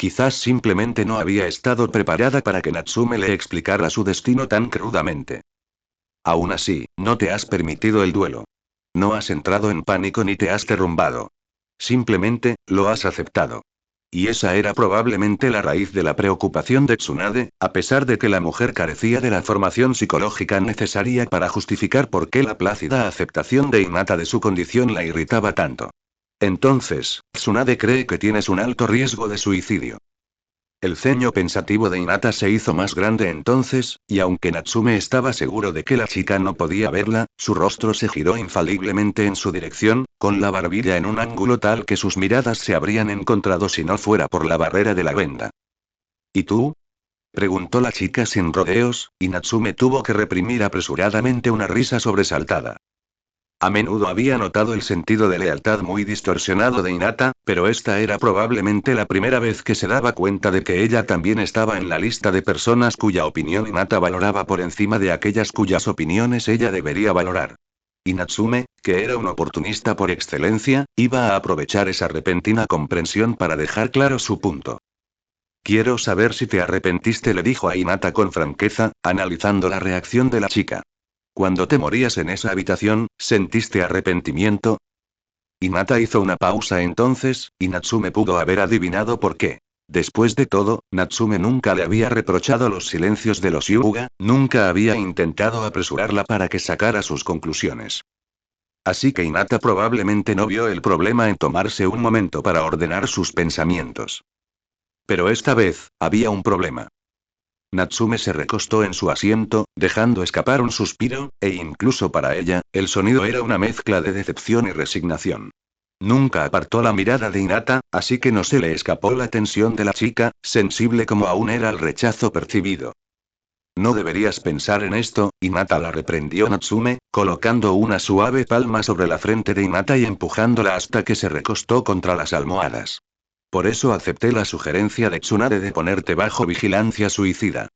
Quizás simplemente no había estado preparada para que Natsume le explicara su destino tan crudamente. Aún así, no te has permitido el duelo. No has entrado en pánico ni te has derrumbado. Simplemente, lo has aceptado. Y esa era probablemente la raíz de la preocupación de Tsunade, a pesar de que la mujer carecía de la formación psicológica necesaria para justificar por qué la plácida aceptación de Hinata de su condición la irritaba tanto. Entonces, Tsunade cree que tienes un alto riesgo de suicidio. El ceño pensativo de Hinata se hizo más grande entonces, y aunque Natsume estaba seguro de que la chica no podía verla, su rostro se giró infaliblemente en su dirección, con la barbilla en un ángulo tal que sus miradas se habrían encontrado si no fuera por la barrera de la venda. ¿Y tú? Preguntó la chica sin rodeos, y Natsume tuvo que reprimir apresuradamente una risa sobresaltada. A menudo había notado el sentido de lealtad muy distorsionado de Hinata, pero esta era probablemente la primera vez que se daba cuenta de que ella también estaba en la lista de personas cuya opinión Hinata valoraba por encima de aquellas cuyas opiniones ella debería valorar. Y Natsume, que era un oportunista por excelencia, iba a aprovechar esa repentina comprensión para dejar claro su punto. Quiero saber si te arrepentiste, le dijo a Hinata con franqueza, analizando la reacción de la chica. Cuando te morías en esa habitación, ¿sentiste arrepentimiento? Hinata hizo una pausa entonces, y Natsume pudo haber adivinado por qué. Después de todo, Natsume nunca le había reprochado los silencios de los Hyuga, nunca había intentado apresurarla para que sacara sus conclusiones. Así que Hinata probablemente no vio el problema en tomarse un momento para ordenar sus pensamientos. Pero esta vez, había un problema. Natsume se recostó en su asiento, dejando escapar un suspiro, e incluso para ella, el sonido era una mezcla de decepción y resignación. Nunca apartó la mirada de Hinata, así que no se le escapó la tensión de la chica, sensible como aún era el rechazo percibido. No deberías pensar en esto, Hinata, la reprendió Natsume, colocando una suave palma sobre la frente de Hinata y empujándola hasta que se recostó contra las almohadas. Por eso acepté la sugerencia de Tsunade de ponerte bajo vigilancia suicida.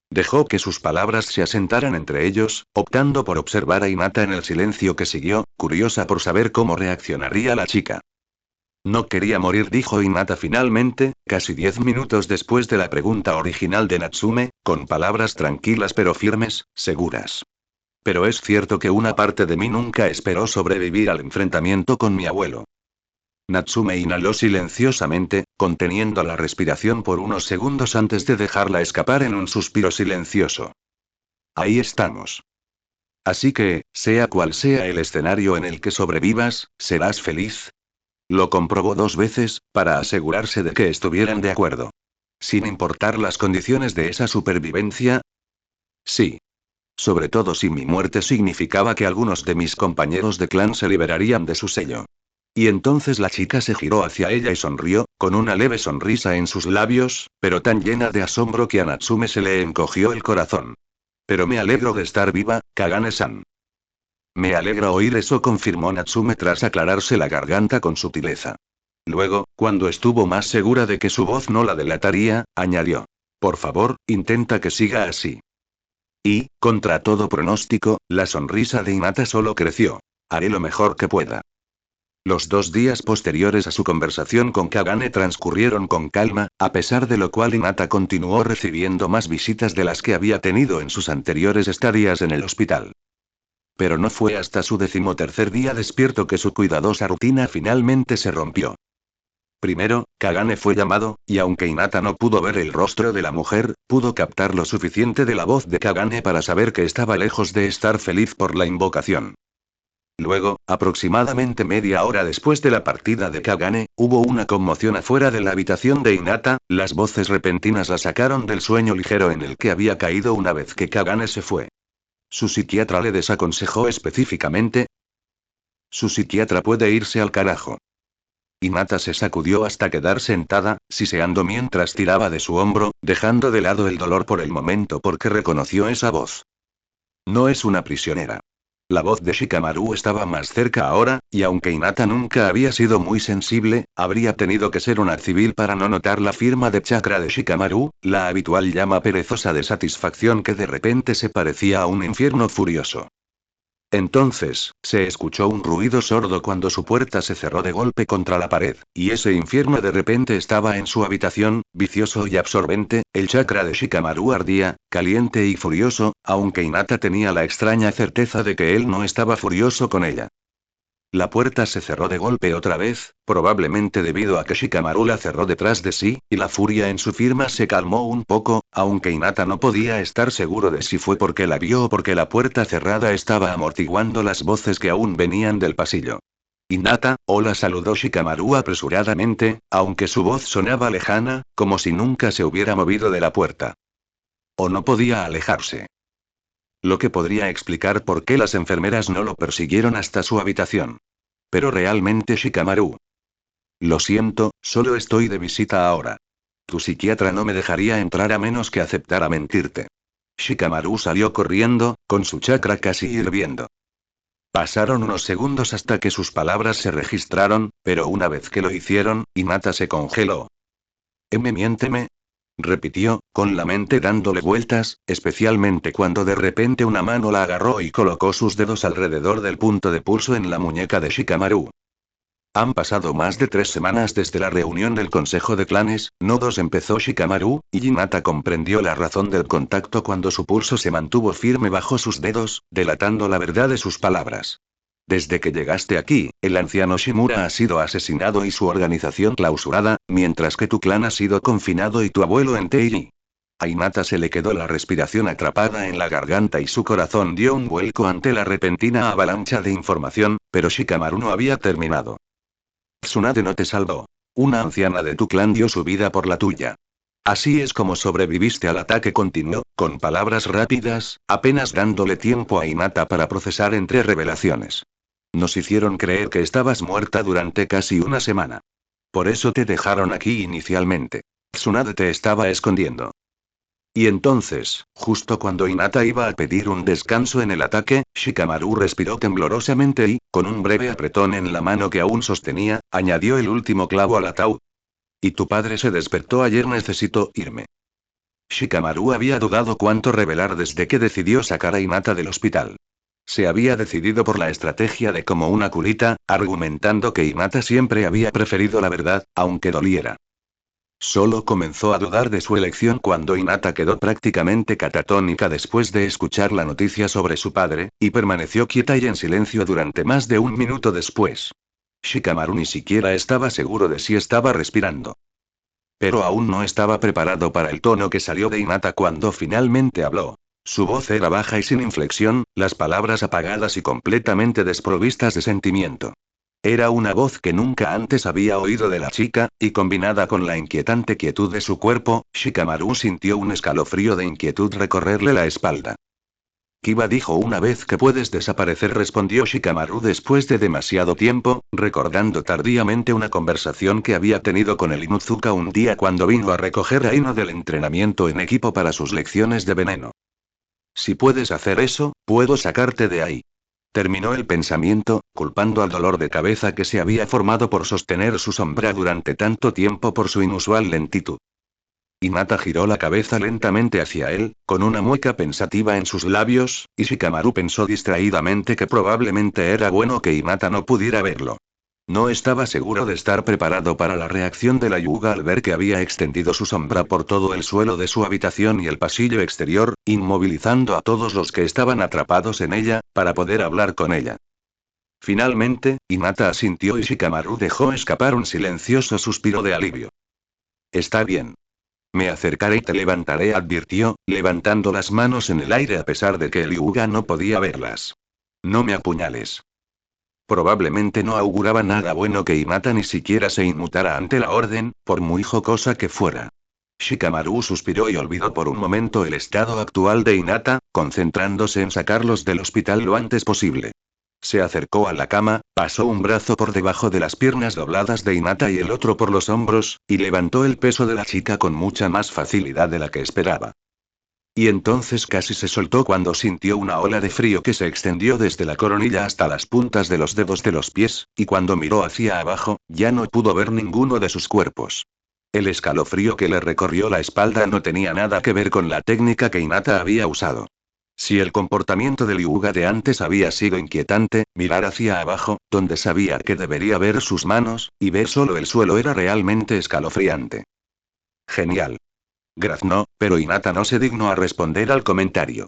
Dejó que sus palabras se asentaran entre ellos, optando por observar a Hinata en el silencio que siguió, curiosa por saber cómo reaccionaría la chica. No quería morir, dijo Hinata finalmente, casi 10 minutos después de la pregunta original de Natsume, con palabras tranquilas pero firmes, seguras. Pero es cierto que una parte de mí nunca esperó sobrevivir al enfrentamiento con mi abuelo. Natsume inhaló silenciosamente, conteniendo la respiración por unos segundos antes de dejarla escapar en un suspiro silencioso. Ahí estamos. Así que, sea cual sea el escenario en el que sobrevivas, ¿serás feliz? Lo comprobó 2 veces, para asegurarse de que estuvieran de acuerdo. Sin importar las condiciones de esa supervivencia. Sí. Sobre todo si mi muerte significaba que algunos de mis compañeros de clan se liberarían de su sello. Y entonces la chica se giró hacia ella y sonrió, con una leve sonrisa en sus labios, pero tan llena de asombro que a Natsume se le encogió el corazón. Pero me alegro de estar viva, Kagane-san. Me alegra oír eso, confirmó Natsume tras aclararse la garganta con sutileza. Luego, cuando estuvo más segura de que su voz no la delataría, añadió. Por favor, intenta que siga así. Y, contra todo pronóstico, la sonrisa de Hinata solo creció. Haré lo mejor que pueda. Los 2 días posteriores a su conversación con Kagane transcurrieron con calma, a pesar de lo cual Hinata continuó recibiendo más visitas de las que había tenido en sus anteriores estadías en el hospital. Pero no fue hasta su 13º día despierto que su cuidadosa rutina finalmente se rompió. Primero, Kagane fue llamado, y aunque Hinata no pudo ver el rostro de la mujer, pudo captar lo suficiente de la voz de Kagane para saber que estaba lejos de estar feliz por la invocación. Luego, aproximadamente media hora después de la partida de Kagane, hubo una conmoción afuera de la habitación de Hinata, las voces repentinas la sacaron del sueño ligero en el que había caído una vez que Kagane se fue. Su psiquiatra le desaconsejó específicamente. Su psiquiatra puede irse al carajo. Hinata se sacudió hasta quedar sentada, siseando mientras tiraba de su hombro, dejando de lado el dolor por el momento porque reconoció esa voz. No es una prisionera. La voz de Shikamaru estaba más cerca ahora, y aunque Hinata nunca había sido muy sensible, habría tenido que ser una civil para no notar la firma de chakra de Shikamaru, la habitual llama perezosa de satisfacción que de repente se parecía a un infierno furioso. Entonces, se escuchó un ruido sordo cuando su puerta se cerró de golpe contra la pared, y ese infierno de repente estaba en su habitación, vicioso y absorbente. El chakra de Shikamaru ardía, caliente y furioso, aunque Hinata tenía la extraña certeza de que él no estaba furioso con ella. La puerta se cerró de golpe otra vez, probablemente debido a que Shikamaru la cerró detrás de sí, y la furia en su firma se calmó un poco, aunque Hinata no podía estar seguro de si fue porque la vio o porque la puerta cerrada estaba amortiguando las voces que aún venían del pasillo. Hinata, hola, saludó Shikamaru apresuradamente, aunque su voz sonaba lejana, como si nunca se hubiera movido de la puerta. O no podía alejarse. Lo que podría explicar por qué las enfermeras no lo persiguieron hasta su habitación. Pero realmente Shikamaru. Lo siento, solo estoy de visita ahora. Tu psiquiatra no me dejaría entrar a menos que aceptara mentirte. Shikamaru salió corriendo, con su chakra casi hirviendo. Pasaron unos segundos hasta que sus palabras se registraron, pero una vez que lo hicieron, Hinata se congeló. Miénteme, repitió, con la mente dándole vueltas, especialmente cuando de repente una mano la agarró y colocó sus dedos alrededor del punto de pulso en la muñeca de Shikamaru. Han pasado más de 3 semanas desde la reunión del Consejo de Clanes, no dos, empezó Shikamaru, y Hinata comprendió la razón del contacto cuando su pulso se mantuvo firme bajo sus dedos, delatando la verdad de sus palabras. Desde que llegaste aquí, el anciano Shimura ha sido asesinado y su organización clausurada, mientras que tu clan ha sido confinado y tu abuelo en Teiji. A Hinata se le quedó la respiración atrapada en la garganta y su corazón dio un vuelco ante la repentina avalancha de información, pero Shikamaru no había terminado. Tsunade no te salvó. Una anciana de tu clan dio su vida por la tuya. Así es como sobreviviste al ataque, continuó, con palabras rápidas, apenas dándole tiempo a Hinata para procesar entre revelaciones. Nos hicieron creer que estabas muerta durante casi una semana. Por eso te dejaron aquí inicialmente. Tsunade te estaba escondiendo. Y entonces, justo cuando Hinata iba a pedir un descanso en el ataque, Shikamaru respiró temblorosamente y, con un breve apretón en la mano que aún sostenía, añadió el último clavo al ataúd. Y tu padre se despertó ayer, necesito irme. Shikamaru había dudado cuánto revelar desde que decidió sacar a Hinata del hospital. Se había decidido por la estrategia de como una curita, argumentando que Hinata siempre había preferido la verdad, aunque doliera. Solo comenzó a dudar de su elección cuando Hinata quedó prácticamente catatónica después de escuchar la noticia sobre su padre, y permaneció quieta y en silencio durante más de un minuto después. Shikamaru ni siquiera estaba seguro de si estaba respirando. Pero aún no estaba preparado para el tono que salió de Hinata cuando finalmente habló. Su voz era baja y sin inflexión, las palabras apagadas y completamente desprovistas de sentimiento. Era una voz que nunca antes había oído de la chica, y combinada con la inquietante quietud de su cuerpo, Shikamaru sintió un escalofrío de inquietud recorrerle la espalda. Kiba dijo una vez que puedes desaparecer, respondió Shikamaru después de demasiado tiempo, recordando tardíamente una conversación que había tenido con el Inuzuka un día cuando vino a recoger a Ino del entrenamiento en equipo para sus lecciones de veneno. Si puedes hacer eso, puedo sacarte de ahí. Terminó el pensamiento, culpando al dolor de cabeza que se había formado por sostener su sombra durante tanto tiempo por su inusual lentitud. Hinata giró la cabeza lentamente hacia él, con una mueca pensativa en sus labios, y Shikamaru pensó distraídamente que probablemente era bueno que Hinata no pudiera verlo. No estaba seguro de estar preparado para la reacción de la Yuga al ver que había extendido su sombra por todo el suelo de su habitación y el pasillo exterior, inmovilizando a todos los que estaban atrapados en ella, para poder hablar con ella. Finalmente, Hinata asintió y Shikamaru dejó escapar un silencioso suspiro de alivio. Está bien. Me acercaré y te levantaré, advirtió, levantando las manos en el aire a pesar de que el Yuga no podía verlas. No me apuñales. Probablemente no auguraba nada bueno que Hinata ni siquiera se inmutara ante la orden, por muy jocosa que fuera. Shikamaru suspiró y olvidó por un momento el estado actual de Hinata, concentrándose en sacarlos del hospital lo antes posible. Se acercó a la cama, pasó un brazo por debajo de las piernas dobladas de Hinata y el otro por los hombros, y levantó el peso de la chica con mucha más facilidad de la que esperaba. Y entonces casi se soltó cuando sintió una ola de frío que se extendió desde la coronilla hasta las puntas de los dedos de los pies, y cuando miró hacia abajo, ya no pudo ver ninguno de sus cuerpos. El escalofrío que le recorrió la espalda no tenía nada que ver con la técnica que Hinata había usado. Si el comportamiento de Liuga de antes había sido inquietante, mirar hacia abajo, donde sabía que debería ver sus manos, y ver solo el suelo era realmente escalofriante. Genial. Graznó, pero Hinata no se dignó a responder al comentario.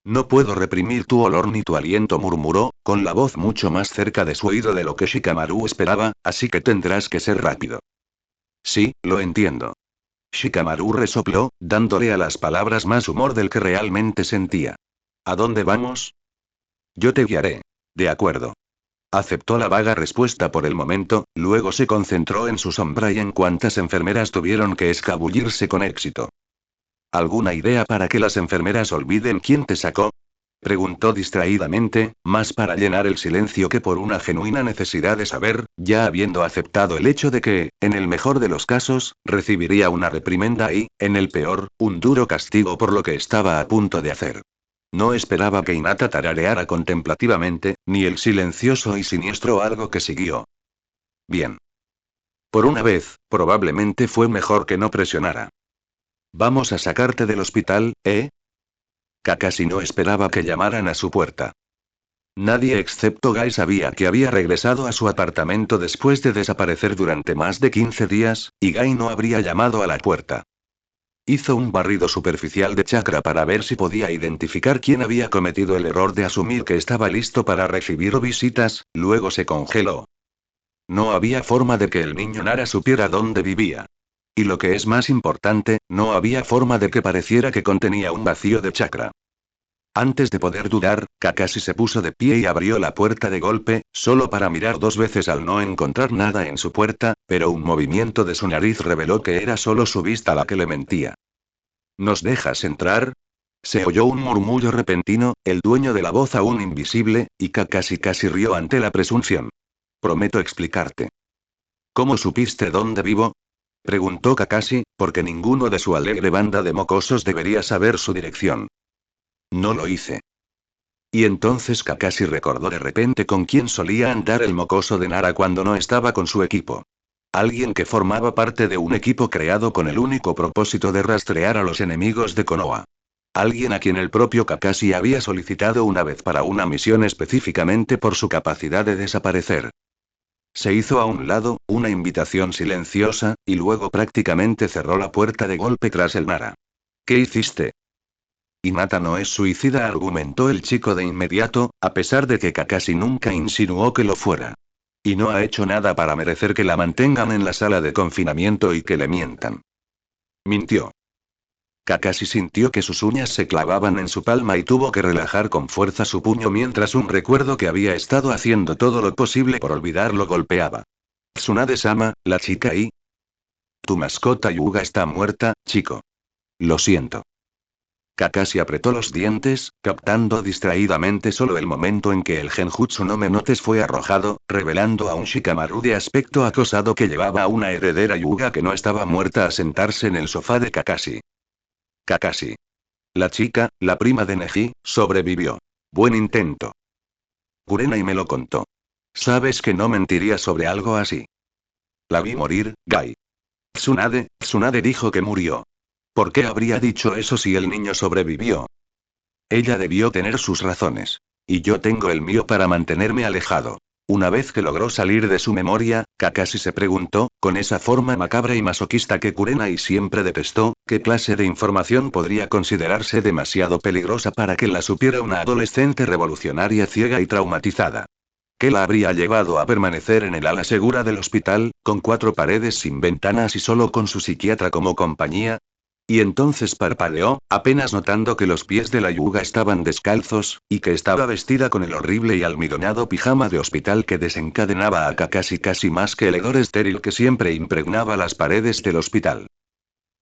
No puedo reprimir tu olor ni tu aliento, murmuró, con la voz mucho más cerca de su oído de lo que Shikamaru esperaba, así que tendrás que ser rápido. Sí, lo entiendo. Shikamaru resopló, dándole a las palabras más humor del que realmente sentía. ¿A dónde vamos? Yo te guiaré. De acuerdo. Aceptó la vaga respuesta por el momento, luego se concentró en su sombra y en cuántas enfermeras tuvieron que escabullirse con éxito. ¿Alguna idea para que las enfermeras olviden quién te sacó? Preguntó distraídamente, más para llenar el silencio que por una genuina necesidad de saber, ya habiendo aceptado el hecho de que, en el mejor de los casos, recibiría una reprimenda y, en el peor, un duro castigo por lo que estaba a punto de hacer. No esperaba que Hinata tarareara contemplativamente, ni el silencioso y siniestro algo que siguió. Bien. Por una vez, probablemente fue mejor que no presionara. Vamos a sacarte del hospital, ¿eh? Kakashi no esperaba que llamaran a su puerta. Nadie excepto Gai sabía que había regresado a su apartamento después de desaparecer durante más de 15 días, y Gai no habría llamado a la puerta. Hizo un barrido superficial de chakra para ver si podía identificar quién había cometido el error de asumir que estaba listo para recibir visitas, luego se congeló. No había forma de que el niño Nara supiera dónde vivía. Y lo que es más importante, no había forma de que pareciera que contenía un vacío de chakra. Antes de poder dudar, Kakashi se puso de pie y abrió la puerta de golpe, solo para mirar 2 veces al no encontrar nada en su puerta, pero un movimiento de su nariz reveló que era solo su vista la que le mentía. ¿Nos dejas entrar? Se oyó un murmullo repentino, el dueño de la voz aún invisible, y Kakashi casi rió ante la presunción. Prometo explicarte. ¿Cómo supiste dónde vivo? Preguntó Kakashi, porque ninguno de su alegre banda de mocosos debería saber su dirección. No lo hice. Y entonces Kakashi recordó de repente con quién solía andar el mocoso de Nara cuando no estaba con su equipo. Alguien que formaba parte de un equipo creado con el único propósito de rastrear a los enemigos de Konoha. Alguien a quien el propio Kakashi había solicitado una vez para una misión específicamente por su capacidad de desaparecer. Se hizo a un lado, una invitación silenciosa, y luego prácticamente cerró la puerta de golpe tras el Nara. ¿Qué hiciste? Hinata no es suicida, argumentó el chico de inmediato, a pesar de que Kakashi nunca insinuó que lo fuera. Y no ha hecho nada para merecer que la mantengan en la sala de confinamiento y que le mientan. Mintió. Kakashi sintió que sus uñas se clavaban en su palma y tuvo que relajar con fuerza su puño mientras un recuerdo que había estado haciendo todo lo posible por olvidarlo golpeaba. Tsunade-sama, la chica y... Tu mascota Yuga está muerta, chico. Lo siento. Kakashi apretó los dientes, captando distraídamente solo el momento en que el Genjutsu no Menotes fue arrojado, revelando a un Shikamaru de aspecto acosado que llevaba a una heredera Yuga que no estaba muerta a sentarse en el sofá de Kakashi. Kakashi. La chica, la prima de Neji, sobrevivió. Buen intento. Kurenai me lo contó. Sabes que no mentiría sobre algo así. La vi morir, Gai. Tsunade dijo que murió. ¿Por qué habría dicho eso si el niño sobrevivió? Ella debió tener sus razones. Y yo tengo el mío para mantenerme alejado. Una vez que logró salir de su memoria, Kakashi se preguntó, con esa forma macabra y masoquista que Kurenai siempre detestó, ¿qué clase de información podría considerarse demasiado peligrosa para que la supiera una adolescente revolucionaria ciega y traumatizada? ¿Qué la habría llevado a permanecer en el ala segura del hospital, con 4 paredes sin ventanas y solo con su psiquiatra como compañía? Y entonces parpadeó, apenas notando que los pies de la Yuga estaban descalzos, y que estaba vestida con el horrible y almidonado pijama de hospital que desencadenaba a Kakashi casi más que el hedor estéril que siempre impregnaba las paredes del hospital.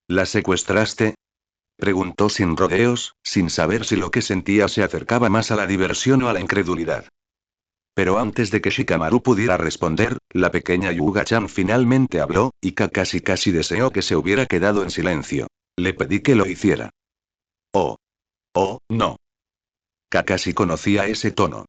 ¿La secuestraste? Preguntó sin rodeos, sin saber si lo que sentía se acercaba más a la diversión o a la incredulidad. Pero antes de que Shikamaru pudiera responder, la pequeña Yuga-chan finalmente habló, y Kakashi casi deseó que se hubiera quedado en silencio. Le pedí que lo hiciera. Oh. Oh, no. Kakashi conocía ese tono.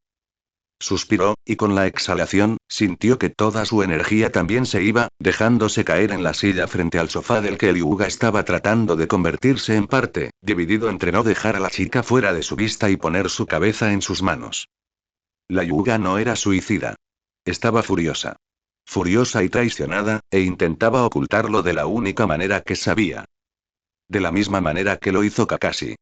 suspiró, y con la exhalación, sintió que toda su energía también se iba, dejándose caer en la silla frente al sofá del que el Hyuga estaba tratando de convertirse en parte, dividido entre no dejar a la chica fuera de su vista y poner su cabeza en sus manos. La Hyuga no era suicida. Estaba furiosa. Furiosa y traicionada, e intentaba ocultarlo de la única manera que sabía. De la misma manera que lo hizo Kakashi.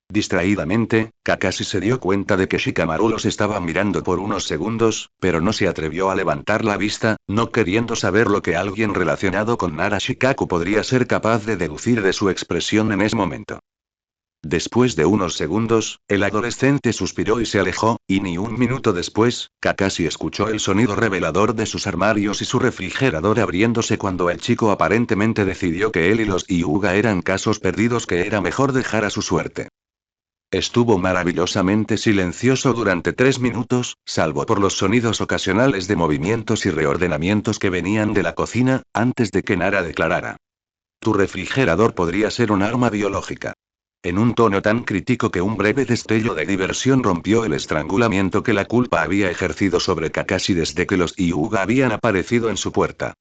Distraídamente, Kakashi se dio cuenta de que Shikamaru los estaba mirando por unos segundos, pero no se atrevió a levantar la vista, no queriendo saber lo que alguien relacionado con Nara Shikaku podría ser capaz de deducir de su expresión en ese momento. Después de unos segundos, el adolescente suspiró y se alejó, y ni un minuto después, Kakashi escuchó el sonido revelador de sus armarios y su refrigerador abriéndose cuando el chico aparentemente decidió que él y los Hyuga eran casos perdidos que era mejor dejar a su suerte. Estuvo maravillosamente silencioso durante 3 minutos, salvo por los sonidos ocasionales de movimientos y reordenamientos que venían de la cocina, antes de que Nara declarara. Tu refrigerador podría ser un arma biológica. En un tono tan crítico que un breve destello de diversión rompió el estrangulamiento que la culpa había ejercido sobre Kakashi desde que los Hyuga habían aparecido en su puerta.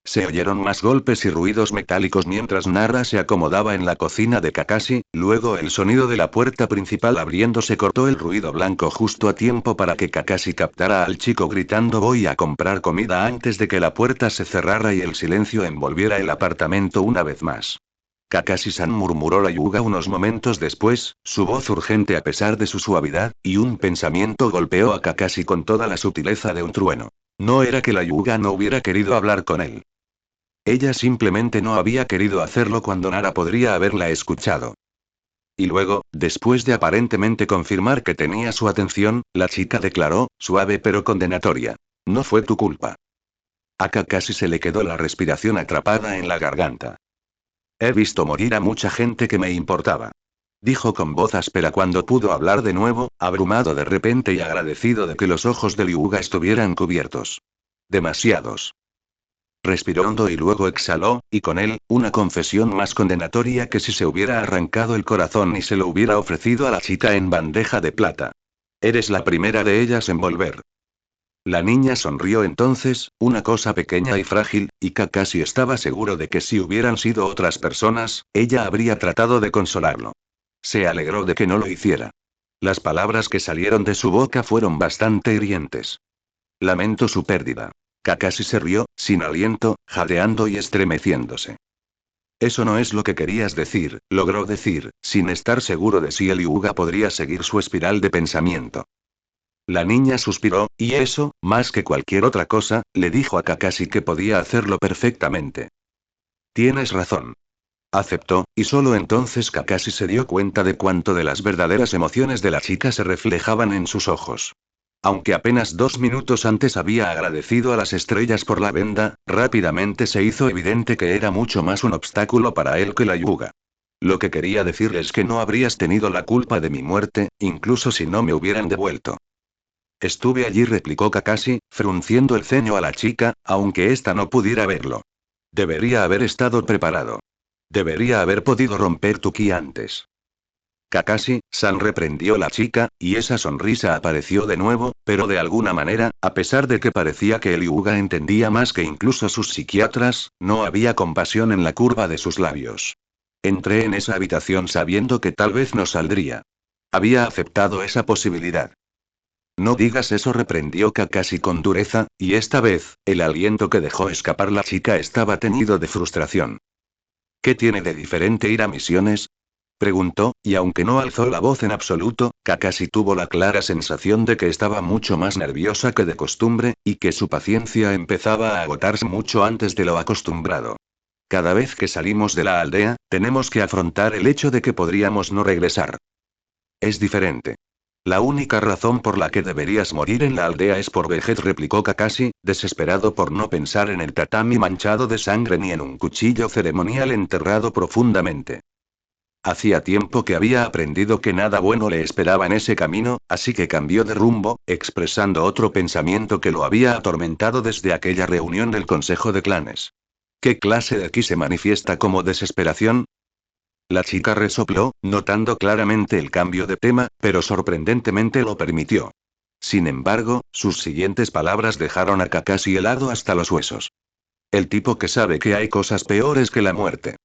Se oyeron más golpes y ruidos metálicos mientras Nara se acomodaba en la cocina de Kakashi, luego el sonido de la puerta principal abriéndose cortó el ruido blanco justo a tiempo para que Kakashi captara al chico gritando voy a comprar comida antes de que la puerta se cerrara y el silencio envolviera el apartamento una vez más. Kakashi-san murmuró la Hyuga unos momentos después, su voz urgente a pesar de su suavidad, y un pensamiento golpeó a Kakashi con toda la sutileza de un trueno. No era que la Hyuga no hubiera querido hablar con él. Ella simplemente no había querido hacerlo cuando Nara podría haberla escuchado. Y luego, después de aparentemente confirmar que tenía su atención, la chica declaró, suave pero condenatoria. No fue tu culpa. A Kakashi se le quedó la respiración atrapada en la garganta. He visto morir a mucha gente que me importaba. Dijo con voz áspera cuando pudo hablar de nuevo, abrumado de repente y agradecido de que los ojos de Hyuga estuvieran cubiertos. Demasiados. Respiró hondo y luego exhaló, y con él, una confesión más condenatoria que si se hubiera arrancado el corazón y se lo hubiera ofrecido a la chica en bandeja de plata. Eres la primera de ellas en volver. La niña sonrió entonces, una cosa pequeña y frágil, y Kakashi estaba seguro de que si hubieran sido otras personas, ella habría tratado de consolarlo. Se alegró de que no lo hiciera. Las palabras que salieron de su boca fueron bastante hirientes. Lamento su pérdida. Kakashi se rió, sin aliento, jadeando y estremeciéndose. Eso no es lo que querías decir, logró decir, sin estar seguro de si el Hyuga podría seguir su espiral de pensamiento. La niña suspiró, y eso, más que cualquier otra cosa, le dijo a Kakashi que podía hacerlo perfectamente. Tienes razón. Aceptó, y solo entonces Kakashi se dio cuenta de cuánto de las verdaderas emociones de la chica se reflejaban en sus ojos. Aunque apenas 2 minutos antes había agradecido a las estrellas por la venda, rápidamente se hizo evidente que era mucho más un obstáculo para él que la Hyuga. Lo que quería decir es que no habrías tenido la culpa de mi muerte, incluso si no me hubieran devuelto. Estuve allí, replicó Kakashi, frunciendo el ceño a la chica, aunque ésta no pudiera verlo. Debería haber estado preparado. Debería haber podido romper tu ki antes. Kakashi-san, reprendió la chica, y esa sonrisa apareció de nuevo, pero de alguna manera, a pesar de que parecía que el Hyuga entendía más que incluso sus psiquiatras, no había compasión en la curva de sus labios. Entré en esa habitación sabiendo que tal vez no saldría. Había aceptado esa posibilidad. No digas eso, reprendió Kakashi con dureza, y esta vez, el aliento que dejó escapar la chica estaba teñido de frustración. ¿Qué tiene de diferente ir a misiones? Preguntó, y aunque no alzó la voz en absoluto, Kakashi tuvo la clara sensación de que estaba mucho más nerviosa que de costumbre, y que su paciencia empezaba a agotarse mucho antes de lo acostumbrado. Cada vez que salimos de la aldea, tenemos que afrontar el hecho de que podríamos no regresar. Es diferente. La única razón por la que deberías morir en la aldea es por vejez, replicó Kakashi, desesperado por no pensar en el tatami manchado de sangre ni en un cuchillo ceremonial enterrado profundamente. Hacía tiempo que había aprendido que nada bueno le esperaba en ese camino, así que cambió de rumbo, expresando otro pensamiento que lo había atormentado desde aquella reunión del Consejo de Clanes. ¿Qué clase de ki se manifiesta como desesperación? La chica resopló, notando claramente el cambio de tema, pero sorprendentemente lo permitió. Sin embargo, sus siguientes palabras dejaron a Kakashi helado hasta los huesos. El tipo que sabe que hay cosas peores que la muerte.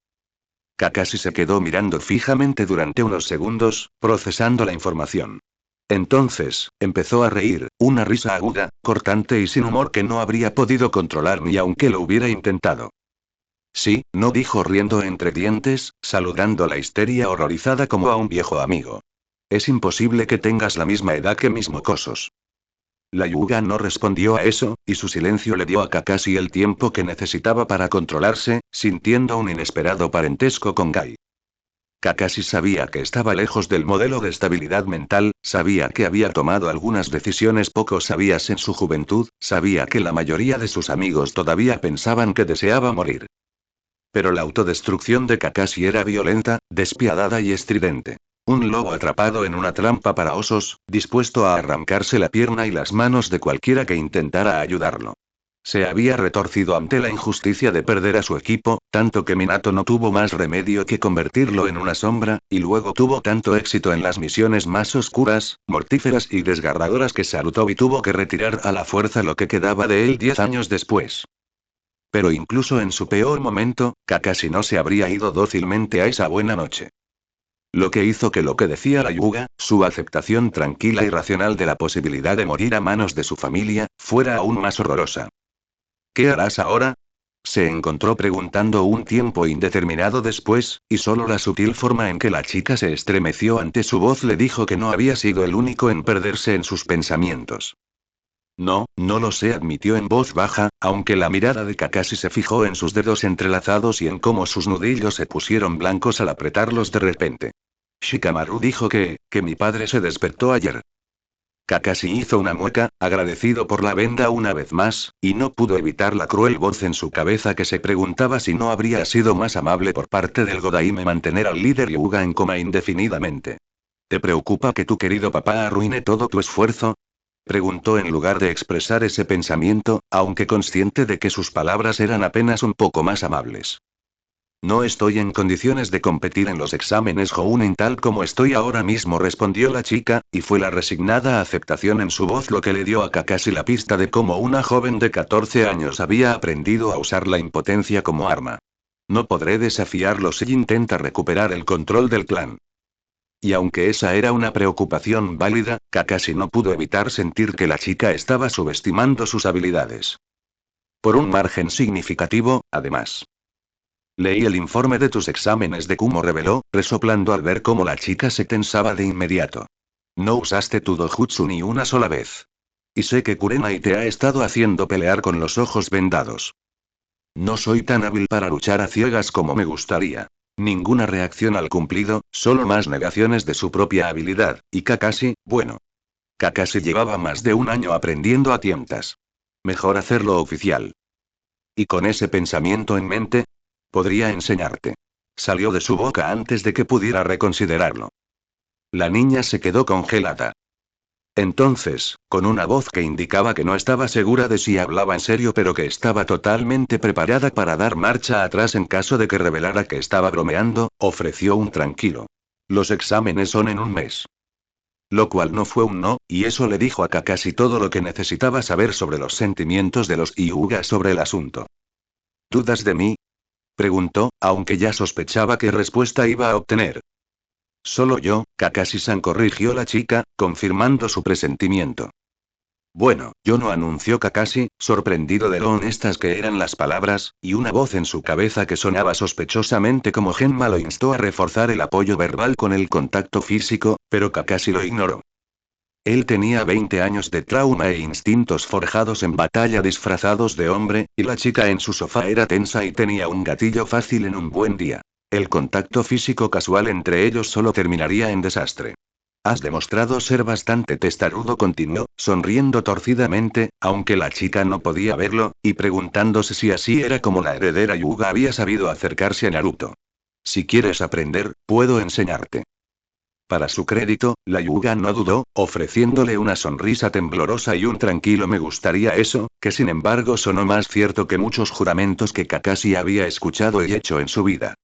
Kakashi se quedó mirando fijamente durante unos segundos, procesando la información. Entonces, empezó a reír, una risa aguda, cortante y sin humor que no habría podido controlar ni aunque lo hubiera intentado. Sí, no, dijo riendo entre dientes, saludando la histeria horrorizada como a un viejo amigo. Es imposible que tengas la misma edad que mis mocosos. La Yuga no respondió a eso, y su silencio le dio a Kakashi el tiempo que necesitaba para controlarse, sintiendo un inesperado parentesco con Gai. Kakashi sabía que estaba lejos del modelo de estabilidad mental, sabía que había tomado algunas decisiones poco sabias en su juventud, sabía que la mayoría de sus amigos todavía pensaban que deseaba morir. Pero la autodestrucción de Kakashi era violenta, despiadada y estridente. Un lobo atrapado en una trampa para osos, dispuesto a arrancarse la pierna y las manos de cualquiera que intentara ayudarlo. Se había retorcido ante la injusticia de perder a su equipo, tanto que Minato no tuvo más remedio que convertirlo en una sombra, y luego tuvo tanto éxito en las misiones más oscuras, mortíferas y desgarradoras que Sarutobi tuvo que retirar a la fuerza lo que quedaba de él 10 años después. Pero incluso en su peor momento, Kakashi no se habría ido dócilmente a esa buena noche. Lo que hizo que lo que decía la Yuga, su aceptación tranquila y racional de la posibilidad de morir a manos de su familia, fuera aún más horrorosa. ¿Qué harás ahora? Se encontró preguntando un tiempo indeterminado después, y solo la sutil forma en que la chica se estremeció ante su voz le dijo que no había sido el único en perderse en sus pensamientos. No, no lo sé, admitió en voz baja, aunque la mirada de Kakashi se fijó en sus dedos entrelazados y en cómo sus nudillos se pusieron blancos al apretarlos de repente. Shikamaru dijo que mi padre se despertó ayer. Kakashi hizo una mueca, agradecido por la venda una vez más, y no pudo evitar la cruel voz en su cabeza que se preguntaba si no habría sido más amable por parte del Godaime mantener al líder Hyuga en coma indefinidamente. ¿Te preocupa que tu querido papá arruine todo tu esfuerzo? Preguntó en lugar de expresar ese pensamiento, aunque consciente de que sus palabras eran apenas un poco más amables. No estoy en condiciones de competir en los exámenes Jounin tal como estoy ahora mismo, respondió la chica, y fue la resignada aceptación en su voz lo que le dio a Kakashi la pista de cómo una joven de 14 años había aprendido a usar la impotencia como arma. No podré desafiarlo si intenta recuperar el control del clan. Y aunque esa era una preocupación válida, Kakashi no pudo evitar sentir que la chica estaba subestimando sus habilidades. Por un margen significativo, además. Leí el informe de tus exámenes de Kumo, reveló, resoplando al ver cómo la chica se tensaba de inmediato. No usaste tu dojutsu ni una sola vez. Y sé que Kurenai te ha estado haciendo pelear con los ojos vendados. No soy tan hábil para luchar a ciegas como me gustaría. Ninguna reacción al cumplido, solo más negaciones de su propia habilidad, y Kakashi, bueno. Kakashi llevaba más de un año aprendiendo a tientas. Mejor hacerlo oficial. Y con ese pensamiento en mente, podría enseñarte. Salió de su boca antes de que pudiera reconsiderarlo. La niña se quedó congelada. Entonces, con una voz que indicaba que no estaba segura de si hablaba en serio pero que estaba totalmente preparada para dar marcha atrás en caso de que revelara que estaba bromeando, ofreció un tranquilo. Los exámenes son en un mes. Lo cual no fue un no, y eso le dijo a Kakashi todo lo que necesitaba saber sobre los sentimientos de los Hyuga sobre el asunto. ¿Dudas de mí? Preguntó, aunque ya sospechaba qué respuesta iba a obtener. Solo yo, Kakashi-san, corrigió la chica, confirmando su presentimiento. Bueno, yo no, anunció Kakashi, sorprendido de lo honestas que eran las palabras, y una voz en su cabeza que sonaba sospechosamente como Genma lo instó a reforzar el apoyo verbal con el contacto físico, pero Kakashi lo ignoró. Él tenía 20 años de trauma e instintos forjados en batalla disfrazados de hombre, y la chica en su sofá era tensa y tenía un gatillo fácil en un buen día. El contacto físico casual entre ellos solo terminaría en desastre. Has demostrado ser bastante testarudo, continuó, sonriendo torcidamente, aunque la chica no podía verlo, y preguntándose si así era como la heredera Hyuga había sabido acercarse a Naruto. Si quieres aprender, puedo enseñarte. Para su crédito, la Hyuga no dudó, ofreciéndole una sonrisa temblorosa y un tranquilo me gustaría eso, que sin embargo sonó más cierto que muchos juramentos que Kakashi había escuchado y hecho en su vida.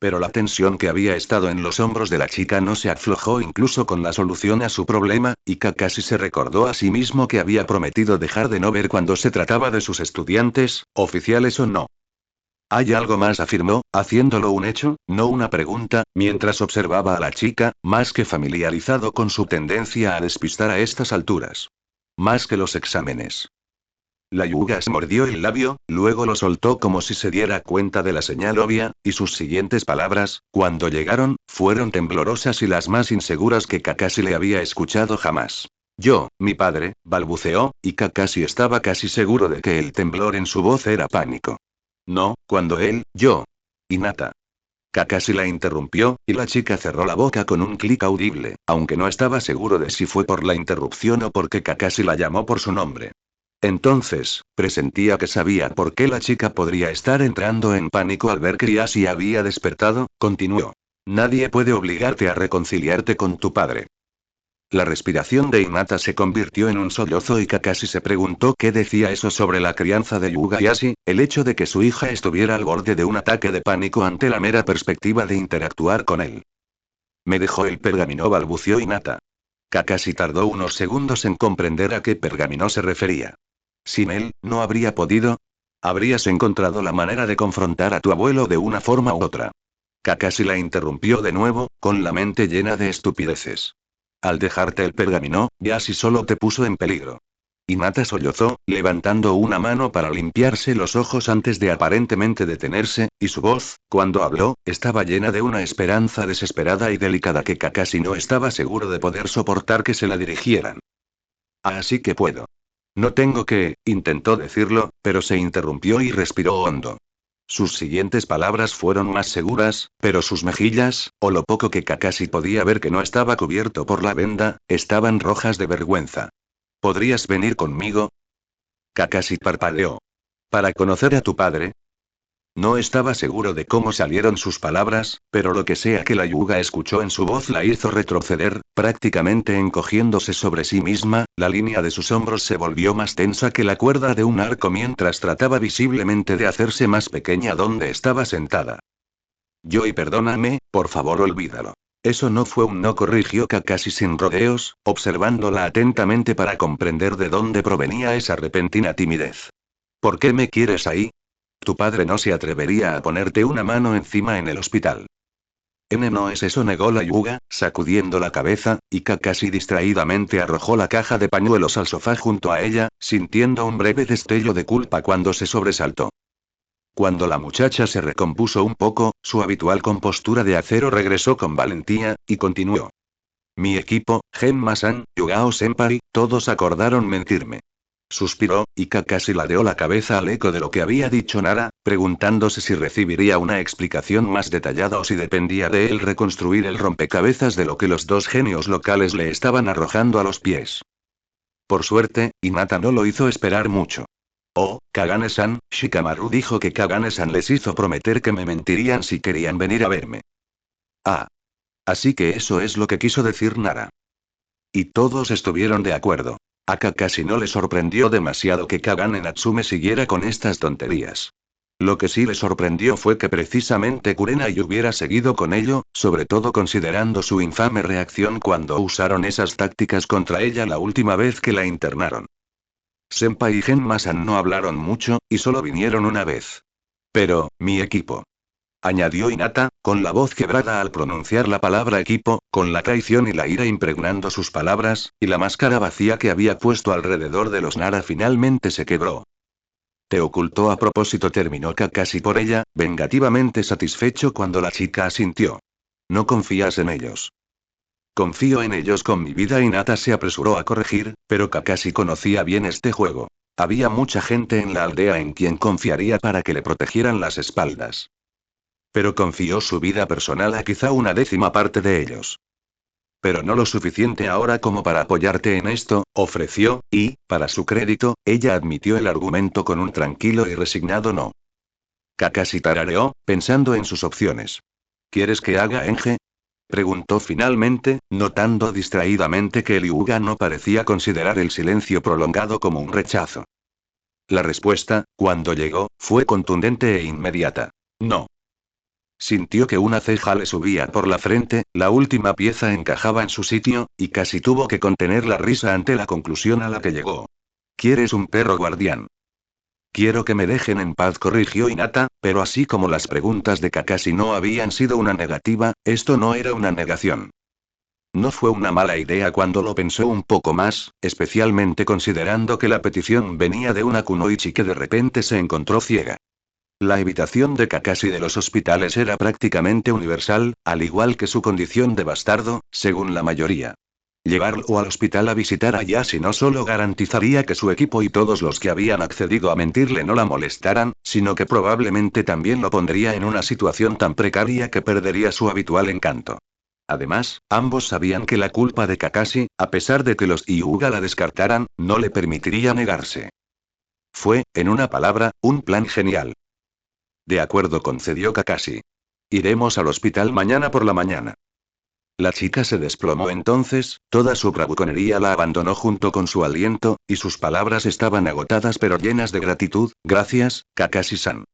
Pero la tensión que había estado en los hombros de la chica no se aflojó incluso con la solución a su problema, y Kakashi se recordó a sí mismo que había prometido dejar de no ver cuando se trataba de sus estudiantes, oficiales o no. Hay algo más, afirmó, haciéndolo un hecho, no una pregunta, mientras observaba a la chica, más que familiarizado con su tendencia a despistar a estas alturas. Más que los exámenes. La Yuga se mordió el labio, luego lo soltó como si se diera cuenta de la señal obvia, y sus siguientes palabras, cuando llegaron, fueron temblorosas y las más inseguras que Kakashi le había escuchado jamás. Yo, mi padre, balbuceó, y Kakashi estaba casi seguro de que el temblor en su voz era pánico. No, cuando él, yo. Hinata. Kakashi la interrumpió, y la chica cerró la boca con un clic audible, aunque no estaba seguro de si fue por la interrupción o porque Kakashi la llamó por su nombre. Entonces, presentía que sabía por qué la chica podría estar entrando en pánico al ver que Yashi había despertado, continuó. Nadie puede obligarte a reconciliarte con tu padre. La respiración de Hinata se convirtió en un sollozo y Kakashi se preguntó qué decía eso sobre la crianza de Yuga Yashi, el hecho de que su hija estuviera al borde de un ataque de pánico ante la mera perspectiva de interactuar con él. Me dejó el pergamino, balbuceó Hinata. Kakashi tardó unos segundos en comprender a qué pergamino se refería. Sin él, no habría podido. Habrías encontrado la manera de confrontar a tu abuelo de una forma u otra. Kakashi la interrumpió de nuevo, con la mente llena de estupideces. Al dejarte el pergamino, Yashi solo te puso en peligro. Hinata sollozó, levantando una mano para limpiarse los ojos antes de aparentemente detenerse, y su voz, cuando habló, estaba llena de una esperanza desesperada y delicada que Kakashi no estaba seguro de poder soportar que se la dirigieran. Así que puedo. No tengo que, intentó decirlo, pero se interrumpió y respiró hondo. Sus siguientes palabras fueron más seguras, pero sus mejillas, o lo poco que Kakashi podía ver que no estaba cubierto por la venda, estaban rojas de vergüenza. ¿Podrías venir conmigo? Kakashi parpadeó. ¿Para conocer a tu padre? No estaba seguro de cómo salieron sus palabras, pero lo que sea que la Yuga escuchó en su voz la hizo retroceder, prácticamente encogiéndose sobre sí misma, la línea de sus hombros se volvió más tensa que la cuerda de un arco mientras trataba visiblemente de hacerse más pequeña donde estaba sentada. Y perdóname, por favor olvídalo. Eso no fue un no, corrigió Kakashi sin rodeos, observándola atentamente para comprender de dónde provenía esa repentina timidez. ¿Por qué me quieres ahí? Tu padre no se atrevería a ponerte una mano encima en el hospital. No es eso, negó la Yuga, sacudiendo la cabeza, y Kakashi distraídamente arrojó la caja de pañuelos al sofá junto a ella, sintiendo un breve destello de culpa cuando se sobresaltó. Cuando la muchacha se recompuso un poco, su habitual compostura de acero regresó con valentía, y continuó. Mi equipo, Genma-san, Yugao-senpai, todos acordaron mentirme. Suspiró, y Kakashi ladeó la cabeza al eco de lo que había dicho Nara, preguntándose si recibiría una explicación más detallada o si dependía de él reconstruir el rompecabezas de lo que los dos genios locales le estaban arrojando a los pies. Por suerte, Hinata no lo hizo esperar mucho. Oh, Kagane-san, Shikamaru dijo que Kagane-san les hizo prometer que me mentirían si querían venir a verme. Ah. Así que eso es lo que quiso decir Nara. Y todos estuvieron de acuerdo. A Kakashi no le sorprendió demasiado que Kagane Natsume siguiera con estas tonterías. Lo que sí le sorprendió fue que precisamente Kurenai hubiera seguido con ello, sobre todo considerando su infame reacción cuando usaron esas tácticas contra ella la última vez que la internaron. Senpai y Genma-san no hablaron mucho, y solo vinieron una vez. Pero, mi equipo. Añadió Hinata, con la voz quebrada al pronunciar la palabra equipo, con la traición y la ira impregnando sus palabras, y la máscara vacía que había puesto alrededor de los Nara finalmente se quebró. Te ocultó a propósito, terminó Kakashi por ella, vengativamente satisfecho cuando la chica asintió. No confías en ellos. Confío en ellos con mi vida, Hinata se apresuró a corregir, pero Kakashi conocía bien este juego. Había mucha gente en la aldea en quien confiaría para que le protegieran las espaldas. Pero confió su vida personal a quizá una décima parte de ellos. Pero no lo suficiente ahora como para apoyarte en esto, ofreció, y, para su crédito, ella admitió el argumento con un tranquilo y resignado no. Kakashi tarareó, pensando en sus opciones. ¿Quieres que haga Enge? Preguntó finalmente, notando distraídamente que el Hyuga no parecía considerar el silencio prolongado como un rechazo. La respuesta, cuando llegó, fue contundente e inmediata. No. Sintió que una ceja le subía por la frente, la última pieza encajaba en su sitio, y casi tuvo que contener la risa ante la conclusión a la que llegó. ¿Quieres un perro guardián? Quiero que me dejen en paz, corrigió Hinata, pero así como las preguntas de Kakashi no habían sido una negativa, esto no era una negación. No fue una mala idea cuando lo pensó un poco más, especialmente considerando que la petición venía de una kunoichi que de repente se encontró ciega. La evitación de Kakashi de los hospitales era prácticamente universal, al igual que su condición de bastardo, según la mayoría. Llevarlo al hospital a visitar a Yashi no solo garantizaría que su equipo y todos los que habían accedido a mentirle no la molestaran, sino que probablemente también lo pondría en una situación tan precaria que perdería su habitual encanto. Además, ambos sabían que la culpa de Kakashi, a pesar de que los Hyuga la descartaran, no le permitiría negarse. Fue, en una palabra, un plan genial. De acuerdo, concedió Kakashi. Iremos al hospital mañana por la mañana. La chica se desplomó entonces, toda su bravuconería la abandonó junto con su aliento, y sus palabras estaban agotadas pero llenas de gratitud. Gracias, Kakashi-san.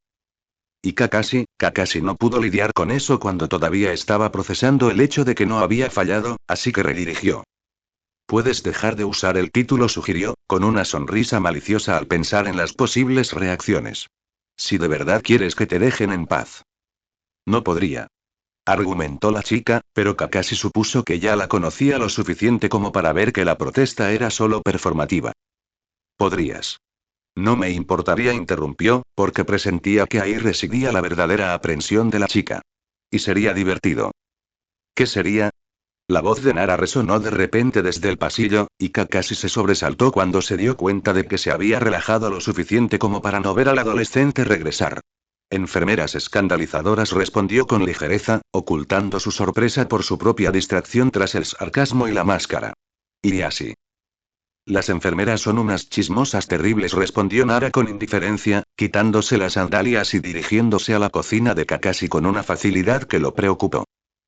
Y Kakashi no pudo lidiar con eso cuando todavía estaba procesando el hecho de que no había fallado, así que redirigió. Puedes dejar de usar el título, sugirió, con una sonrisa maliciosa al pensar en las posibles reacciones. Si de verdad quieres que te dejen en paz. No podría. Argumentó la chica, pero Kakashi supuso que ya la conocía lo suficiente como para ver que la protesta era solo performativa. Podrías. No me importaría, interrumpió, porque presentía que ahí residía la verdadera aprensión de la chica. Y sería divertido. ¿Qué sería? La voz de Nara resonó de repente desde el pasillo, y Kakashi se sobresaltó cuando se dio cuenta de que se había relajado lo suficiente como para no ver al adolescente regresar. Enfermeras escandalizadoras, respondió con ligereza, ocultando su sorpresa por su propia distracción tras el sarcasmo y la máscara. Y así. Las enfermeras son unas chismosas terribles, respondió Nara con indiferencia, quitándose las sandalias y dirigiéndose a la cocina de Kakashi con una facilidad que lo preocupó.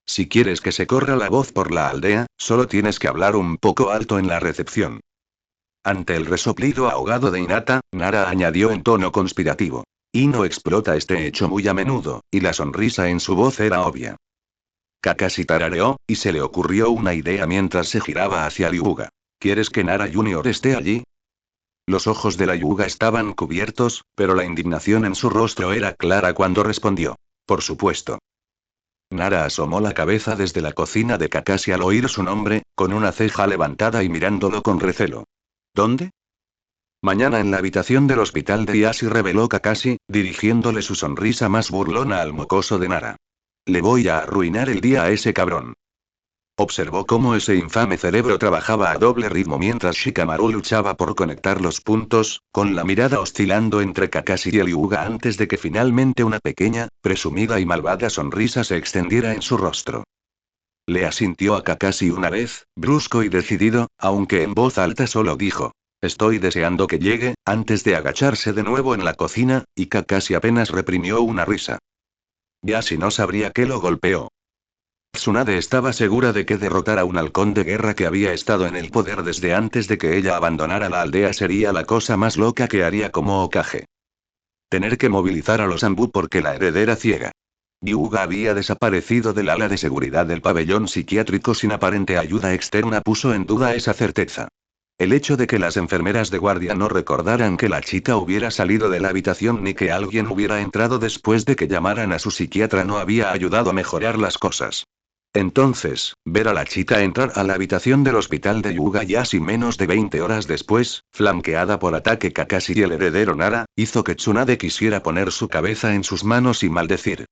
Si quieres que se corra la voz por la aldea, solo tienes que hablar un poco alto en la recepción. Ante el resoplido ahogado de Hinata, Nara añadió en tono conspirativo. Y no explota este hecho muy a menudo, y la sonrisa en su voz era obvia. Kakashi tarareó, y se le ocurrió una idea mientras se giraba hacia Ryuga. ¿Quieres que Nara Jr. esté allí? Los ojos de la Hyuga estaban cubiertos, pero la indignación en su rostro era clara cuando respondió. Por supuesto. Nara asomó la cabeza desde la cocina de Kakashi al oír su nombre, con una ceja levantada y mirándolo con recelo. ¿Dónde? Mañana en la habitación del hospital de Yashi, reveló Kakashi, dirigiéndole su sonrisa más burlona al mocoso de Nara. Le voy a arruinar el día a ese cabrón. Observó cómo ese infame cerebro trabajaba a doble ritmo mientras Shikamaru luchaba por conectar los puntos, con la mirada oscilando entre Kakashi y el Hyuga antes de que finalmente una pequeña, presumida y malvada sonrisa se extendiera en su rostro. Le asintió a Kakashi una vez, brusco y decidido, aunque en voz alta solo dijo. Estoy deseando que llegue, antes de agacharse de nuevo en la cocina, y Kakashi apenas reprimió una risa. Yashi no sabría qué lo golpeó. Tsunade estaba segura de que derrotar a un halcón de guerra que había estado en el poder desde antes de que ella abandonara la aldea sería la cosa más loca que haría como Hokage. Tener que movilizar a los Anbu porque la heredera ciega. Hyuga había desaparecido del ala de seguridad del pabellón psiquiátrico sin aparente ayuda externa puso en duda esa certeza. El hecho de que las enfermeras de guardia no recordaran que la chica hubiera salido de la habitación ni que alguien hubiera entrado después de que llamaran a su psiquiatra no había ayudado a mejorar las cosas. Entonces, ver a la chica entrar a la habitación del hospital de Hyuga Yashi menos de 20 horas después, flanqueada por ataque Kakashi y el heredero Nara, hizo que Tsunade quisiera poner su cabeza en sus manos y maldecir.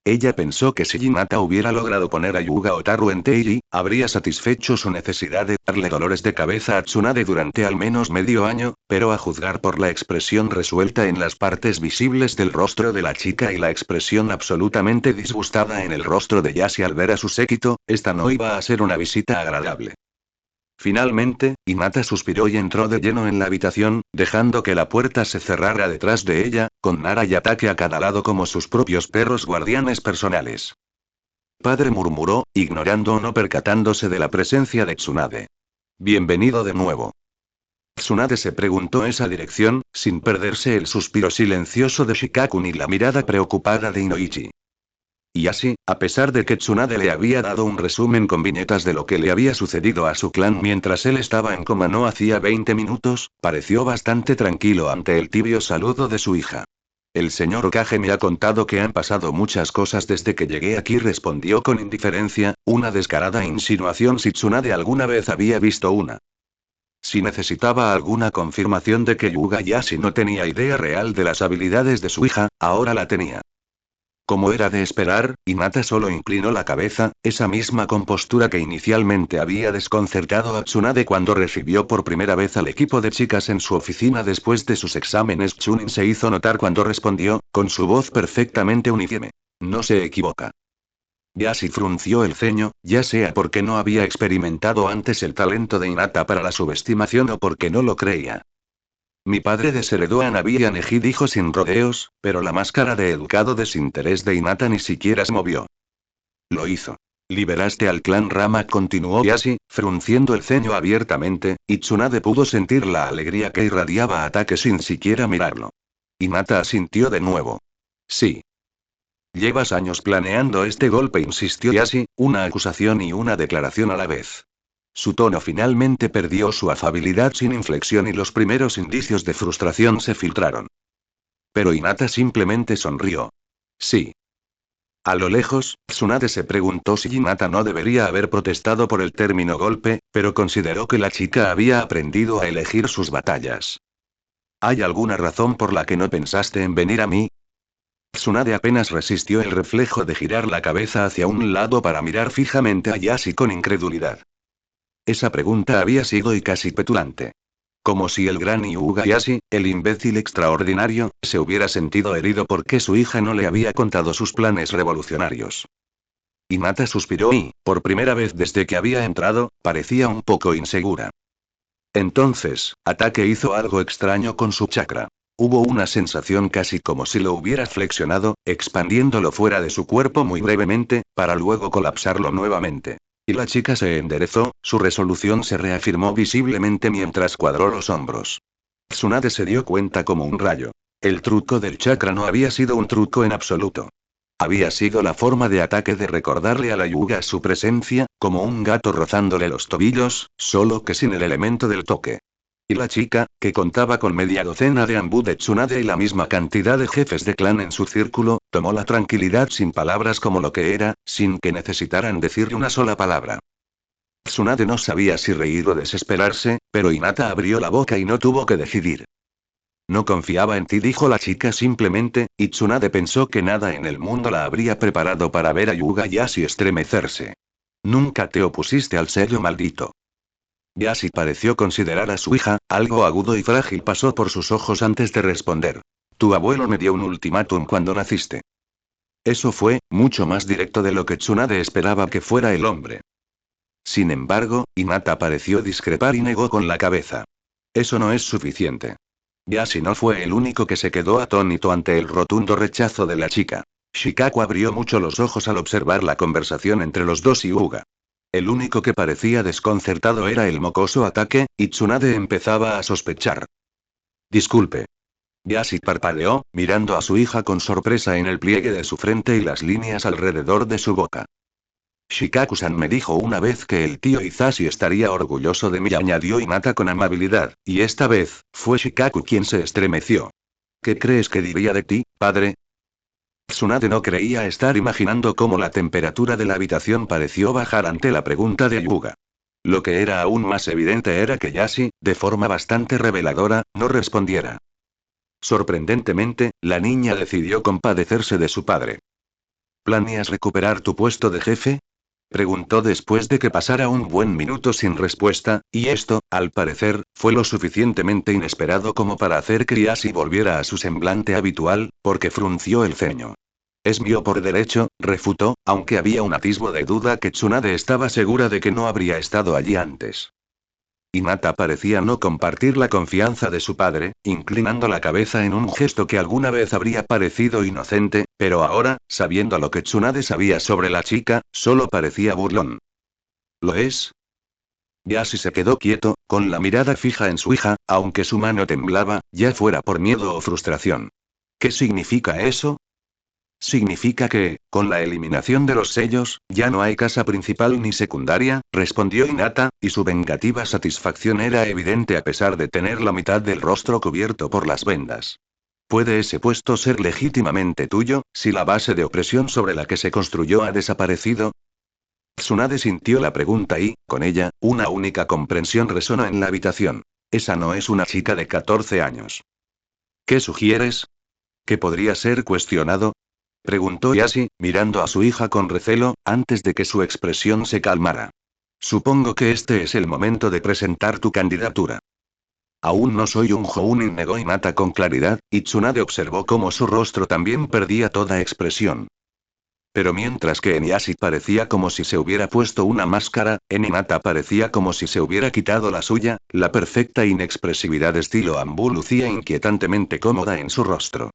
Ella pensó que si Hinata hubiera logrado poner a Yuga Otaru en Teiji, habría satisfecho su necesidad de darle dolores de cabeza a Tsunade durante al menos medio año, pero a juzgar por la expresión resuelta en las partes visibles del rostro de la chica y la expresión absolutamente disgustada en el rostro de Yashi al ver a su séquito, esta no iba a ser una visita agradable. Finalmente, Hinata suspiró y entró de lleno en la habitación, dejando que la puerta se cerrara detrás de ella, con Nara y Ataque a cada lado como sus propios perros guardianes personales. Padre, murmuró, ignorando o no percatándose de la presencia de Tsunade. Bienvenido de nuevo. Tsunade se preguntó esa dirección, sin perderse el suspiro silencioso de Shikaku ni la mirada preocupada de Inoichi. Y así, a pesar de que Tsunade le había dado un resumen con viñetas de lo que le había sucedido a su clan mientras él estaba en coma no hacía 20 minutos, pareció bastante tranquilo ante el tibio saludo de su hija. El señor Okage me ha contado que han pasado muchas cosas desde que llegué aquí, respondió con indiferencia, una descarada insinuación si Tsunade alguna vez había visto una. Si necesitaba alguna confirmación de que Yuga Yashi no tenía idea real de las habilidades de su hija, ahora la tenía. Como era de esperar, Hinata solo inclinó la cabeza, esa misma compostura que inicialmente había desconcertado a Tsunade cuando recibió por primera vez al equipo de chicas en su oficina después de sus exámenes. Chunin se hizo notar cuando respondió, con su voz perfectamente uniforme. No se equivoca. Yashi frunció el ceño, ya sea porque no había experimentado antes el talento de Hinata para la subestimación o porque no lo creía. Mi padre desheredó a Nabi Neji, dijo sin rodeos, pero la máscara de educado desinterés de Hinata ni siquiera se movió. Lo hizo. Liberaste al clan Rama, continuó Yashi, frunciendo el ceño abiertamente, y Tsunade pudo sentir la alegría que irradiaba ataque sin siquiera mirarlo. Hinata asintió de nuevo. Sí. Llevas años planeando este golpe, insistió Yashi, una acusación y una declaración a la vez. Su tono finalmente perdió su afabilidad sin inflexión y los primeros indicios de frustración se filtraron. Pero Hinata simplemente sonrió. Sí. A lo lejos, Tsunade se preguntó si Hinata no debería haber protestado por el término golpe, pero consideró que la chica había aprendido a elegir sus batallas. ¿Hay alguna razón por la que no pensaste en venir a mí? Tsunade apenas resistió el reflejo de girar la cabeza hacia un lado para mirar fijamente a Yashi con incredulidad. Esa pregunta había sido y casi petulante. Como si el gran Hyuga Yashi, el imbécil extraordinario, se hubiera sentido herido porque su hija no le había contado sus planes revolucionarios. Hinata suspiró y, por primera vez desde que había entrado, parecía un poco insegura. Entonces, Ataque hizo algo extraño con su chakra. Hubo una sensación casi como si lo hubiera flexionado, expandiéndolo fuera de su cuerpo muy brevemente, para luego colapsarlo nuevamente. Y la chica se enderezó, su resolución se reafirmó visiblemente mientras cuadró los hombros. Tsunade se dio cuenta como un rayo. El truco del chakra no había sido un truco en absoluto. Había sido la forma de Ataque de recordarle a la Yuga su presencia, como un gato rozándole los tobillos, solo que sin el elemento del toque. Y la chica, que contaba con media docena de Anbu de Tsunade y la misma cantidad de jefes de clan en su círculo, tomó la tranquilidad sin palabras como lo que era, sin que necesitaran decirle una sola palabra. Tsunade no sabía si reír o desesperarse, pero Hinata abrió la boca y no tuvo que decidir. No confiaba en ti, dijo la chica simplemente, y Tsunade pensó que nada en el mundo la habría preparado para ver a Yuga Yashi estremecerse. Nunca te opusiste al sello maldito. Yashi pareció considerar a su hija, algo agudo y frágil pasó por sus ojos antes de responder. Tu abuelo me dio un ultimátum cuando naciste. Eso fue, mucho más directo de lo que Tsunade esperaba que fuera el hombre. Sin embargo, Hinata pareció discrepar y negó con la cabeza. Eso no es suficiente. Yashi no fue el único que se quedó atónito ante el rotundo rechazo de la chica. Shikaku abrió mucho los ojos al observar la conversación entre los dos Hyuga. El único que parecía desconcertado era el mocoso Ataque, y Tsunade empezaba a sospechar. Disculpe. Yashi parpadeó, mirando a su hija con sorpresa en el pliegue de su frente y las líneas alrededor de su boca. Shikaku-san me dijo una vez que el tío Izashi estaría orgulloso de mí, añadió Hinata con amabilidad, y esta vez, fue Shikaku quien se estremeció. ¿Qué crees que diría de ti, padre? Tsunade no creía estar imaginando cómo la temperatura de la habitación pareció bajar ante la pregunta de Yuga. Lo que era aún más evidente era que Yashi, de forma bastante reveladora, no respondiera. Sorprendentemente, la niña decidió compadecerse de su padre. ¿Planeas recuperar tu puesto de jefe? Preguntó después de que pasara un buen minuto sin respuesta, y esto, al parecer, fue lo suficientemente inesperado como para hacer que Yashi volviera a su semblante habitual, porque frunció el ceño. Es mío por derecho, refutó, aunque había un atisbo de duda que Tsunade estaba segura de que no habría estado allí antes. Hinata parecía no compartir la confianza de su padre, inclinando la cabeza en un gesto que alguna vez habría parecido inocente, pero ahora, sabiendo lo que Tsunade sabía sobre la chica, solo parecía burlón. ¿Lo es? Yashi se quedó quieto, con la mirada fija en su hija, aunque su mano temblaba, ya fuera por miedo o frustración. ¿Qué significa eso? Significa que, con la eliminación de los sellos, ya no hay casa principal ni secundaria, respondió Hinata, y su vengativa satisfacción era evidente a pesar de tener la mitad del rostro cubierto por las vendas. ¿Puede ese puesto ser legítimamente tuyo, si la base de opresión sobre la que se construyó ha desaparecido? Tsunade sintió la pregunta y, con ella, una única comprensión resonó en la habitación. Esa no es una chica de 14 años. ¿Qué sugieres? ¿Que podría ser cuestionado? Preguntó Yashi, mirando a su hija con recelo, antes de que su expresión se calmara. Supongo que este es el momento de presentar tu candidatura. Aún no soy un Jounin, negó Hinata con claridad, y Tsunade observó cómo su rostro también perdía toda expresión. Pero mientras que en Yashi parecía como si se hubiera puesto una máscara, en Hinata parecía como si se hubiera quitado la suya, la perfecta inexpresividad estilo Ambu lucía inquietantemente cómoda en su rostro.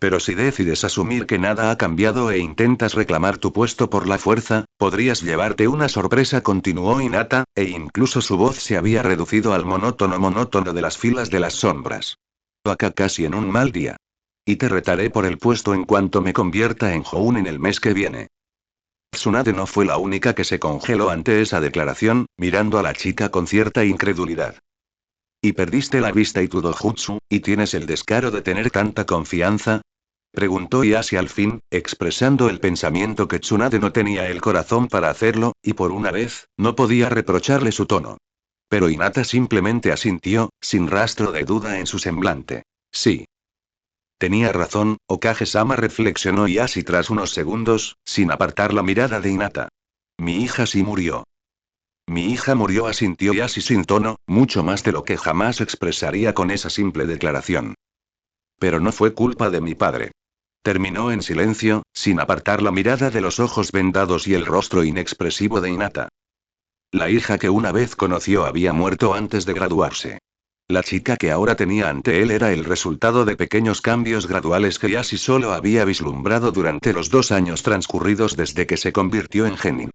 Pero si decides asumir que nada ha cambiado e intentas reclamar tu puesto por la fuerza, podrías llevarte una sorpresa, continuó Hinata, e incluso su voz se había reducido al monótono de las filas de las sombras. Acá casi en un mal día. Y te retaré por el puesto en cuanto me convierta en Jounin el mes que viene. Tsunade no fue la única que se congeló ante esa declaración, mirando a la chica con cierta incredulidad. ¿Y perdiste la vista y tu dojutsu, y tienes el descaro de tener tanta confianza? Preguntó Yashi al fin, expresando el pensamiento que Tsunade no tenía el corazón para hacerlo, y por una vez, no podía reprocharle su tono. Pero Hinata simplemente asintió, sin rastro de duda en su semblante. Sí. Tenía razón, Okage-sama, reflexionó Yashi tras unos segundos, sin apartar la mirada de Hinata. Mi hija sí murió. Mi hija murió, asintió Yashi sin tono, mucho más de lo que jamás expresaría con esa simple declaración. Pero no fue culpa de mi padre. Terminó en silencio, sin apartar la mirada de los ojos vendados y el rostro inexpresivo de Hinata. La hija que una vez conoció había muerto antes de graduarse. La chica que ahora tenía ante él era el resultado de pequeños cambios graduales que Yashi solo había vislumbrado durante los 2 años transcurridos desde que se convirtió en genin.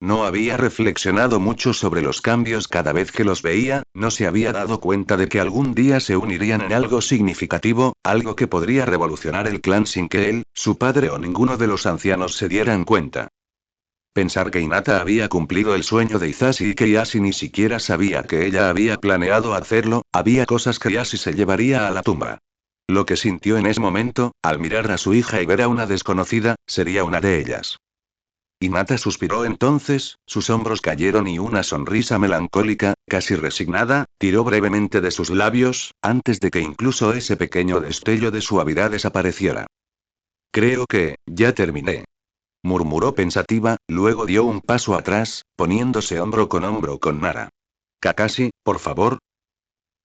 No había reflexionado mucho sobre los cambios cada vez que los veía, no se había dado cuenta de que algún día se unirían en algo significativo, algo que podría revolucionar el clan sin que él, su padre o ninguno de los ancianos se dieran cuenta. Pensar que Hinata había cumplido el sueño de Hisashi y que Yashi ni siquiera sabía que ella había planeado hacerlo, había cosas que Yashi se llevaría a la tumba. Lo que sintió en ese momento, al mirar a su hija y ver a una desconocida, sería una de ellas. Hinata suspiró entonces, sus hombros cayeron y una sonrisa melancólica, casi resignada, tiró brevemente de sus labios, antes de que incluso ese pequeño destello de suavidad desapareciera. Creo que, ya terminé. Murmuró pensativa, luego dio un paso atrás, poniéndose hombro con Nara. Kakashi, por favor.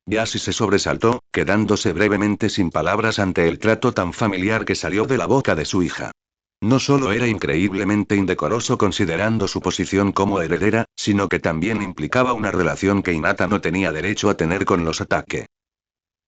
Yashi se sobresaltó, quedándose brevemente sin palabras ante el trato tan familiar que salió de la boca de su hija. No solo era increíblemente indecoroso considerando su posición como heredera, sino que también implicaba una relación que Hinata no tenía derecho a tener con los Atake.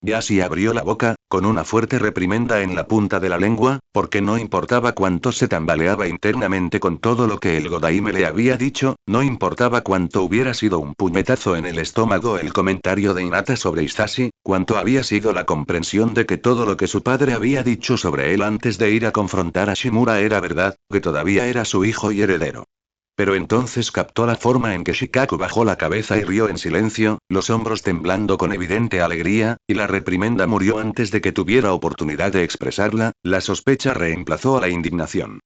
Yashi abrió la boca, con una fuerte reprimenda en la punta de la lengua, porque no importaba cuánto se tambaleaba internamente con todo lo que el Godaime le había dicho, no importaba cuánto hubiera sido un puñetazo en el estómago el comentario de Hinata sobre Hisashi, cuánto había sido la comprensión de que todo lo que su padre había dicho sobre él antes de ir a confrontar a Shimura era verdad, que todavía era su hijo y heredero. Pero entonces captó la forma en que Shikaku bajó la cabeza y rió en silencio, los hombros temblando con evidente alegría, y la reprimenda murió antes de que tuviera oportunidad de expresarla, la sospecha reemplazó a la indignación.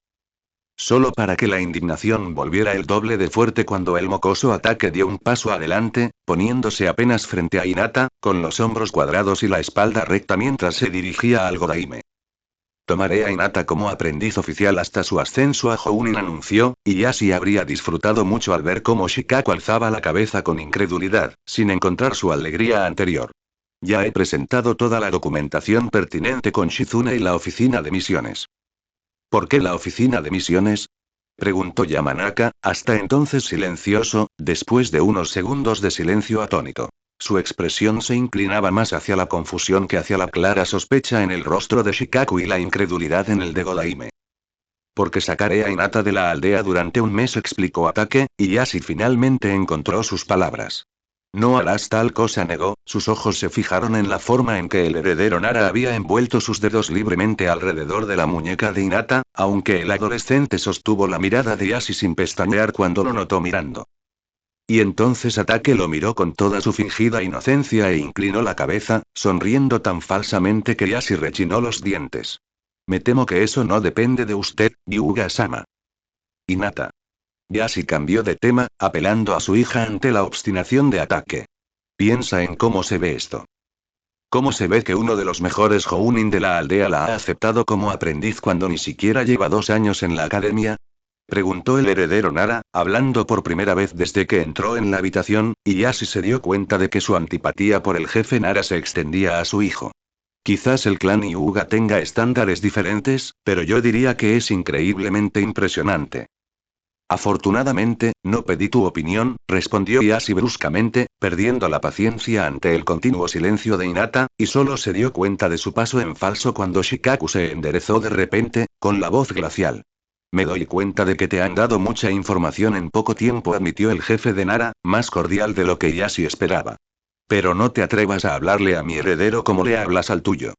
Solo para que la indignación volviera el doble de fuerte cuando el mocoso Atake dio un paso adelante, poniéndose apenas frente a Hinata, con los hombros cuadrados y la espalda recta mientras se dirigía al Godaime. Tomaré a Hinata como aprendiz oficial hasta su ascenso a Jounin, anunció, y Yashi habría disfrutado mucho al ver cómo Shikaku alzaba la cabeza con incredulidad, sin encontrar su alegría anterior. Ya he presentado toda la documentación pertinente con Shizune y la oficina de misiones. ¿Por qué la oficina de misiones? Preguntó Yamanaka, hasta entonces silencioso, después de unos segundos de silencio atónito. Su expresión se inclinaba más hacia la confusión que hacia la clara sospecha en el rostro de Shikaku y la incredulidad en el de Godaime. Porque sacaré a Hinata de la aldea durante un mes, explicó Atake, y Yashi finalmente encontró sus palabras. No harás tal cosa, negó. Sus ojos se fijaron en la forma en que el heredero Nara había envuelto sus dedos libremente alrededor de la muñeca de Hinata, aunque el adolescente sostuvo la mirada de Yashi sin pestañear cuando lo notó mirando. Y entonces Atake lo miró con toda su fingida inocencia e inclinó la cabeza, sonriendo tan falsamente que Yashi rechinó los dientes. Me temo que eso no depende de usted, Hyuga-sama. Hinata. Yashi cambió de tema, apelando a su hija ante la obstinación de Atake. Piensa en cómo se ve esto. ¿Cómo se ve que uno de los mejores Jounin de la aldea la ha aceptado como aprendiz cuando ni siquiera lleva 2 años en la academia? Preguntó el heredero Nara, hablando por primera vez desde que entró en la habitación, y Yashi se dio cuenta de que su antipatía por el jefe Nara se extendía a su hijo. Quizás el clan Hyuga tenga estándares diferentes, pero yo diría que es increíblemente impresionante. Afortunadamente, no pedí tu opinión, respondió Yashi bruscamente, perdiendo la paciencia ante el continuo silencio de Hinata, y solo se dio cuenta de su paso en falso cuando Shikaku se enderezó de repente, con la voz glacial. Me doy cuenta de que te han dado mucha información en poco tiempo, admitió el jefe de Nara, más cordial de lo que Yashi esperaba. Pero no te atrevas a hablarle a mi heredero como le hablas al tuyo.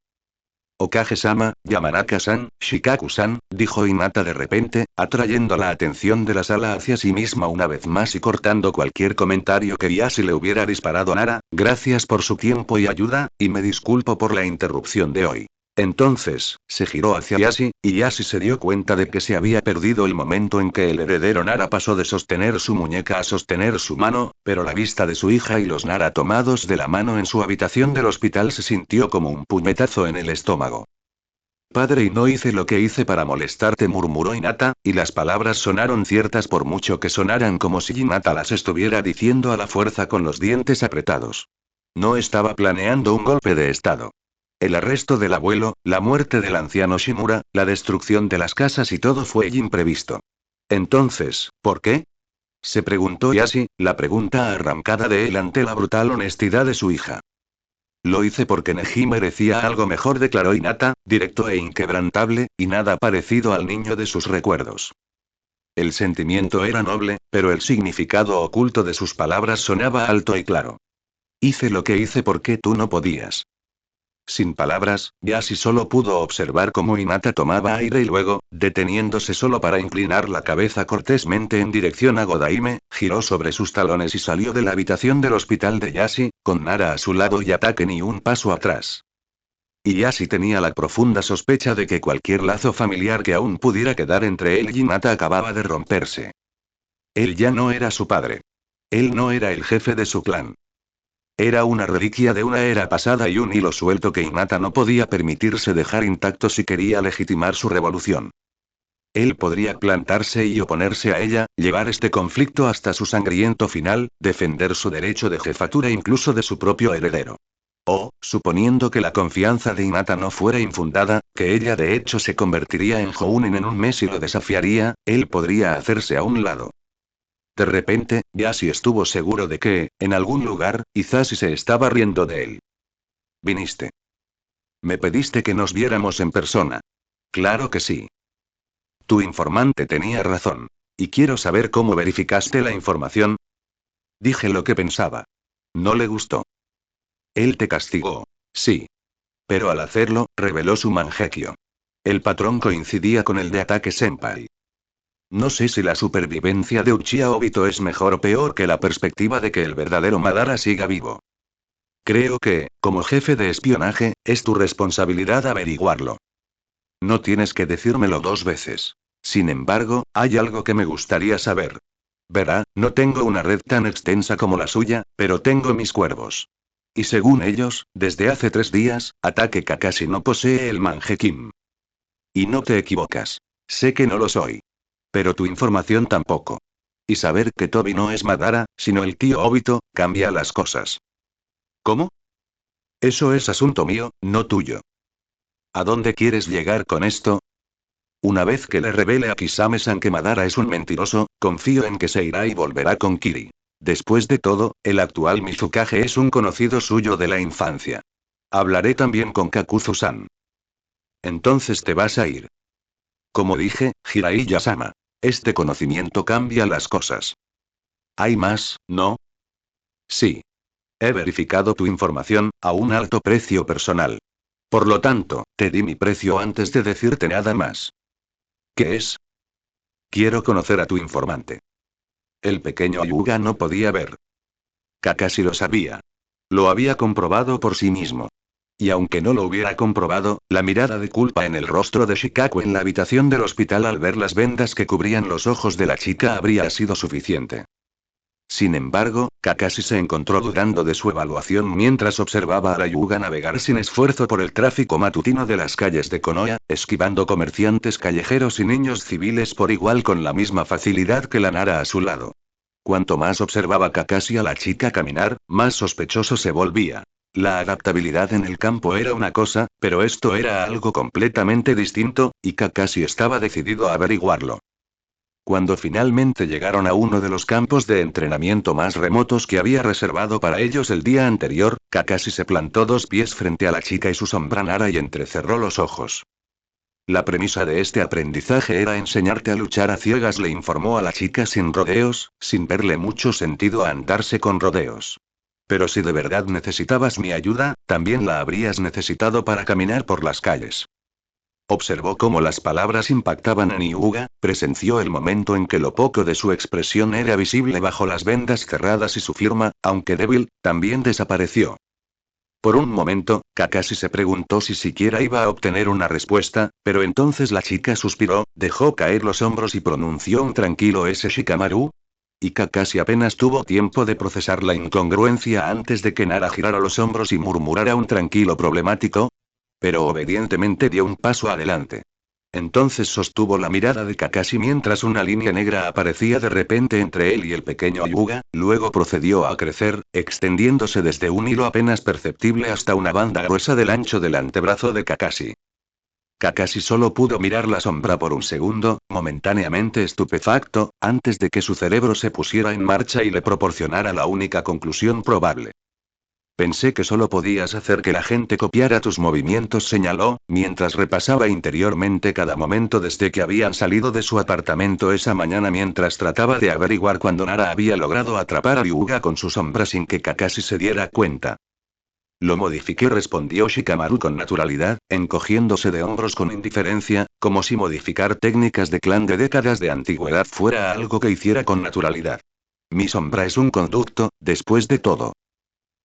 Okage-sama, Yamanaka-san, Shikaku-san, dijo Hinata de repente, atrayendo la atención de la sala hacia sí misma una vez más y cortando cualquier comentario que Yashi le hubiera disparado a Nara. Gracias por su tiempo y ayuda, y me disculpo por la interrupción de hoy. Entonces, se giró hacia Yashi, y Yashi se dio cuenta de que se había perdido el momento en que el heredero Nara pasó de sostener su muñeca a sostener su mano, pero la vista de su hija y los Nara tomados de la mano en su habitación del hospital se sintió como un puñetazo en el estómago. Padre, y no hice lo que hice para molestarte, murmuró Hinata, y las palabras sonaron ciertas por mucho que sonaran como si Hinata las estuviera diciendo a la fuerza con los dientes apretados. No estaba planeando un golpe de estado. El arresto del abuelo, la muerte del anciano Shimura, la destrucción de las casas y todo fue imprevisto. Entonces, ¿por qué? Se preguntó Yashi, la pregunta arrancada de él ante la brutal honestidad de su hija. Lo hice porque Neji merecía algo mejor, declaró Hinata, directo e inquebrantable, y nada parecido al niño de sus recuerdos. El sentimiento era noble, pero el significado oculto de sus palabras sonaba alto y claro. Hice lo que hice porque tú no podías. Sin palabras, Yashi solo pudo observar cómo Hinata tomaba aire y luego, deteniéndose solo para inclinar la cabeza cortésmente en dirección a Godaime, giró sobre sus talones y salió de la habitación del hospital de Yashi, con Nara a su lado y Atake ni un paso atrás. Y Yashi tenía la profunda sospecha de que cualquier lazo familiar que aún pudiera quedar entre él y Hinata acababa de romperse. Él ya no era su padre. Él no era el jefe de su clan. Era una reliquia de una era pasada y un hilo suelto que Hinata no podía permitirse dejar intacto si quería legitimar su revolución. Él podría plantarse y oponerse a ella, llevar este conflicto hasta su sangriento final, defender su derecho de jefatura incluso de su propio heredero. O, suponiendo que la confianza de Hinata no fuera infundada, que ella de hecho se convertiría en Jounin en un mes y lo desafiaría, él podría hacerse a un lado. De repente, Yashi estuvo seguro de que, en algún lugar, Izashi se estaba riendo de él. Viniste. Me pediste que nos viéramos en persona. Claro que sí. Tu informante tenía razón. Y quiero saber cómo verificaste la información. Dije lo que pensaba. No le gustó. Él te castigó. Sí. Pero al hacerlo, reveló su mangequio. El patrón coincidía con el de Ataque Senpai. No sé si la supervivencia de Uchiha Obito es mejor o peor que la perspectiva de que el verdadero Madara siga vivo. Creo que, como jefe de espionaje, es tu responsabilidad averiguarlo. No tienes que decírmelo 2 veces. Sin embargo, hay algo que me gustaría saber. Verá, no tengo una red tan extensa como la suya, pero tengo mis cuervos. Y según ellos, desde hace 3 días, Ataque Kakashi no posee el Mangekyou. Y no te equivocas. Sé que no lo soy. Pero tu información tampoco. Y saber que Tobi no es Madara, sino el tío Obito, cambia las cosas. ¿Cómo? Eso es asunto mío, no tuyo. ¿A dónde quieres llegar con esto? Una vez que le revele a Kisame-san que Madara es un mentiroso, confío en que se irá y volverá con Kiri. Después de todo, el actual Mizukage es un conocido suyo de la infancia. Hablaré también con Kakuzu-san. Entonces te vas a ir. Como dije, Jiraiya-sama. Este conocimiento cambia las cosas. ¿Hay más, no? Sí. He verificado tu información, a un alto precio personal. Por lo tanto, te di mi precio antes de decirte nada más. ¿Qué es? Quiero conocer a tu informante. El pequeño Yuga no podía ver. Kakashi lo sabía. Lo había comprobado por sí mismo. Y aunque no lo hubiera comprobado, la mirada de culpa en el rostro de Shikaku en la habitación del hospital al ver las vendas que cubrían los ojos de la chica habría sido suficiente. Sin embargo, Kakashi se encontró dudando de su evaluación mientras observaba a la Yuga navegar sin esfuerzo por el tráfico matutino de las calles de Konoha, esquivando comerciantes callejeros y niños civiles por igual con la misma facilidad que la Nara a su lado. Cuanto más observaba Kakashi a la chica caminar, más sospechoso se volvía. La adaptabilidad en el campo era una cosa, pero esto era algo completamente distinto, y Kakashi estaba decidido a averiguarlo. Cuando finalmente llegaron a uno de los campos de entrenamiento más remotos que había reservado para ellos el día anterior, Kakashi se plantó 2 pies frente a la chica y su sombra Nara y entrecerró los ojos. La premisa de este aprendizaje era enseñarte a luchar a ciegas, le informó a la chica sin rodeos, sin verle mucho sentido a andarse con rodeos. Pero si de verdad necesitabas mi ayuda, también la habrías necesitado para caminar por las calles. Observó cómo las palabras impactaban en Hyuga, presenció el momento en que lo poco de su expresión era visible bajo las vendas cerradas y su firma, aunque débil, también desapareció. Por un momento, Kakashi se preguntó si siquiera iba a obtener una respuesta, pero entonces la chica suspiró, dejó caer los hombros y pronunció un tranquilo "¿Ese Shikamaru?". Y Kakashi apenas tuvo tiempo de procesar la incongruencia antes de que Nara girara los hombros y murmurara un tranquilo problemático. Pero obedientemente dio un paso adelante. Entonces sostuvo la mirada de Kakashi mientras una línea negra aparecía de repente entre él y el pequeño Hyuga, luego procedió a crecer, extendiéndose desde un hilo apenas perceptible hasta una banda gruesa del ancho del antebrazo de Kakashi. Kakashi solo pudo mirar la sombra por un segundo, momentáneamente estupefacto, antes de que su cerebro se pusiera en marcha y le proporcionara la única conclusión probable. Pensé que solo podías hacer que la gente copiara tus movimientos, señaló, mientras repasaba interiormente cada momento desde que habían salido de su apartamento esa mañana mientras trataba de averiguar cuándo Nara había logrado atrapar a Ryuga con su sombra sin que Kakashi se diera cuenta. Lo modifiqué, respondió Shikamaru con naturalidad, encogiéndose de hombros con indiferencia, como si modificar técnicas de clan de décadas de antigüedad fuera algo que hiciera con naturalidad. Mi sombra es un conducto, después de todo.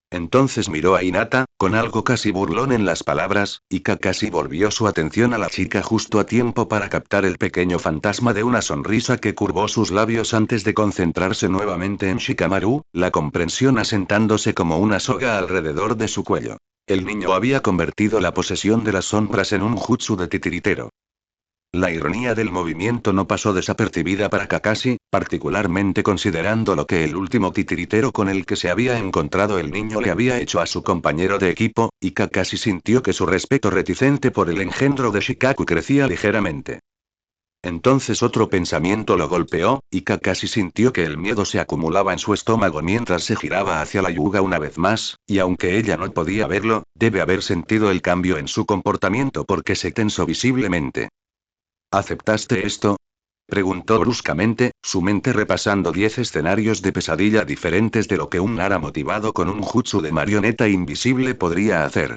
Entonces miró a Hinata, con algo casi burlón en las palabras, y Kakashi volvió su atención a la chica justo a tiempo para captar el pequeño fantasma de una sonrisa que curvó sus labios antes de concentrarse nuevamente en Shikamaru, la comprensión asentándose como una soga alrededor de su cuello. El niño había convertido la posesión de las sombras en un jutsu de titiritero. La ironía del movimiento no pasó desapercibida para Kakashi, particularmente considerando lo que el último titiritero con el que se había encontrado el niño le había hecho a su compañero de equipo, y Kakashi sintió que su respeto reticente por el engendro de Shikaku crecía ligeramente. Entonces otro pensamiento lo golpeó, y Kakashi sintió que el miedo se acumulaba en su estómago mientras se giraba hacia la Yuga una vez más, y aunque ella no podía verlo, debe haber sentido el cambio en su comportamiento porque se tensó visiblemente. ¿Aceptaste esto? Preguntó bruscamente, su mente repasando 10 escenarios de pesadilla diferentes de lo que un Nara motivado con un jutsu de marioneta invisible podría hacer.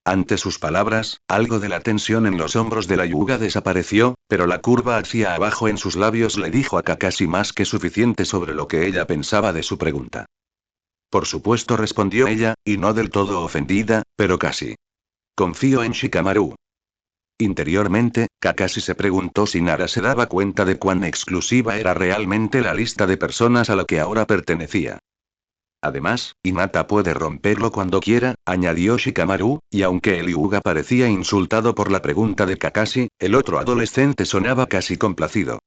Ante sus palabras, algo de la tensión en los hombros de la Yuga desapareció, pero la curva hacia abajo en sus labios le dijo a Kakashi más que suficiente sobre lo que ella pensaba de su pregunta. Por supuesto, respondió ella, y no del todo ofendida, pero casi. Confío en Shikamaru. Interiormente, Kakashi se preguntó si Nara se daba cuenta de cuán exclusiva era realmente la lista de personas a la que ahora pertenecía. Además, Hinata puede romperlo cuando quiera, añadió Shikamaru, y aunque el Hyuga parecía insultado por la pregunta de Kakashi, el otro adolescente sonaba casi complacido.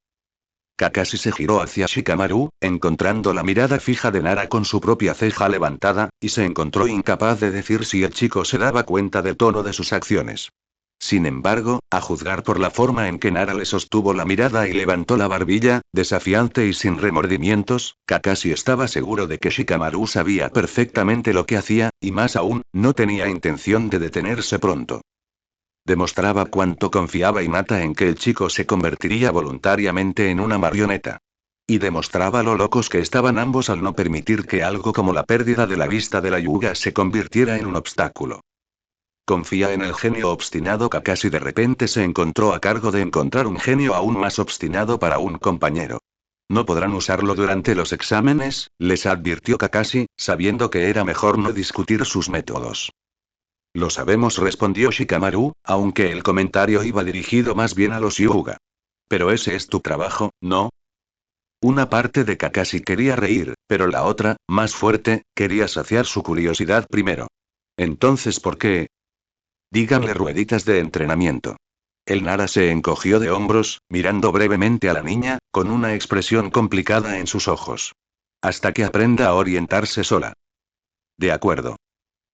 Kakashi se giró hacia Shikamaru, encontrando la mirada fija de Nara con su propia ceja levantada, y se encontró incapaz de decir si el chico se daba cuenta del tono de sus acciones. Sin embargo, a juzgar por la forma en que Nara le sostuvo la mirada y levantó la barbilla, desafiante y sin remordimientos, Kakashi estaba seguro de que Shikamaru sabía perfectamente lo que hacía, y más aún, no tenía intención de detenerse pronto. Demostraba cuánto confiaba Hinata en que el chico se convertiría voluntariamente en una marioneta. Y demostraba lo locos que estaban ambos al no permitir que algo como la pérdida de la vista de la Yuga se convirtiera en un obstáculo. Confía en el genio obstinado. Kakashi de repente se encontró a cargo de encontrar un genio aún más obstinado para un compañero. No podrán usarlo durante los exámenes, les advirtió Kakashi, sabiendo que era mejor no discutir sus métodos. Lo sabemos, respondió Shikamaru, aunque el comentario iba dirigido más bien a los Hyuga. Pero ese es tu trabajo, ¿no? Una parte de Kakashi quería reír, pero la otra, más fuerte, quería saciar su curiosidad primero. Entonces, ¿por qué? Díganle rueditas de entrenamiento. El Nara se encogió de hombros, mirando brevemente a la niña, con una expresión complicada en sus ojos. Hasta que aprenda a orientarse sola. De acuerdo.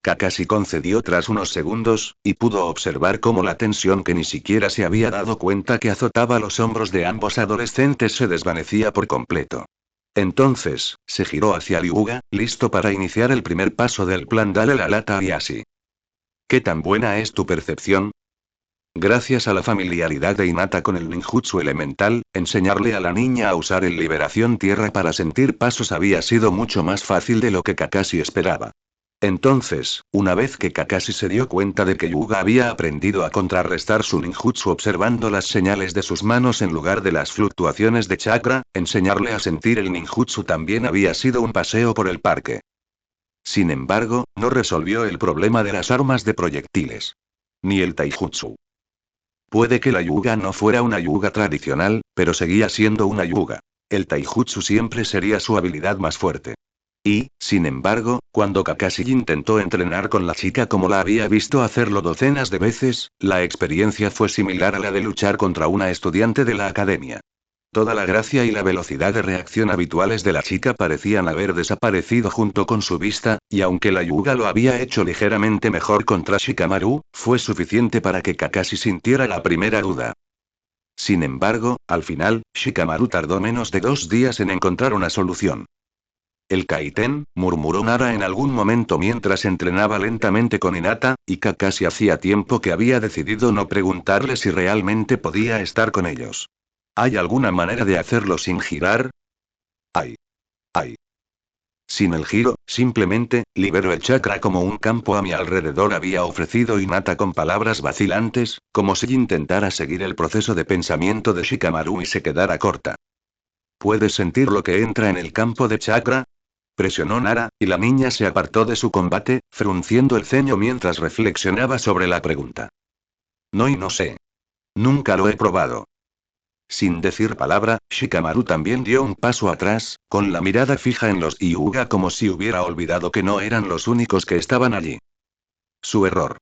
Kakashi concedió tras unos segundos, y pudo observar cómo la tensión que ni siquiera se había dado cuenta que azotaba los hombros de ambos adolescentes se desvanecía por completo. Entonces, se giró hacia Ryuga, listo para iniciar el primer paso del plan. Dale la lata y así. ¿Qué tan buena es tu percepción? Gracias a la familiaridad de Hinata con el ninjutsu elemental, enseñarle a la niña a usar el Liberación Tierra para sentir pasos había sido mucho más fácil de lo que Kakashi esperaba. Entonces, una vez que Kakashi se dio cuenta de que Yuga había aprendido a contrarrestar su ninjutsu observando las señales de sus manos en lugar de las fluctuaciones de chakra, enseñarle a sentir el ninjutsu también había sido un paseo por el parque. Sin embargo, no resolvió el problema de las armas de proyectiles. Ni el taijutsu. Puede que la yuga no fuera una yuga tradicional, pero seguía siendo una yuga. El taijutsu siempre sería su habilidad más fuerte. Y, sin embargo, cuando Kakashi intentó entrenar con la chica como la había visto hacerlo docenas de veces, la experiencia fue similar a la de luchar contra una estudiante de la academia. Toda la gracia y la velocidad de reacción habituales de la chica parecían haber desaparecido junto con su vista, y aunque la yuga lo había hecho ligeramente mejor contra Shikamaru, fue suficiente para que Kakashi sintiera la primera duda. Sin embargo, al final, Shikamaru tardó menos de 2 días en encontrar una solución. El Kaiten, murmuró Nara en algún momento mientras entrenaba lentamente con Hinata, y Kakashi hacía tiempo que había decidido no preguntarle si realmente podía estar con ellos. ¿Hay alguna manera de hacerlo sin girar? Hay. Hay. Sin el giro, simplemente, libero el chakra como un campo a mi alrededor, había ofrecido Hinata con palabras vacilantes, como si intentara seguir el proceso de pensamiento de Shikamaru y se quedara corta. ¿Puedes sentir lo que entra en el campo de chakra? Presionó Nara, y la niña se apartó de su combate, frunciendo el ceño mientras reflexionaba sobre la pregunta. No, y no sé. Nunca lo he probado. Sin decir palabra, Shikamaru también dio un paso atrás, con la mirada fija en los Hyuga como si hubiera olvidado que no eran los únicos que estaban allí. Su error.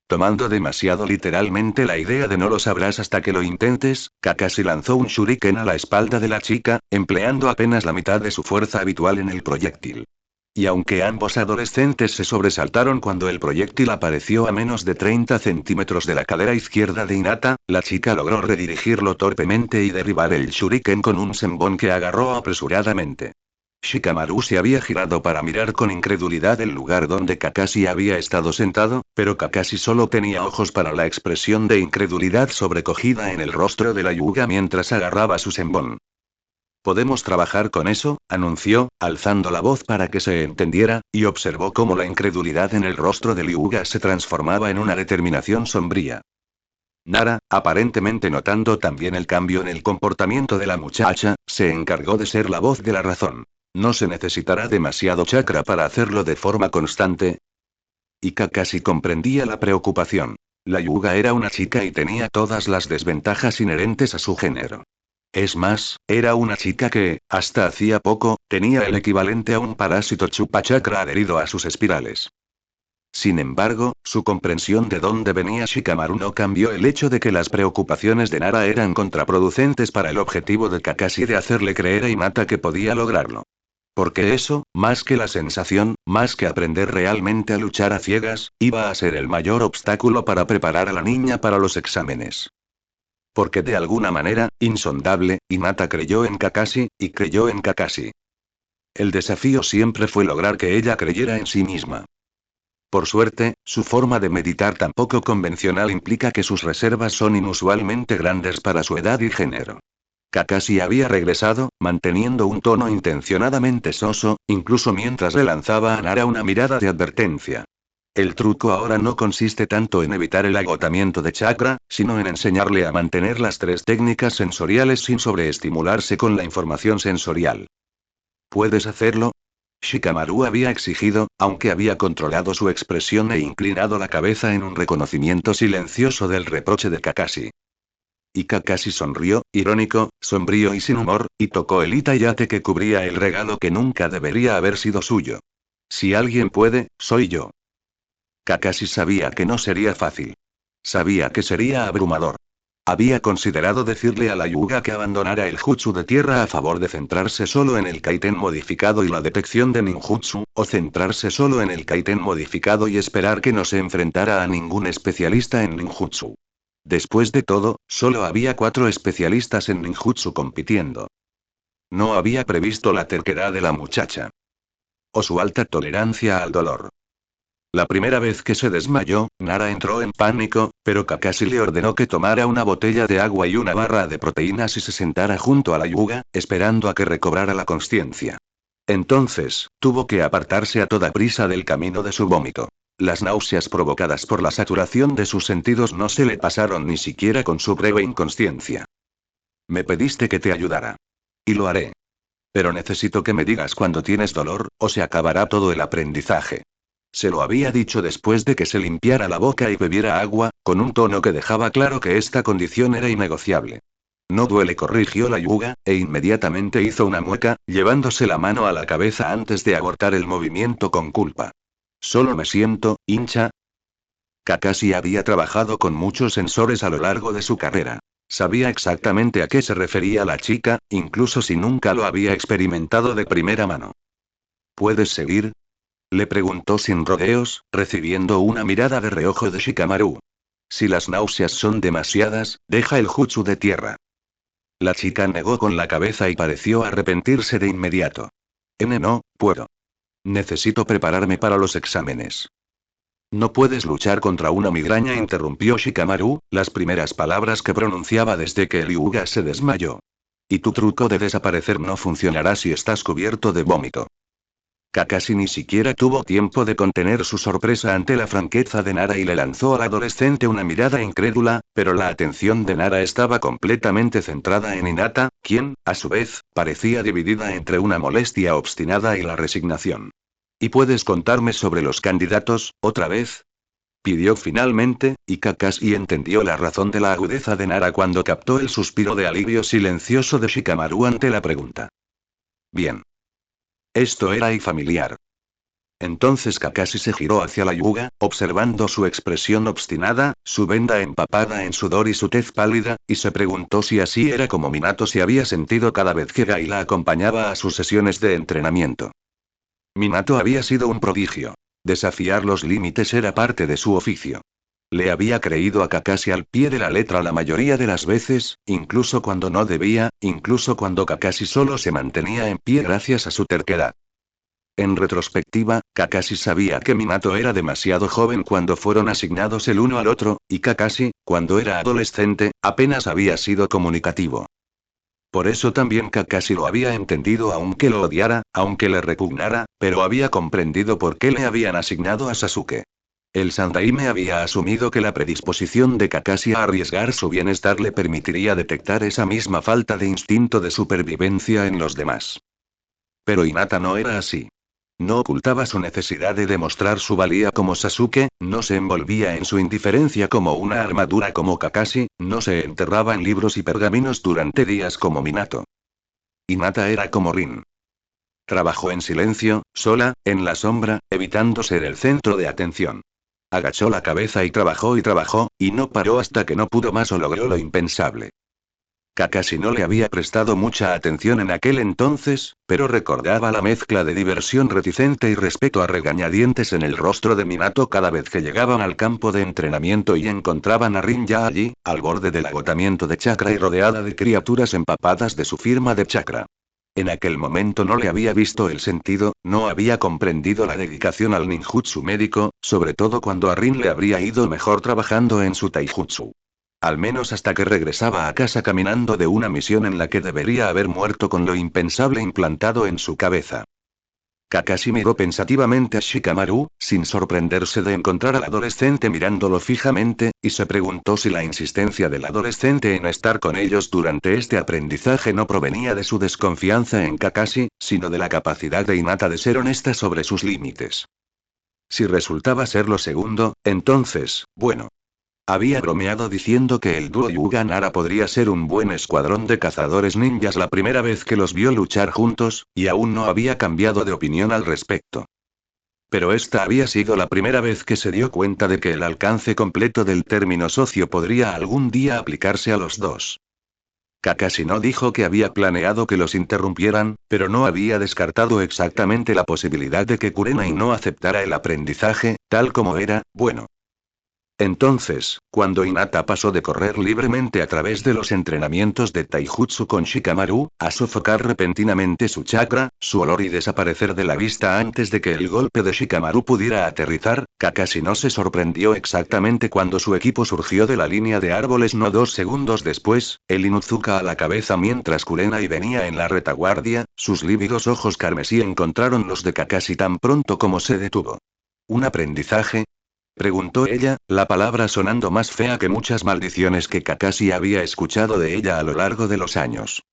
Tomando demasiado literalmente la idea de no lo sabrás hasta que lo intentes, Kakashi lanzó un shuriken a la espalda de la chica, empleando apenas la mitad de su fuerza habitual en el proyectil. Y aunque ambos adolescentes se sobresaltaron cuando el proyectil apareció a menos de 30 centímetros de la cadera izquierda de Hinata, la chica logró redirigirlo torpemente y derribar el shuriken con un senbon que agarró apresuradamente. Shikamaru se había girado para mirar con incredulidad el lugar donde Kakashi había estado sentado, pero Kakashi solo tenía ojos para la expresión de incredulidad sobrecogida en el rostro de la yuga mientras agarraba su senbon. Podemos trabajar con eso, anunció, alzando la voz para que se entendiera, y observó cómo la incredulidad en el rostro de Hyuga se transformaba en una determinación sombría. Nara, aparentemente notando también el cambio en el comportamiento de la muchacha, se encargó de ser la voz de la razón. ¿No se necesitará demasiado chakra para hacerlo de forma constante? Y Kakashi comprendía la preocupación. La Yuga era una chica y tenía todas las desventajas inherentes a su género. Es más, era una chica que, hasta hacía poco, tenía el equivalente a un parásito chupa chakra adherido a sus espirales. Sin embargo, su comprensión de dónde venía Shikamaru no cambió el hecho de que las preocupaciones de Nara eran contraproducentes para el objetivo de Kakashi de hacerle creer a Hinata que podía lograrlo. Porque eso, más que la sensación, más que aprender realmente a luchar a ciegas, iba a ser el mayor obstáculo para preparar a la niña para los exámenes. Porque de alguna manera, insondable, Hinata creyó en Kakashi, y creyó en Kakashi. El desafío siempre fue lograr que ella creyera en sí misma. Por suerte, su forma de meditar tan poco convencional implica que sus reservas son inusualmente grandes para su edad y género. Kakashi había regresado, manteniendo un tono intencionadamente soso, incluso mientras le lanzaba a Nara una mirada de advertencia. El truco ahora no consiste tanto en evitar el agotamiento de chakra, sino en enseñarle a mantener las tres técnicas sensoriales sin sobreestimularse con la información sensorial. ¿Puedes hacerlo? Shikamaru había exigido, aunque había controlado su expresión e inclinado la cabeza en un reconocimiento silencioso del reproche de Kakashi. Y Kakashi sonrió, irónico, sombrío y sin humor, y tocó el itayate que cubría el regalo que nunca debería haber sido suyo. Si alguien puede, soy yo. Kakashi sabía que no sería fácil. Sabía que sería abrumador. Había considerado decirle a la Yuga que abandonara el jutsu de tierra a favor de centrarse solo en el kaiten modificado y la detección de ninjutsu, o centrarse solo en el kaiten modificado y esperar que no se enfrentara a ningún especialista en ninjutsu. Después de todo, solo había 4 especialistas en ninjutsu compitiendo. No había previsto la terquedad de la muchacha. O su alta tolerancia al dolor. La primera vez que se desmayó, Nara entró en pánico, pero Kakashi le ordenó que tomara una botella de agua y una barra de proteínas y se sentara junto a la Yuga, esperando a que recobrara la consciencia. Entonces, tuvo que apartarse a toda prisa del camino de su vómito. Las náuseas provocadas por la saturación de sus sentidos no se le pasaron ni siquiera con su breve inconsciencia. Me pediste que te ayudara. Y lo haré. Pero necesito que me digas cuando tienes dolor, o se acabará todo el aprendizaje. Se lo había dicho después de que se limpiara la boca y bebiera agua, con un tono que dejaba claro que esta condición era innegociable. No duele, corrigió la Yuga, e inmediatamente hizo una mueca, llevándose la mano a la cabeza antes de abortar el movimiento con culpa. Solo me siento, hincha. Kakashi había trabajado con muchos sensores a lo largo de su carrera. Sabía exactamente a qué se refería la chica, incluso si nunca lo había experimentado de primera mano. ¿Puedes seguir? Le preguntó sin rodeos, recibiendo una mirada de reojo de Shikamaru. Si las náuseas son demasiadas, deja el jutsu de tierra. La chica negó con la cabeza y pareció arrepentirse de inmediato. No, puedo. Necesito prepararme para los exámenes. No puedes luchar contra una migraña, interrumpió Shikamaru, las primeras palabras que pronunciaba desde que el Hyuga se desmayó. Y tu truco de desaparecer no funcionará si estás cubierto de vómito. Kakashi ni siquiera tuvo tiempo de contener su sorpresa ante la franqueza de Nara y le lanzó al adolescente una mirada incrédula, pero la atención de Nara estaba completamente centrada en Hinata, quien, a su vez, parecía dividida entre una molestia obstinada y la resignación. ¿Y puedes contarme sobre los candidatos, otra vez? Pidió finalmente, y Kakashi entendió la razón de la agudeza de Nara cuando captó el suspiro de alivio silencioso de Shikamaru ante la pregunta. Bien. Esto era familiar. Entonces Kakashi se giró hacia la Yuga, observando su expresión obstinada, su venda empapada en sudor y su tez pálida, y se preguntó si así era como Minato se había sentido cada vez que Gai la acompañaba a sus sesiones de entrenamiento. Minato había sido un prodigio. Desafiar los límites era parte de su oficio. Le había creído a Kakashi al pie de la letra la mayoría de las veces, incluso cuando no debía, incluso cuando Kakashi solo se mantenía en pie gracias a su terquedad. En retrospectiva, Kakashi sabía que Minato era demasiado joven cuando fueron asignados el uno al otro, y Kakashi, cuando era adolescente, apenas había sido comunicativo. Por eso también Kakashi lo había entendido, aunque lo odiara, aunque le repugnara, pero había comprendido por qué le habían asignado a Sasuke. El Sandaime había asumido que la predisposición de Kakashi a arriesgar su bienestar le permitiría detectar esa misma falta de instinto de supervivencia en los demás. Pero Hinata no era así. No ocultaba su necesidad de demostrar su valía como Sasuke, no se envolvía en su indiferencia como una armadura como Kakashi, no se enterraba en libros y pergaminos durante días como Minato. Hinata era como Rin. Trabajó en silencio, sola, en la sombra, evitando ser el centro de atención. Agachó la cabeza y trabajó, y no paró hasta que no pudo más o logró lo impensable. Kakashi no le había prestado mucha atención en aquel entonces, pero recordaba la mezcla de diversión reticente y respeto a regañadientes en el rostro de Minato cada vez que llegaban al campo de entrenamiento y encontraban a Rin ya allí, al borde del agotamiento de chakra y rodeada de criaturas empapadas de su firma de chakra. En aquel momento no le había visto el sentido, no había comprendido la dedicación al ninjutsu médico, sobre todo cuando a Rin le habría ido mejor trabajando en su taijutsu. al menos hasta que regresaba a casa caminando de una misión en la que debería haber muerto con lo impensable implantado en su cabeza. Kakashi miró pensativamente a Shikamaru, sin sorprenderse de encontrar al adolescente mirándolo fijamente, y se preguntó si la insistencia del adolescente en estar con ellos durante este aprendizaje no provenía de su desconfianza en Kakashi, sino de la capacidad de Hinata de ser honesta sobre sus límites. Si resultaba ser lo segundo, entonces, bueno. Había bromeado diciendo que el dúo Yuga-Nara podría ser un buen escuadrón de cazadores ninjas la primera vez que los vio luchar juntos, y aún no había cambiado de opinión al respecto. Pero esta había sido la primera vez que se dio cuenta de que el alcance completo del término socio podría algún día aplicarse a los dos. Kakashi no dijo que había planeado que los interrumpieran, pero no había descartado exactamente la posibilidad de que Kurenai no aceptara el aprendizaje, tal como era, bueno. Entonces, cuando Hinata pasó de correr libremente a través de los entrenamientos de Taijutsu con Shikamaru, a sofocar repentinamente su chakra, su olor y desaparecer de la vista antes de que el golpe de Shikamaru pudiera aterrizar, Kakashi no se sorprendió exactamente cuando su equipo surgió de la línea de árboles no 2 segundos después, el Inuzuka a la cabeza mientras Kurenai venía en la retaguardia, sus lívidos ojos carmesí encontraron los de Kakashi tan pronto como se detuvo. ¿Un aprendizaje? Preguntó ella, la palabra sonando más fea que muchas maldiciones que Kakashi había escuchado de ella a lo largo de los años.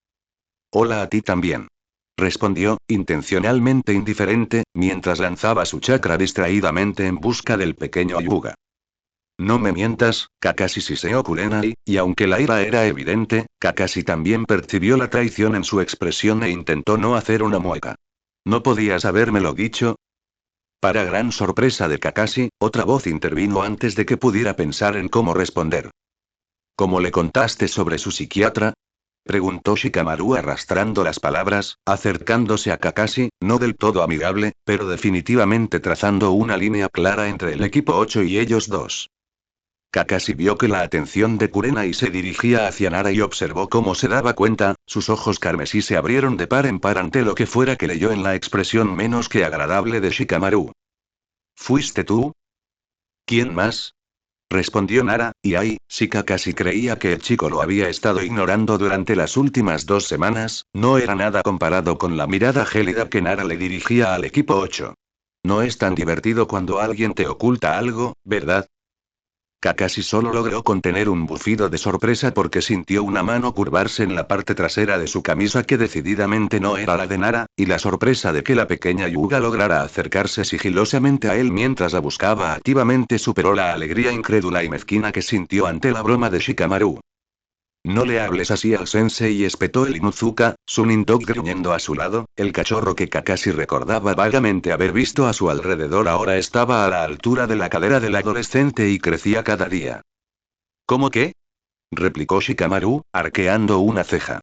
Hola a ti también. Respondió, intencionalmente indiferente, mientras lanzaba su chakra distraídamente en busca del pequeño Yuga. No me mientas, Kakashi siseó Kurenai, y aunque la ira era evidente, Kakashi también percibió la traición en su expresión e intentó no hacer una mueca. ¿No podías habérmelo dicho? Para gran sorpresa de Kakashi, otra voz intervino antes de que pudiera pensar en cómo responder. ¿Cómo le contaste sobre su psiquiatra? Preguntó Shikamaru arrastrando las palabras, acercándose a Kakashi, no del todo amigable, pero definitivamente trazando una línea clara entre el equipo 8 y ellos dos. Kakashi vio que la atención de Kurenai se dirigía hacia Nara y observó cómo se daba cuenta, sus ojos carmesí se abrieron de par en par ante lo que fuera que leyó en la expresión menos que agradable de Shikamaru. ¿Fuiste tú? ¿Quién más? Respondió Nara, y ay, si Kakashi creía que el chico lo había estado ignorando durante las últimas 2 semanas, no era nada comparado con la mirada gélida que Nara le dirigía al equipo 8. No es tan divertido cuando alguien te oculta algo, ¿verdad? Kakashi solo logró contener un bufido de sorpresa porque sintió una mano curvarse en la parte trasera de su camisa que decididamente no era la de Nara, y la sorpresa de que la pequeña Yuga lograra acercarse sigilosamente a él mientras la buscaba activamente superó la alegría incrédula y mezquina que sintió ante la broma de Shikamaru. No le hables así al sensei, espetó el Inuzuka, su Nindog gruñendo a su lado, el cachorro que Kakashi recordaba vagamente haber visto a su alrededor ahora estaba a la altura de la cadera del adolescente y crecía cada día. ¿Cómo qué? Replicó Shikamaru, arqueando una ceja.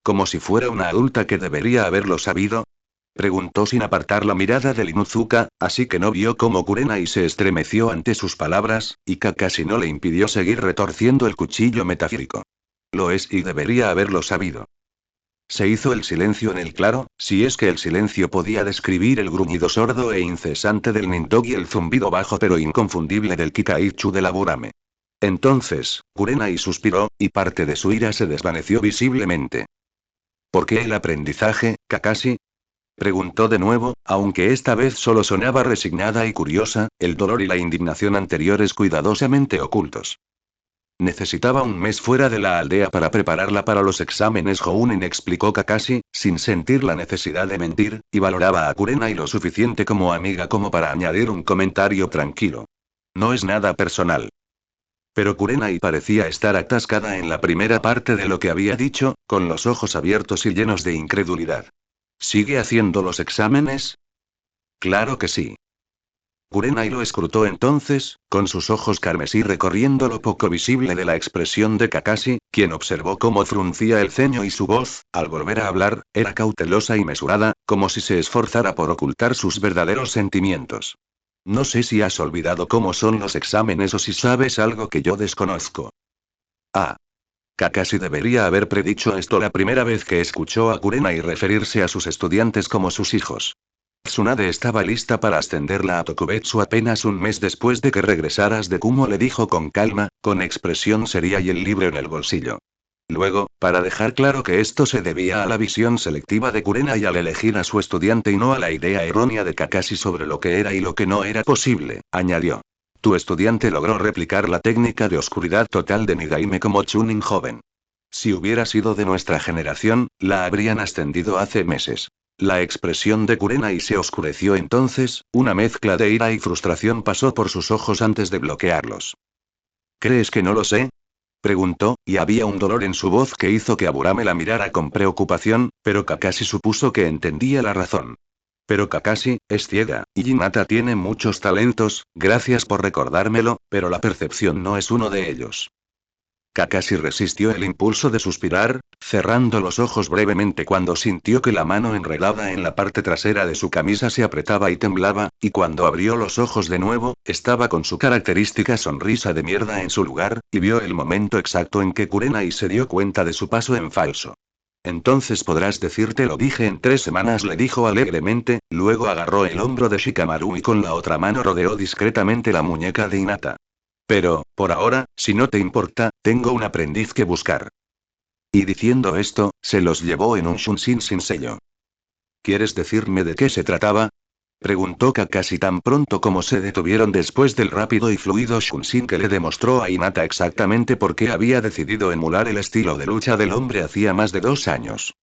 ¿Como si fuera una adulta que debería haberlo sabido? Preguntó sin apartar la mirada del Inuzuka, así que no vio cómo Kurenai se estremeció ante sus palabras, y Kakashi no le impidió seguir retorciendo el cuchillo metafísico. Lo es y debería haberlo sabido. Se hizo el silencio en el claro, si es que el silencio podía describir el gruñido sordo e incesante del Nindog y el zumbido bajo pero inconfundible del Kikaichu de la Burame. Entonces, Kurenai suspiró, y parte de su ira se desvaneció visiblemente. ¿Por qué el aprendizaje, Kakashi? Preguntó de nuevo, aunque esta vez solo sonaba resignada y curiosa, el dolor y la indignación anteriores cuidadosamente ocultos. Necesitaba un mes fuera de la aldea para prepararla para los exámenes Jounin, explicó Kakashi, sin sentir la necesidad de mentir, y valoraba a Kurenai lo suficiente como amiga como para añadir un comentario tranquilo. No es nada personal. Pero Kurenai parecía estar atascada en la primera parte de lo que había dicho, con los ojos abiertos y llenos de incredulidad. ¿Sigue haciendo los exámenes? Claro que sí. Kurenai lo escrutó entonces, con sus ojos carmesí recorriendo lo poco visible de la expresión de Kakashi, quien observó cómo fruncía el ceño y su voz, al volver a hablar, era cautelosa y mesurada, como si se esforzara por ocultar sus verdaderos sentimientos. No sé si has olvidado cómo son los exámenes o si sabes algo que yo desconozco. Ah. Kakashi debería haber predicho esto la primera vez que escuchó a Kurenai referirse a sus estudiantes como sus hijos. Tsunade estaba lista para ascenderla a Tokubetsu apenas un mes después de que regresaras de Kumo, le dijo con calma, con expresión seria y el libro en el bolsillo. Luego, para dejar claro que esto se debía a la visión selectiva de Kurena y al elegir a su estudiante y no a la idea errónea de Kakashi sobre lo que era y lo que no era posible, añadió. Tu estudiante logró replicar la técnica de oscuridad total de Nidaime como Chunin joven. Si hubiera sido de nuestra generación, la habrían ascendido hace meses. La expresión de Kurenai se oscureció entonces, una mezcla de ira y frustración pasó por sus ojos antes de bloquearlos. ¿Crees que no lo sé? Preguntó, y había un dolor en su voz que hizo que Aburame la mirara con preocupación, pero Kakashi supuso que entendía la razón. Pero Kakashi, es ciega, y Hinata tiene muchos talentos, gracias por recordármelo, pero la percepción no es uno de ellos. Kakashi resistió el impulso de suspirar, cerrando los ojos brevemente cuando sintió que la mano enredada en la parte trasera de su camisa se apretaba y temblaba, y cuando abrió los ojos de nuevo, estaba con su característica sonrisa de mierda en su lugar, y vio el momento exacto en que Kurenai se dio cuenta de su paso en falso. Entonces podrás decirte lo dije en 3 semanas, le dijo alegremente, luego agarró el hombro de Shikamaru y con la otra mano rodeó discretamente la muñeca de Hinata. Pero, por ahora, si no te importa, tengo un aprendiz que buscar. Y diciendo esto, se los llevó en un shunshin sin sello. ¿Quieres decirme de qué se trataba? Preguntó Kakashi tan pronto como se detuvieron después del rápido y fluido shunshin que le demostró a Hinata exactamente por qué había decidido emular el estilo de lucha del hombre hacía más de 2 años.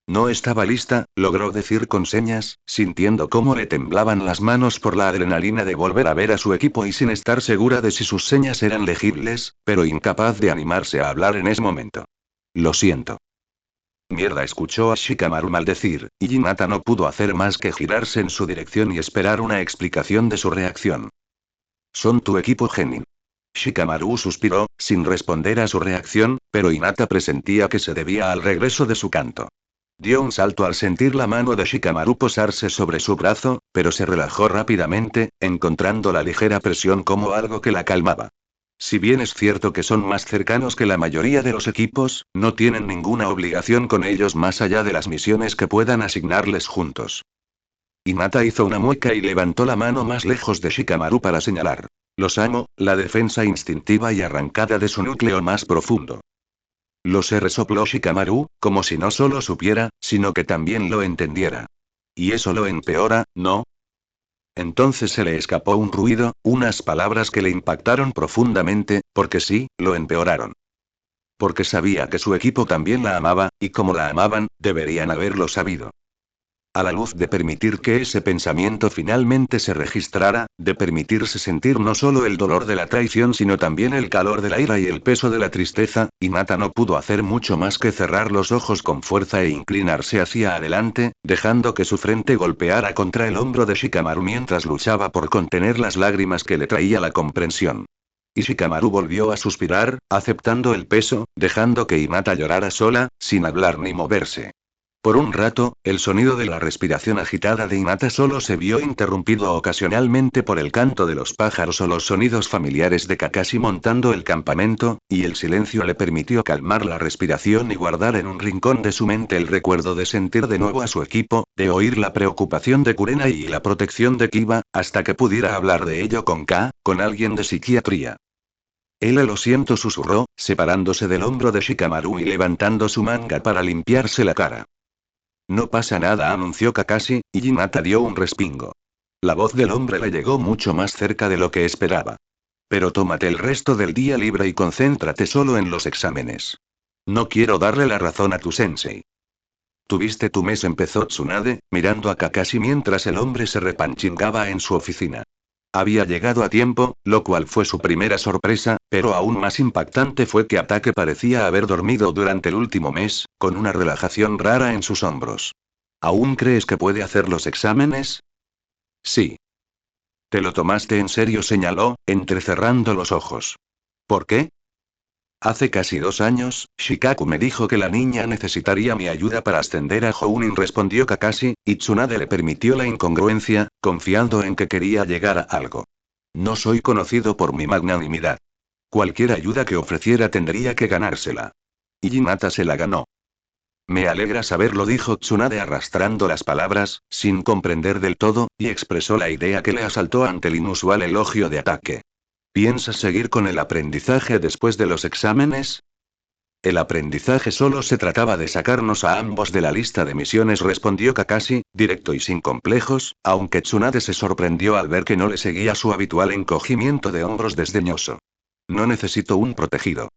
No estaba lista, logró decir con señas, sintiendo cómo le temblaban las manos por la adrenalina de volver a ver a su equipo y sin estar segura de si sus señas eran legibles, pero incapaz de animarse a hablar en ese momento. Lo siento. Mierda, escuchó a Shikamaru maldecir, y Hinata no pudo hacer más que girarse en su dirección y esperar una explicación de su reacción. Son tu equipo Genin. Shikamaru suspiró, sin responder a su reacción, pero Hinata presentía que se debía al regreso de su canto. Dio un salto al sentir la mano de Shikamaru posarse sobre su brazo, pero se relajó rápidamente, encontrando la ligera presión como algo que la calmaba. Si bien es cierto que son más cercanos que la mayoría de los equipos, no tienen ninguna obligación con ellos más allá de las misiones que puedan asignarles juntos. Hinata hizo una mueca y levantó la mano más lejos de Shikamaru para señalar. Los amo, la defensa instintiva y arrancada de su núcleo más profundo. Lo sé, resopló Shikamaru, como si no solo supiera, sino que también lo entendiera. Y eso lo empeora, ¿no? Entonces se le escapó un ruido, unas palabras que le impactaron profundamente, porque sí, lo empeoraron. Porque sabía que su equipo también la amaba, y como la amaban, deberían haberlo sabido. A la luz de permitir que ese pensamiento finalmente se registrara, de permitirse sentir no solo el dolor de la traición sino también el calor de la ira y el peso de la tristeza, Hinata no pudo hacer mucho más que cerrar los ojos con fuerza e inclinarse hacia adelante, dejando que su frente golpeara contra el hombro de Shikamaru mientras luchaba por contener las lágrimas que le traía la comprensión. Y Shikamaru volvió a suspirar, aceptando el peso, dejando que Hinata llorara sola, sin hablar ni moverse. Por un rato, el sonido de la respiración agitada de Hinata solo se vio interrumpido ocasionalmente por el canto de los pájaros o los sonidos familiares de Kakashi montando el campamento, y el silencio le permitió calmar la respiración y guardar en un rincón de su mente el recuerdo de sentir de nuevo a su equipo, de oír la preocupación de Kurenai y la protección de Kiba, hasta que pudiera hablar de ello con alguien de psiquiatría. Él lo siento, susurró, separándose del hombro de Shikamaru y levantando su manga para limpiarse la cara. No pasa nada, anunció Kakashi, y Hinata dio un respingo. La voz del hombre le llegó mucho más cerca de lo que esperaba. Pero tómate el resto del día libre y concéntrate solo en los exámenes. No quiero darle la razón a tu sensei. Tuviste tu mes, empezó Tsunade, mirando a Kakashi mientras el hombre se repanchingaba en su oficina. Había llegado a tiempo, lo cual fue su primera sorpresa, pero aún más impactante fue que Atake parecía haber dormido durante el último mes, con una relajación rara en sus hombros. ¿Aún crees que puede hacer los exámenes? Sí. ¿Te lo tomaste en serio?, señaló, entrecerrando los ojos. ¿Por qué? Hace casi 2 años, Shikaku me dijo que la niña necesitaría mi ayuda para ascender a Jounin, respondió Kakashi, y Tsunade le permitió la incongruencia, confiando en que quería llegar a algo. No soy conocido por mi magnanimidad. Cualquier ayuda que ofreciera tendría que ganársela. Y Hinata se la ganó. Me alegra saberlo, dijo Tsunade arrastrando las palabras, sin comprender del todo, y expresó la idea que le asaltó ante el inusual elogio de ataque. ¿Piensas seguir con el aprendizaje después de los exámenes? El aprendizaje solo se trataba de sacarnos a ambos de la lista de misiones, respondió Kakashi, directo y sin complejos, aunque Tsunade se sorprendió al ver que no le seguía su habitual encogimiento de hombros desdeñoso. No necesito un protegido.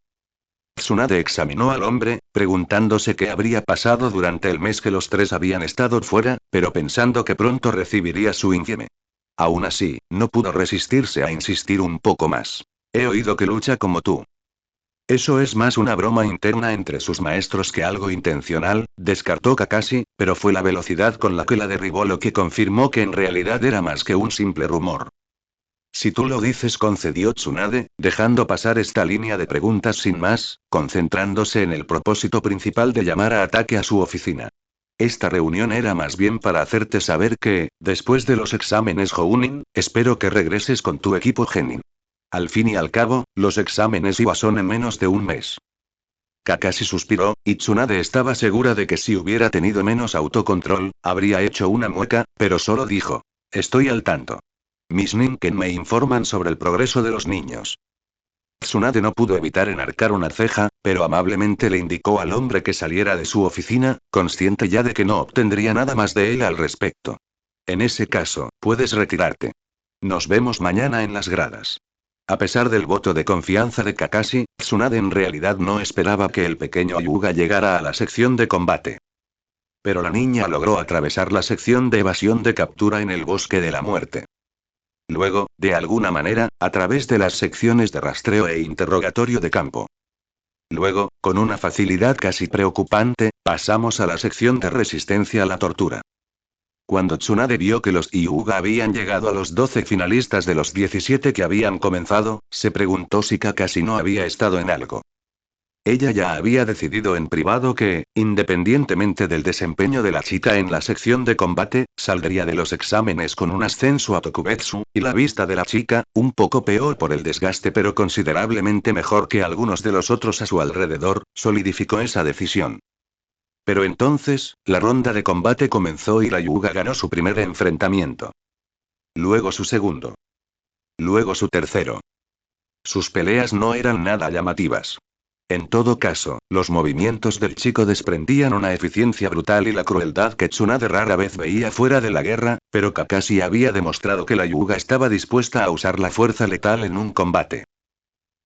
Tsunade examinó al hombre, preguntándose qué habría pasado durante el mes que los tres habían estado fuera, pero pensando que pronto recibiría su insieme. Aún así, no pudo resistirse a insistir un poco más. He oído que lucha como tú. Eso es más una broma interna entre sus maestros que algo intencional, descartó Kakashi, pero fue la velocidad con la que la derribó lo que confirmó que en realidad era más que un simple rumor. Si tú lo dices, concedió Tsunade, dejando pasar esta línea de preguntas sin más, concentrándose en el propósito principal de llamar a ataque a su oficina. Esta reunión era más bien para hacerte saber que, después de los exámenes Jounin, espero que regreses con tu equipo Genin. Al fin y al cabo, los exámenes IWA son en menos de un mes. Kakashi suspiró, y Tsunade estaba segura de que si hubiera tenido menos autocontrol, habría hecho una mueca, pero solo dijo: Estoy al tanto. Mis Ninken me informan sobre el progreso de los niños. Tsunade no pudo evitar enarcar una ceja, pero amablemente le indicó al hombre que saliera de su oficina, consciente ya de que no obtendría nada más de él al respecto. En ese caso, puedes retirarte. Nos vemos mañana en las gradas. A pesar del voto de confianza de Kakashi, Tsunade en realidad no esperaba que el pequeño Hyuga llegara a la sección de combate. Pero la niña logró atravesar la sección de evasión de captura en el bosque de la muerte. Luego, de alguna manera, a través de las secciones de rastreo e interrogatorio de campo. Luego, con una facilidad casi preocupante, pasamos a la sección de resistencia a la tortura. Cuando Tsunade vio que los Hyuga habían llegado a los 12 finalistas de los 17 que habían comenzado, se preguntó si Kakashi no había estado en algo. Ella ya había decidido en privado que, independientemente del desempeño de la chica en la sección de combate, saldría de los exámenes con un ascenso a Tokubetsu, y la vista de la chica, un poco peor por el desgaste pero considerablemente mejor que algunos de los otros a su alrededor, solidificó esa decisión. Pero entonces, la ronda de combate comenzó y la Hyuga ganó su primer enfrentamiento. Luego su segundo. Luego su tercero. Sus peleas no eran nada llamativas. En todo caso, los movimientos del chico desprendían una eficiencia brutal y la crueldad que Tsunade rara vez veía fuera de la guerra, pero Kakashi había demostrado que la Hyuga estaba dispuesta a usar la fuerza letal en un combate.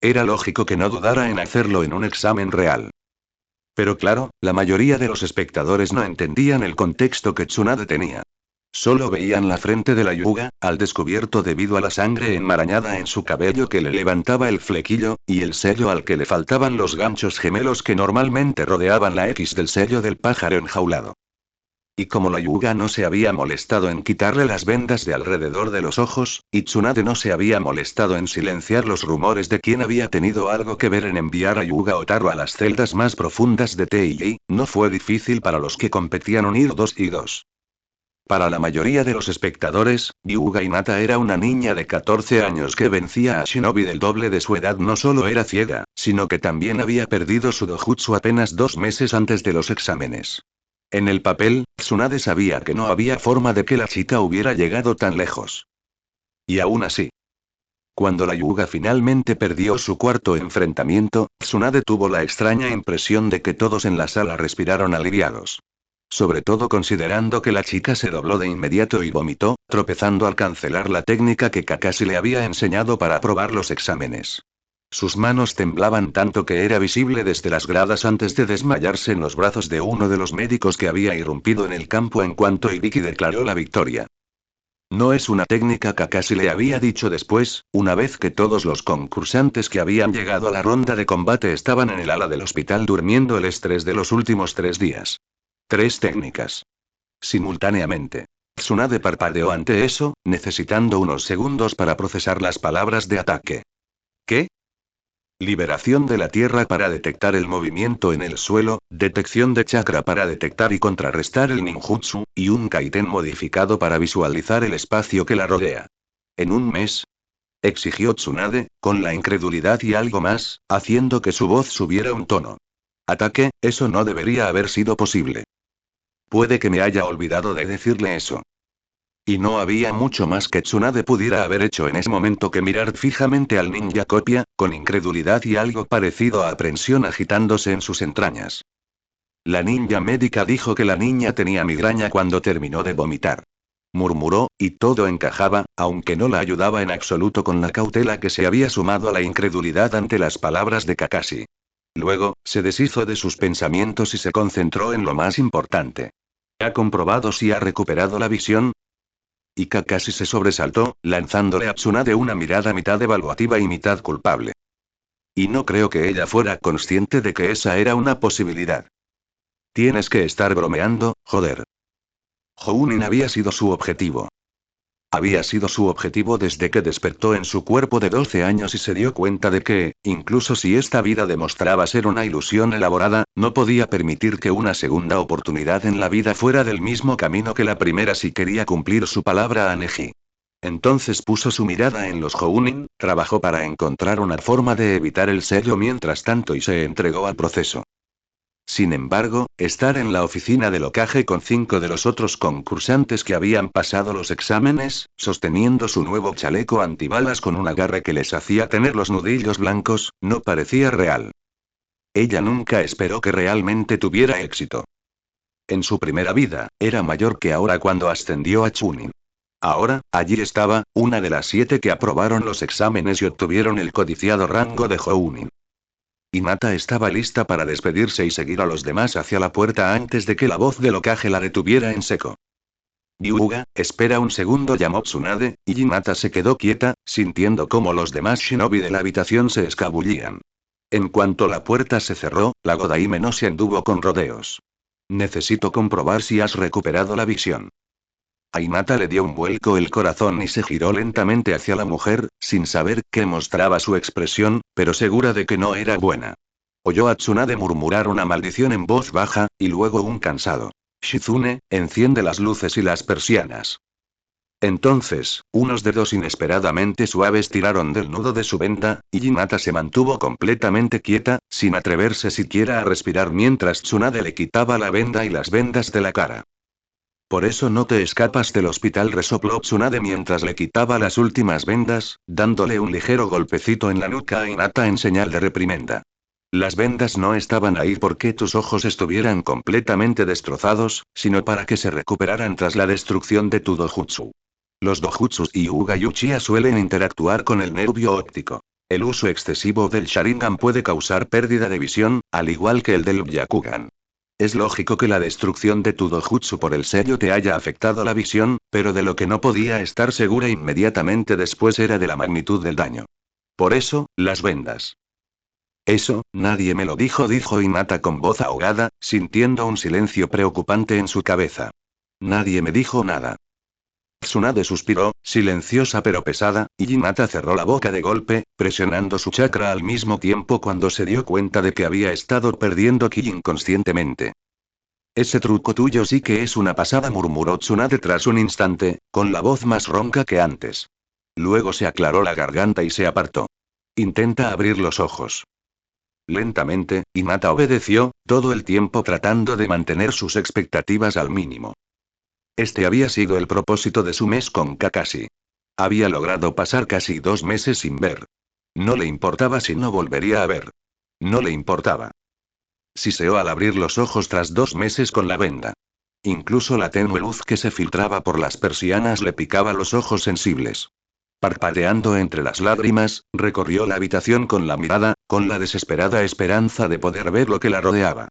Era lógico que no dudara en hacerlo en un examen real. Pero claro, la mayoría de los espectadores no entendían el contexto que Tsunade tenía. Solo veían la frente de la Hyuga, al descubierto debido a la sangre enmarañada en su cabello que le levantaba el flequillo, y el sello al que le faltaban los ganchos gemelos que normalmente rodeaban la X del sello del pájaro enjaulado. Y como la Hyuga no se había molestado en quitarle las vendas de alrededor de los ojos, y Tsunade no se había molestado en silenciar los rumores de quién había tenido algo que ver en enviar a Hyuga Otaru a las celdas más profundas de TI, no fue difícil para los que competían unir 2 y 2. Para la mayoría de los espectadores, Hyuga Hinata era una niña de 14 años que vencía a shinobi del doble de su edad. No solo era ciega, sino que también había perdido su dojutsu apenas 2 meses antes de los exámenes. En el papel, Tsunade sabía que no había forma de que la chica hubiera llegado tan lejos. Y aún así. Cuando la Hyuga finalmente perdió su cuarto enfrentamiento, Tsunade tuvo la extraña impresión de que todos en la sala respiraron aliviados. Sobre todo considerando que la chica se dobló de inmediato y vomitó, tropezando al cancelar la técnica que Kakashi le había enseñado para aprobar los exámenes. Sus manos temblaban tanto que era visible desde las gradas antes de desmayarse en los brazos de uno de los médicos que había irrumpido en el campo en cuanto Ibiki declaró la victoria. No es una técnica, Kakashi le había dicho después, una vez que todos los concursantes que habían llegado a la ronda de combate estaban en el ala del hospital durmiendo el estrés de los últimos 3 días. 3 técnicas. Simultáneamente. Tsunade parpadeó ante eso, necesitando unos segundos para procesar las palabras de ataque. ¿Qué? Liberación de la tierra para detectar el movimiento en el suelo, detección de chakra para detectar y contrarrestar el ninjutsu, y un kaiten modificado para visualizar el espacio que la rodea. ¿En un mes? Exigió Tsunade, con la incredulidad y algo más, haciendo que su voz subiera un tono. Ataque, eso no debería haber sido posible. Puede que me haya olvidado de decirle eso. Y no había mucho más que Tsunade pudiera haber hecho en ese momento que mirar fijamente al ninja copia, con incredulidad y algo parecido a aprensión agitándose en sus entrañas. La ninja médica dijo que la niña tenía migraña cuando terminó de vomitar. Murmuró, y todo encajaba, aunque no la ayudaba en absoluto con la cautela que se había sumado a la incredulidad ante las palabras de Kakashi. Luego, se deshizo de sus pensamientos y se concentró en lo más importante. ¿Ha comprobado si ha recuperado la visión? Y Kakashi se sobresaltó, lanzándole a Tsunade una mirada mitad evaluativa y mitad culpable. Y no creo que ella fuera consciente de que esa era una posibilidad. Tienes que estar bromeando, joder. Jounin había sido su objetivo. Había sido su objetivo desde que despertó en su cuerpo de 12 años y se dio cuenta de que, incluso si esta vida demostraba ser una ilusión elaborada, no podía permitir que una segunda oportunidad en la vida fuera del mismo camino que la primera si quería cumplir su palabra a Neji. Entonces puso su mirada en los Jounin, trabajó para encontrar una forma de evitar el sello mientras tanto y se entregó al proceso. Sin embargo, estar en la oficina del Hokage con 5 de los otros concursantes que habían pasado los exámenes, sosteniendo su nuevo chaleco antibalas con un agarre que les hacía tener los nudillos blancos, no parecía real. Ella nunca esperó que realmente tuviera éxito. En su primera vida, era mayor que ahora cuando ascendió a Chunin. Ahora, allí estaba, una de las 7 que aprobaron los exámenes y obtuvieron el codiciado rango de Jounin. Hinata estaba lista para despedirse y seguir a los demás hacia la puerta antes de que la voz del Hokage la detuviera en seco. Hyuga, espera un segundo, llamó Tsunade, y Hinata se quedó quieta, sintiendo cómo los demás shinobi de la habitación se escabullían. En cuanto la puerta se cerró, la Godaime no se anduvo con rodeos. Necesito comprobar si has recuperado la visión. A Hinata le dio un vuelco el corazón y se giró lentamente hacia la mujer, sin saber qué mostraba su expresión, pero segura de que no era buena. Oyó a Tsunade murmurar una maldición en voz baja, y luego un cansado: Shizune, enciende las luces y las persianas. Entonces, unos dedos inesperadamente suaves tiraron del nudo de su venda, y Hinata se mantuvo completamente quieta, sin atreverse siquiera a respirar mientras Tsunade le quitaba la venda y las vendas de la cara. Por eso no te escapas del hospital, resopló Tsunade mientras le quitaba las últimas vendas, dándole un ligero golpecito en la nuca a Hinata en señal de reprimenda. Las vendas no estaban ahí porque tus ojos estuvieran completamente destrozados, sino para que se recuperaran tras la destrucción de tu dojutsu. Los dojutsus y Hyuga y Uchiha suelen interactuar con el nervio óptico. El uso excesivo del Sharingan puede causar pérdida de visión, al igual que el del Byakugan. Es lógico que la destrucción de tu dojutsu por el sello te haya afectado la visión, pero de lo que no podía estar segura inmediatamente después era de la magnitud del daño. Por eso, las vendas. Eso, nadie me lo dijo, dijo Hinata con voz ahogada, sintiendo un silencio preocupante en su cabeza. Nadie me dijo nada. Tsunade suspiró, silenciosa pero pesada, y Hinata cerró la boca de golpe, presionando su chakra al mismo tiempo cuando se dio cuenta de que había estado perdiendo ki inconscientemente. Ese truco tuyo sí que es una pasada, murmuró Tsunade tras un instante, con la voz más ronca que antes. Luego se aclaró la garganta y se apartó. Intenta abrir los ojos. Lentamente, Hinata obedeció, todo el tiempo tratando de mantener sus expectativas al mínimo. Este había sido el propósito de su mes con Kakashi. Había logrado pasar casi 2 meses sin ver. No le importaba si no volvería a ver. No le importaba. Siseó al abrir los ojos tras 2 meses con la venda. Incluso la tenue luz que se filtraba por las persianas le picaba los ojos sensibles. Parpadeando entre las lágrimas, recorrió la habitación con la mirada, con la desesperada esperanza de poder ver lo que la rodeaba.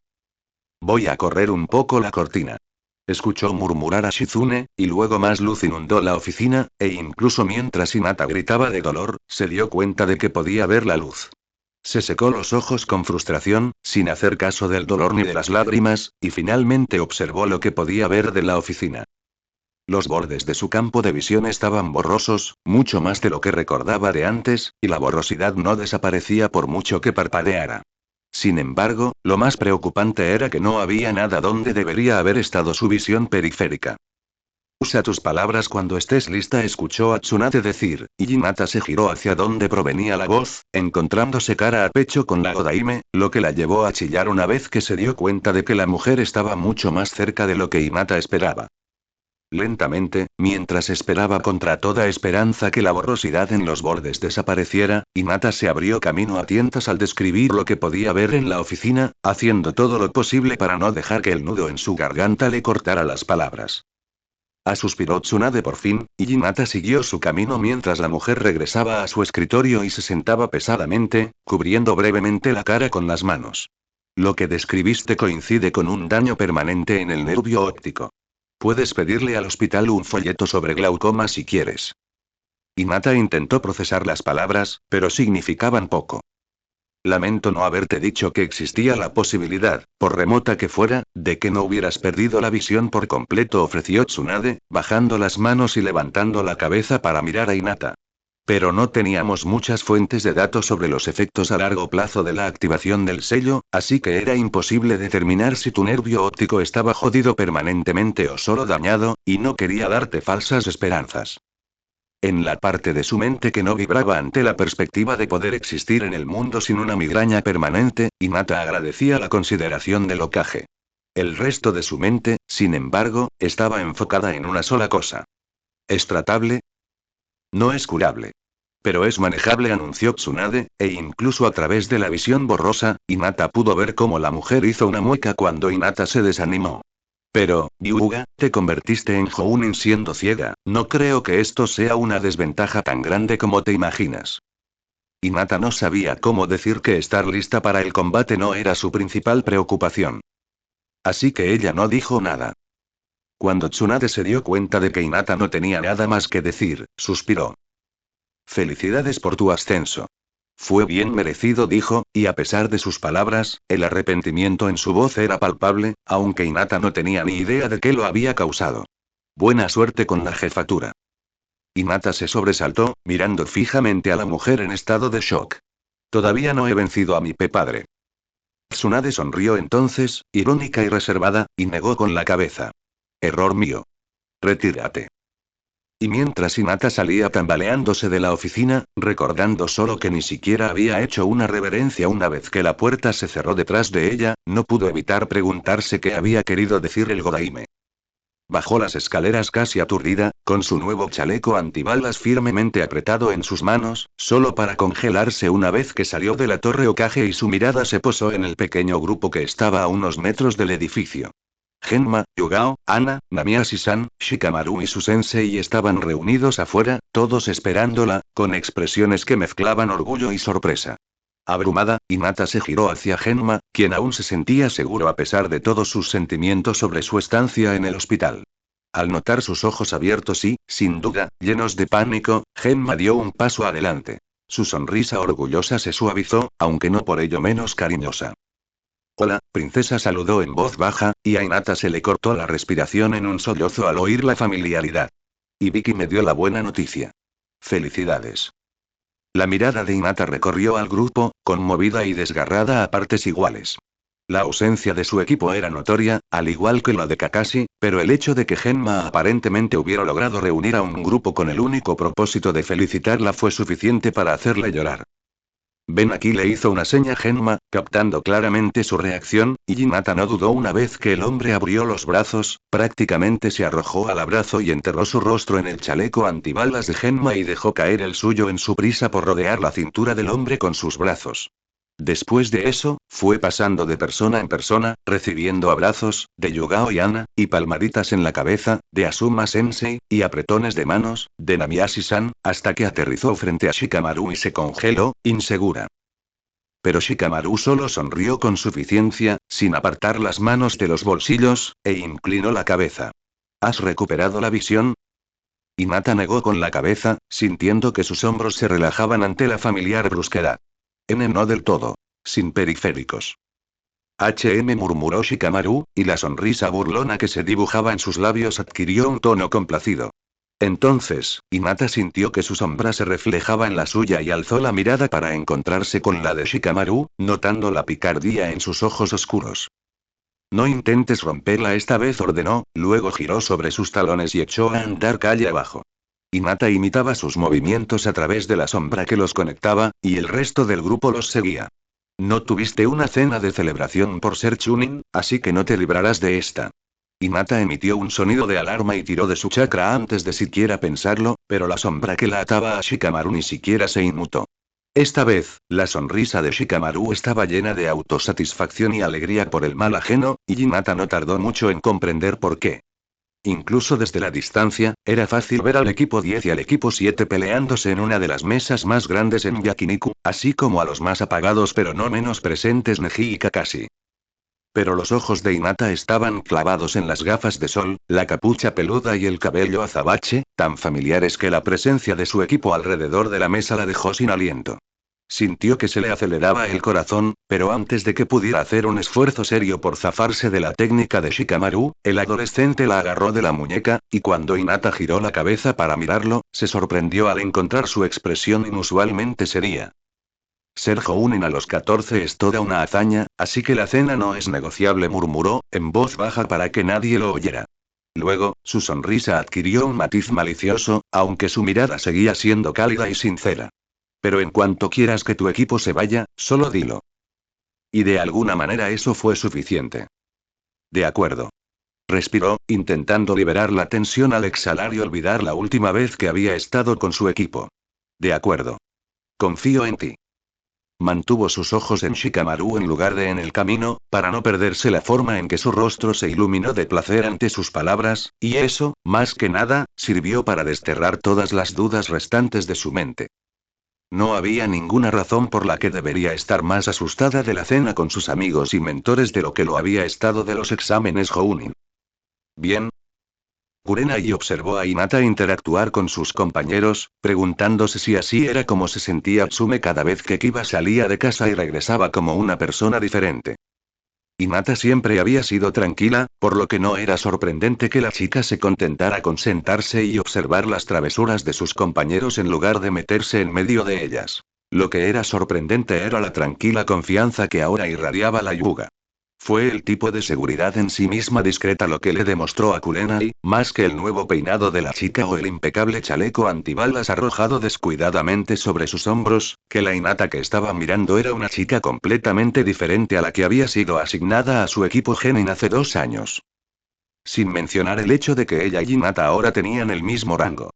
Voy a correr un poco la cortina. Escuchó murmurar a Shizune, y luego más luz inundó la oficina, e incluso mientras Hinata gritaba de dolor, se dio cuenta de que podía ver la luz. Se secó los ojos con frustración, sin hacer caso del dolor ni de las lágrimas, y finalmente observó lo que podía ver de la oficina. Los bordes de su campo de visión estaban borrosos, mucho más de lo que recordaba de antes, y la borrosidad no desaparecía por mucho que parpadeara. Sin embargo, lo más preocupante era que no había nada donde debería haber estado su visión periférica. Usa tus palabras cuando estés lista, escuchó a Tsunade decir, y Hinata se giró hacia donde provenía la voz, encontrándose cara a pecho con la Godaime, lo que la llevó a chillar una vez que se dio cuenta de que la mujer estaba mucho más cerca de lo que Hinata esperaba. Lentamente, mientras esperaba contra toda esperanza que la borrosidad en los bordes desapareciera, Hinata se abrió camino a tientas al describir lo que podía ver en la oficina, haciendo todo lo posible para no dejar que el nudo en su garganta le cortara las palabras. Suspiró Tsunade por fin, y Hinata siguió su camino mientras la mujer regresaba a su escritorio y se sentaba pesadamente, cubriendo brevemente la cara con las manos. Lo que describiste coincide con un daño permanente en el nervio óptico. Puedes pedirle al hospital un folleto sobre glaucoma si quieres. Hinata intentó procesar las palabras, pero significaban poco. Lamento no haberte dicho que existía la posibilidad, por remota que fuera, de que no hubieras perdido la visión por completo, ofreció Tsunade, bajando las manos y levantando la cabeza para mirar a Hinata. Pero no teníamos muchas fuentes de datos sobre los efectos a largo plazo de la activación del sello, así que era imposible determinar si tu nervio óptico estaba jodido permanentemente o solo dañado, y no quería darte falsas esperanzas. En la parte de su mente que no vibraba ante la perspectiva de poder existir en el mundo sin una migraña permanente, Hinata agradecía la consideración del Hokage. El resto de su mente, sin embargo, estaba enfocada en una sola cosa. ¿Es tratable? No es curable. Pero es manejable, anunció Tsunade, e incluso a través de la visión borrosa, Hinata pudo ver cómo la mujer hizo una mueca cuando Hinata se desanimó. Pero, Hyuga, te convertiste en Jounin siendo ciega, no creo que esto sea una desventaja tan grande como te imaginas. Hinata no sabía cómo decir que estar lista para el combate no era su principal preocupación. Así que ella no dijo nada. Cuando Tsunade se dio cuenta de que Hinata no tenía nada más que decir, suspiró. Felicidades por tu ascenso. Fue bien merecido, dijo, y a pesar de sus palabras, el arrepentimiento en su voz era palpable, aunque Hinata no tenía ni idea de qué lo había causado. Buena suerte con la jefatura. Hinata se sobresaltó, mirando fijamente a la mujer en estado de shock. Todavía no he vencido a mi padre. Tsunade sonrió entonces, irónica y reservada, y negó con la cabeza. Error mío. Retírate. Y mientras Hinata salía tambaleándose de la oficina, recordando solo que ni siquiera había hecho una reverencia una vez que la puerta se cerró detrás de ella, no pudo evitar preguntarse qué había querido decir el Godaime. Bajó las escaleras casi aturdida, con su nuevo chaleco antibalas firmemente apretado en sus manos, solo para congelarse una vez que salió de la torre Hokage y su mirada se posó en el pequeño grupo que estaba a unos metros del edificio. Genma, Yugao, Ana, Namiasi-san, Shikamaru y su sensei estaban reunidos afuera, todos esperándola, con expresiones que mezclaban orgullo y sorpresa. Abrumada, Hinata se giró hacia Genma, quien aún se sentía seguro a pesar de todos sus sentimientos sobre su estancia en el hospital. Al notar sus ojos abiertos y, sin duda, llenos de pánico, Genma dio un paso adelante. Su sonrisa orgullosa se suavizó, aunque no por ello menos cariñosa. Hola, princesa, saludó en voz baja, y a Hinata se le cortó la respiración en un sollozo al oír la familiaridad. Y Vicky me dio la buena noticia. Felicidades. La mirada de Hinata recorrió al grupo, conmovida y desgarrada a partes iguales. La ausencia de su equipo era notoria, al igual que la de Kakashi, pero el hecho de que Genma aparentemente hubiera logrado reunir a un grupo con el único propósito de felicitarla fue suficiente para hacerle llorar. Ven aquí, le hizo una seña Genma, captando claramente su reacción, y Hinata no dudó una vez que el hombre abrió los brazos, prácticamente se arrojó al abrazo y enterró su rostro en el chaleco antibalas de Genma y dejó caer el suyo en su prisa por rodear la cintura del hombre con sus brazos. Después de eso, fue pasando de persona en persona, recibiendo abrazos, de Yugao y Ana, y palmaditas en la cabeza, de Asuma Sensei, y apretones de manos, de Namiasi-san, hasta que aterrizó frente a Shikamaru y se congeló, insegura. Pero Shikamaru solo sonrió con suficiencia, sin apartar las manos de los bolsillos, e inclinó la cabeza. ¿Has recuperado la visión? Hinata negó con la cabeza, sintiendo que sus hombros se relajaban ante la familiar brusquedad. No del todo. Sin periféricos. Murmuró Shikamaru, y la sonrisa burlona que se dibujaba en sus labios adquirió un tono complacido. Entonces, Hinata sintió que su sombra se reflejaba en la suya y alzó la mirada para encontrarse con la de Shikamaru, notando la picardía en sus ojos oscuros. No intentes romperla esta vez, ordenó, luego giró sobre sus talones y echó a andar calle abajo. Hinata imitaba sus movimientos a través de la sombra que los conectaba, y el resto del grupo los seguía. No tuviste una cena de celebración por ser Chunin, así que no te librarás de esta. Hinata emitió un sonido de alarma y tiró de su chakra antes de siquiera pensarlo, pero la sombra que la ataba a Shikamaru ni siquiera se inmutó. Esta vez, la sonrisa de Shikamaru estaba llena de autosatisfacción y alegría por el mal ajeno, y Hinata no tardó mucho en comprender por qué. Incluso desde la distancia, era fácil ver al equipo 10 y al equipo 7 peleándose en una de las mesas más grandes en Yakiniku, así como a los más apagados pero no menos presentes Neji y Kakashi. Pero los ojos de Hinata estaban clavados en las gafas de sol, la capucha peluda y el cabello azabache, tan familiares que la presencia de su equipo alrededor de la mesa la dejó sin aliento. Sintió que se le aceleraba el corazón, pero antes de que pudiera hacer un esfuerzo serio por zafarse de la técnica de Shikamaru, el adolescente la agarró de la muñeca, y cuando Hinata giró la cabeza para mirarlo, se sorprendió al encontrar su expresión inusualmente seria. Ser Jounin a los 14 es toda una hazaña, así que la cena no es negociable, murmuró, en voz baja para que nadie lo oyera. Luego, su sonrisa adquirió un matiz malicioso, aunque su mirada seguía siendo cálida y sincera. Pero en cuanto quieras que tu equipo se vaya, solo dilo. Y de alguna manera eso fue suficiente. De acuerdo. Respiró, intentando liberar la tensión al exhalar y olvidar la última vez que había estado con su equipo. De acuerdo. Confío en ti. Mantuvo sus ojos en Shikamaru en lugar de en el camino, para no perderse la forma en que su rostro se iluminó de placer ante sus palabras, y eso, más que nada, sirvió para desterrar todas las dudas restantes de su mente. No había ninguna razón por la que debería estar más asustada de la cena con sus amigos y mentores de lo que lo había estado de los exámenes Jounin. Bien. Kurenai observó a Hinata interactuar con sus compañeros, preguntándose si así era como se sentía Tsume cada vez que Kiba salía de casa y regresaba como una persona diferente. Hinata siempre había sido tranquila, por lo que no era sorprendente que la chica se contentara con sentarse y observar las travesuras de sus compañeros en lugar de meterse en medio de ellas. Lo que era sorprendente era la tranquila confianza que ahora irradiaba la Yuga. Fue el tipo de seguridad en sí misma discreta lo que le demostró a Kurenai, más que el nuevo peinado de la chica o el impecable chaleco antibalas arrojado descuidadamente sobre sus hombros, que la Hinata que estaba mirando era una chica completamente diferente a la que había sido asignada a su equipo Genin hace 2 años. Sin mencionar el hecho de que ella y Hinata ahora tenían el mismo rango.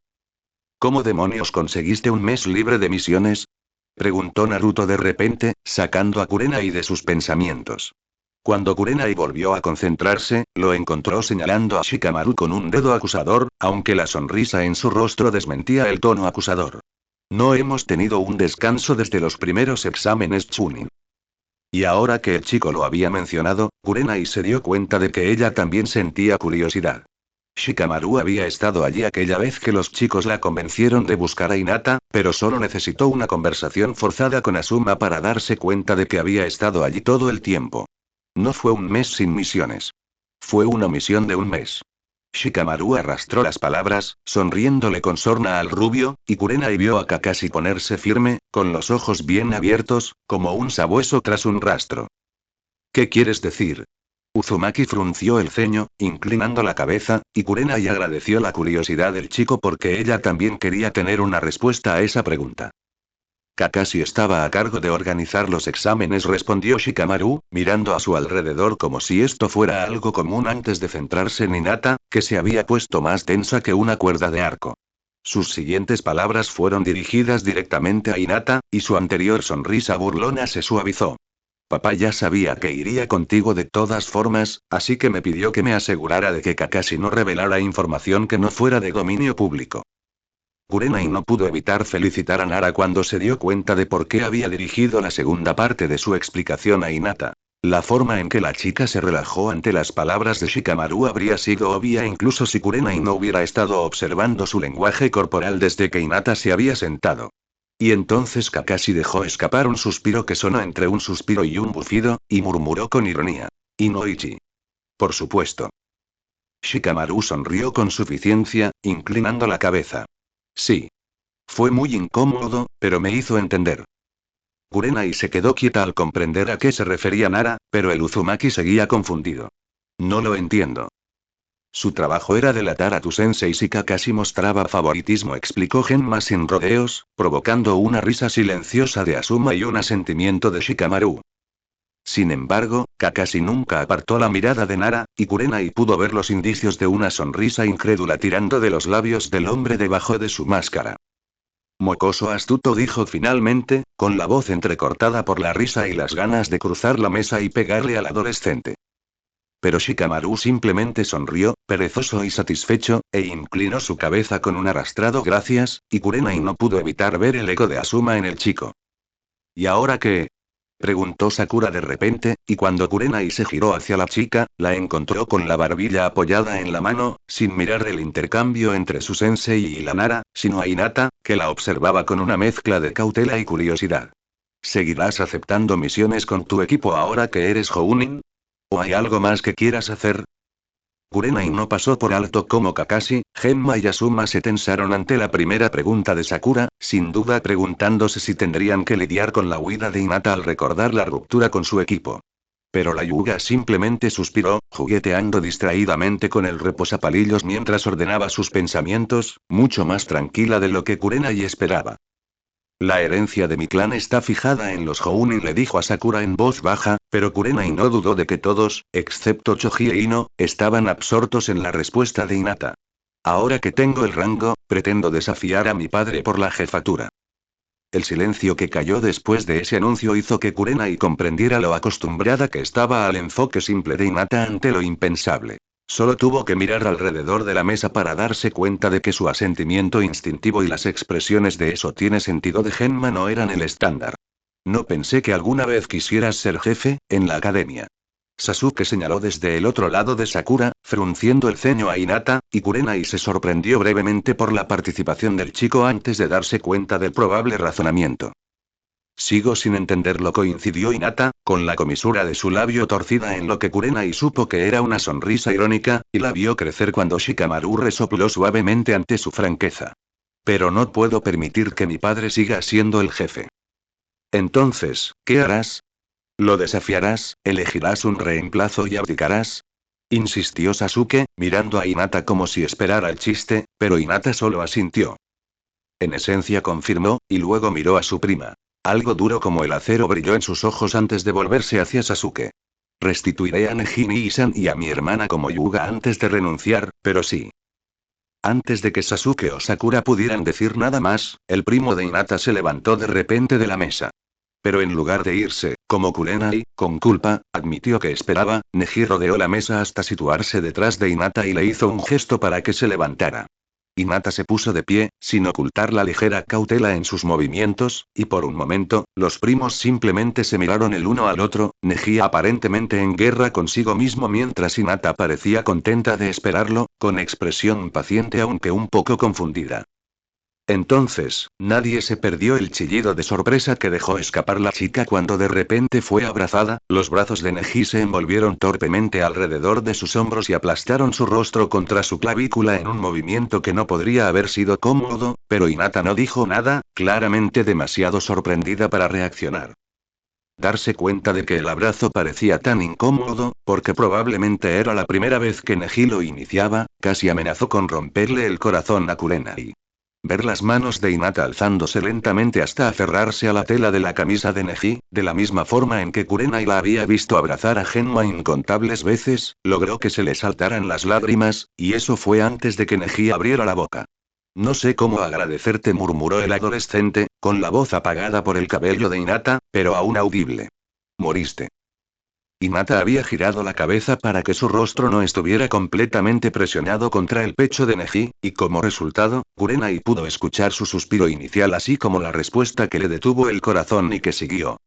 ¿Cómo demonios conseguiste un mes libre de misiones? Preguntó Naruto de repente, sacando a Kurenai de sus pensamientos. Cuando Kurenai volvió a concentrarse, lo encontró señalando a Shikamaru con un dedo acusador, aunque la sonrisa en su rostro desmentía el tono acusador. No hemos tenido un descanso desde los primeros exámenes Chunin. Y ahora que el chico lo había mencionado, Kurenai se dio cuenta de que ella también sentía curiosidad. Shikamaru había estado allí aquella vez que los chicos la convencieron de buscar a Hinata, pero solo necesitó una conversación forzada con Asuma para darse cuenta de que había estado allí todo el tiempo. No fue un mes sin misiones. Fue una misión de un mes. Shikamaru arrastró las palabras, sonriéndole con sorna al rubio, y Kurenai vio a Kakashi ponerse firme, con los ojos bien abiertos, como un sabueso tras un rastro. ¿Qué quieres decir? Uzumaki frunció el ceño, inclinando la cabeza, y Kurenai agradeció la curiosidad del chico porque ella también quería tener una respuesta a esa pregunta. Kakashi estaba a cargo de organizar los exámenes, respondió Shikamaru, mirando a su alrededor como si esto fuera algo común antes de centrarse en Hinata, que se había puesto más tensa que una cuerda de arco. Sus siguientes palabras fueron dirigidas directamente a Hinata, y su anterior sonrisa burlona se suavizó. Papá ya sabía que iría contigo de todas formas, así que me pidió que me asegurara de que Kakashi no revelara información que no fuera de dominio público. Kurenai no pudo evitar felicitar a Nara cuando se dio cuenta de por qué había dirigido la segunda parte de su explicación a Hinata. La forma en que la chica se relajó ante las palabras de Shikamaru habría sido obvia incluso si Kurenai no hubiera estado observando su lenguaje corporal desde que Hinata se había sentado. Y entonces Kakashi dejó escapar un suspiro que sonó entre un suspiro y un bufido, y murmuró con ironía. Inoichi. Por supuesto. Shikamaru sonrió con suficiencia, inclinando la cabeza. Sí. Fue muy incómodo, pero me hizo entender. Kurenai se quedó quieta al comprender a qué se refería Nara, pero el Uzumaki seguía confundido. No lo entiendo. Su trabajo era delatar a tu sensei si Kakashi mostraba favoritismo, explicó Genma sin rodeos, provocando una risa silenciosa de Asuma y un asentimiento de Shikamaru. Sin embargo, Kakashi nunca apartó la mirada de Nara, y Kurenai pudo ver los indicios de una sonrisa incrédula tirando de los labios del hombre debajo de su máscara. Mocoso astuto, dijo finalmente, con la voz entrecortada por la risa y las ganas de cruzar la mesa y pegarle al adolescente. Pero Shikamaru simplemente sonrió, perezoso y satisfecho, e inclinó su cabeza con un arrastrado gracias, y Kurenai no pudo evitar ver el eco de Asuma en el chico. ¿Y ahora qué? Preguntó Sakura de repente, y cuando Kurenai se giró hacia la chica, la encontró con la barbilla apoyada en la mano, sin mirar el intercambio entre su sensei y la Nara, sino a Hinata, que la observaba con una mezcla de cautela y curiosidad. ¿Seguirás aceptando misiones con tu equipo ahora que eres Jounin? ¿O hay algo más que quieras hacer? Kurenai no pasó por alto cómo Kakashi, Genma y Asuma se tensaron ante la primera pregunta de Sakura, sin duda preguntándose si tendrían que lidiar con la huida de Hinata al recordar la ruptura con su equipo. Pero la Yuga simplemente suspiró, jugueteando distraídamente con el reposapalillos mientras ordenaba sus pensamientos, mucho más tranquila de lo que Kurenai esperaba. La herencia de mi clan está fijada en los Jounin, le dijo a Sakura en voz baja, pero Kurenai no dudó de que todos, excepto Choji e Ino, estaban absortos en la respuesta de Hinata. Ahora que tengo el rango, pretendo desafiar a mi padre por la jefatura. El silencio que cayó después de ese anuncio hizo que Kurenai comprendiera lo acostumbrada que estaba al enfoque simple de Hinata ante lo impensable. Solo tuvo que mirar alrededor de la mesa para darse cuenta de que su asentimiento instintivo y las expresiones de "eso tiene sentido" de Genma no eran el estándar. No pensé que alguna vez quisieras ser jefe, en la academia. Sasuke señaló desde el otro lado de Sakura, frunciendo el ceño a Hinata, y Kurenai se sorprendió brevemente por la participación del chico antes de darse cuenta del probable razonamiento. Sigo sin entenderlo, coincidió Hinata, con la comisura de su labio torcida en lo que Kurenai supo que era una sonrisa irónica, y la vio crecer cuando Shikamaru resopló suavemente ante su franqueza. Pero no puedo permitir que mi padre siga siendo el jefe. Entonces, ¿qué harás? ¿Lo desafiarás, elegirás un reemplazo y abdicarás? Insistió Sasuke, mirando a Hinata como si esperara el chiste, pero Hinata solo asintió. En esencia, confirmó, y luego miró a su prima. Algo duro como el acero brilló en sus ojos antes de volverse hacia Sasuke. Restituiré a Nejimi-san y a mi hermana como Yuga antes de renunciar, pero sí. Antes de que Sasuke o Sakura pudieran decir nada más, el primo de Hinata se levantó de repente de la mesa. Pero en lugar de irse, como Kurenai, con culpa, admitió que esperaba, Neji rodeó la mesa hasta situarse detrás de Hinata y le hizo un gesto para que se levantara. Hinata se puso de pie, sin ocultar la ligera cautela en sus movimientos, y por un momento, los primos simplemente se miraron el uno al otro, Neji aparentemente en guerra consigo mismo mientras Hinata parecía contenta de esperarlo, con expresión paciente aunque un poco confundida. Entonces, nadie se perdió el chillido de sorpresa que dejó escapar la chica cuando de repente fue abrazada, los brazos de Neji se envolvieron torpemente alrededor de sus hombros y aplastaron su rostro contra su clavícula en un movimiento que no podría haber sido cómodo, pero Hinata no dijo nada, claramente demasiado sorprendida para reaccionar. Darse cuenta de que el abrazo parecía tan incómodo, porque probablemente era la primera vez que Neji lo iniciaba, casi amenazó con romperle el corazón a Kurenai. Ver las manos de Hinata alzándose lentamente hasta aferrarse a la tela de la camisa de Neji, de la misma forma en que Kurenai la había visto abrazar a Genma incontables veces, logró que se le saltaran las lágrimas, y eso fue antes de que Neji abriera la boca. No sé cómo agradecerte, murmuró el adolescente, con la voz apagada por el cabello de Hinata, pero aún audible. Moriste. Hinata había girado la cabeza para que su rostro no estuviera completamente presionado contra el pecho de Neji, y como resultado, Kurenai pudo escuchar su suspiro inicial así como la respuesta que le detuvo el corazón y que siguió.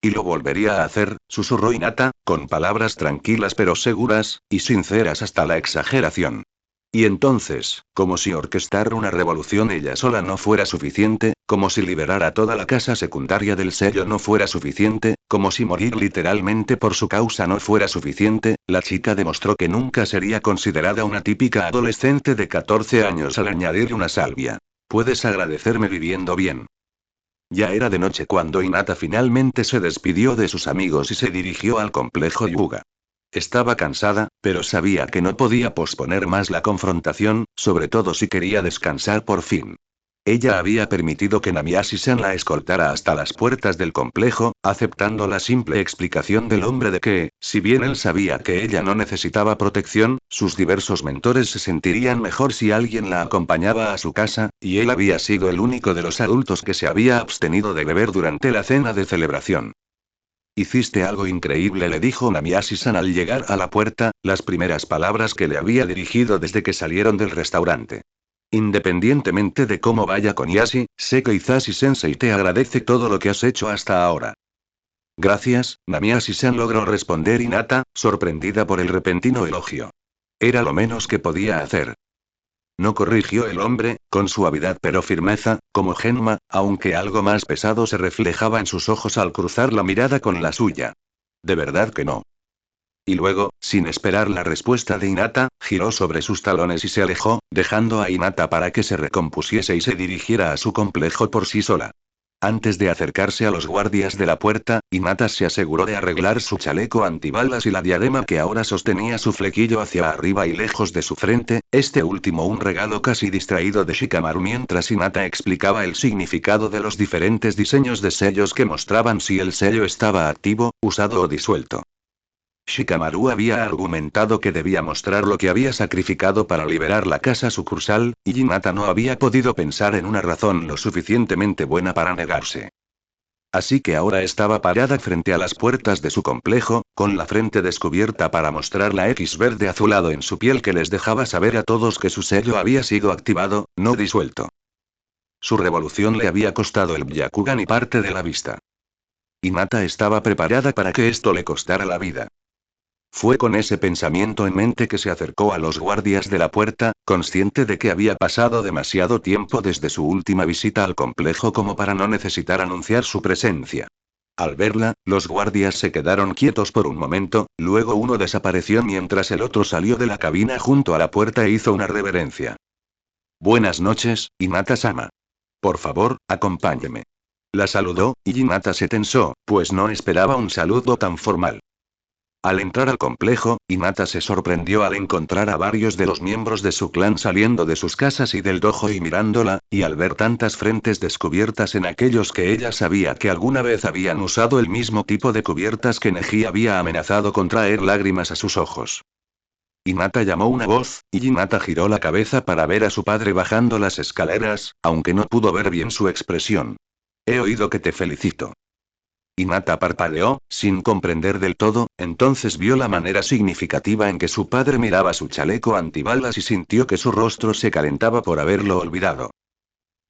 Y lo volvería a hacer, susurró Hinata, con palabras tranquilas pero seguras, y sinceras hasta la exageración. Y entonces, como si orquestar una revolución ella sola no fuera suficiente, como si liberar a toda la casa secundaria del sello no fuera suficiente, como si morir literalmente por su causa no fuera suficiente, la chica demostró que nunca sería considerada una típica adolescente de 14 años al añadir una salvia. Puedes agradecerme viviendo bien. Ya era de noche cuando Hinata finalmente se despidió de sus amigos y se dirigió al complejo Yuga. Estaba cansada, pero sabía que no podía posponer más la confrontación, sobre todo si quería descansar por fin. Ella había permitido que Namiasi-san la escoltara hasta las puertas del complejo, aceptando la simple explicación del hombre de que, si bien él sabía que ella no necesitaba protección, sus diversos mentores se sentirían mejor si alguien la acompañaba a su casa, y él había sido el único de los adultos que se había abstenido de beber durante la cena de celebración. Hiciste algo increíble, le dijo Namiasi-san al llegar a la puerta, las primeras palabras que le había dirigido desde que salieron del restaurante. Independientemente de cómo vaya con Yashi, sé que Izashi-sensei te agradece todo lo que has hecho hasta ahora. Gracias, Namiasi-san logró responder Hinata, sorprendida por el repentino elogio. Era lo menos que podía hacer. No, corrigió el hombre, con suavidad pero firmeza, como Genma, aunque algo más pesado se reflejaba en sus ojos al cruzar la mirada con la suya. De verdad que no. Y luego, sin esperar la respuesta de Hinata, giró sobre sus talones y se alejó, dejando a Hinata para que se recompusiese y se dirigiera a su complejo por sí sola. Antes de acercarse a los guardias de la puerta, Hinata se aseguró de arreglar su chaleco antibalas y la diadema que ahora sostenía su flequillo hacia arriba y lejos de su frente, este último un regalo casi distraído de Shikamaru mientras Hinata explicaba el significado de los diferentes diseños de sellos que mostraban si el sello estaba activo, usado o disuelto. Shikamaru había argumentado que debía mostrar lo que había sacrificado para liberar la casa sucursal, y Hinata no había podido pensar en una razón lo suficientemente buena para negarse. Así que ahora estaba parada frente a las puertas de su complejo, con la frente descubierta para mostrar la X verde azulado en su piel que les dejaba saber a todos que su sello había sido activado, no disuelto. Su revolución le había costado el Byakugan y parte de la vista. Hinata estaba preparada para que esto le costara la vida. Fue con ese pensamiento en mente que se acercó a los guardias de la puerta, consciente de que había pasado demasiado tiempo desde su última visita al complejo como para no necesitar anunciar su presencia. Al verla, los guardias se quedaron quietos por un momento, luego uno desapareció mientras el otro salió de la cabina junto a la puerta e hizo una reverencia. Buenas noches, Hinata-sama. Por favor, acompáñeme. La saludó, y Hinata se tensó, pues no esperaba un saludo tan formal. Al entrar al complejo, Hinata se sorprendió al encontrar a varios de los miembros de su clan saliendo de sus casas y del dojo y mirándola, y al ver tantas frentes descubiertas en aquellos que ella sabía que alguna vez habían usado el mismo tipo de cubiertas que Neji había amenazado con traer lágrimas a sus ojos. Hinata llamó una voz, y Hinata giró la cabeza para ver a su padre bajando las escaleras, aunque no pudo ver bien su expresión. He oído que te felicito. Hinata parpadeó, sin comprender del todo, entonces vio la manera significativa en que su padre miraba su chaleco antibalas y sintió que su rostro se calentaba por haberlo olvidado.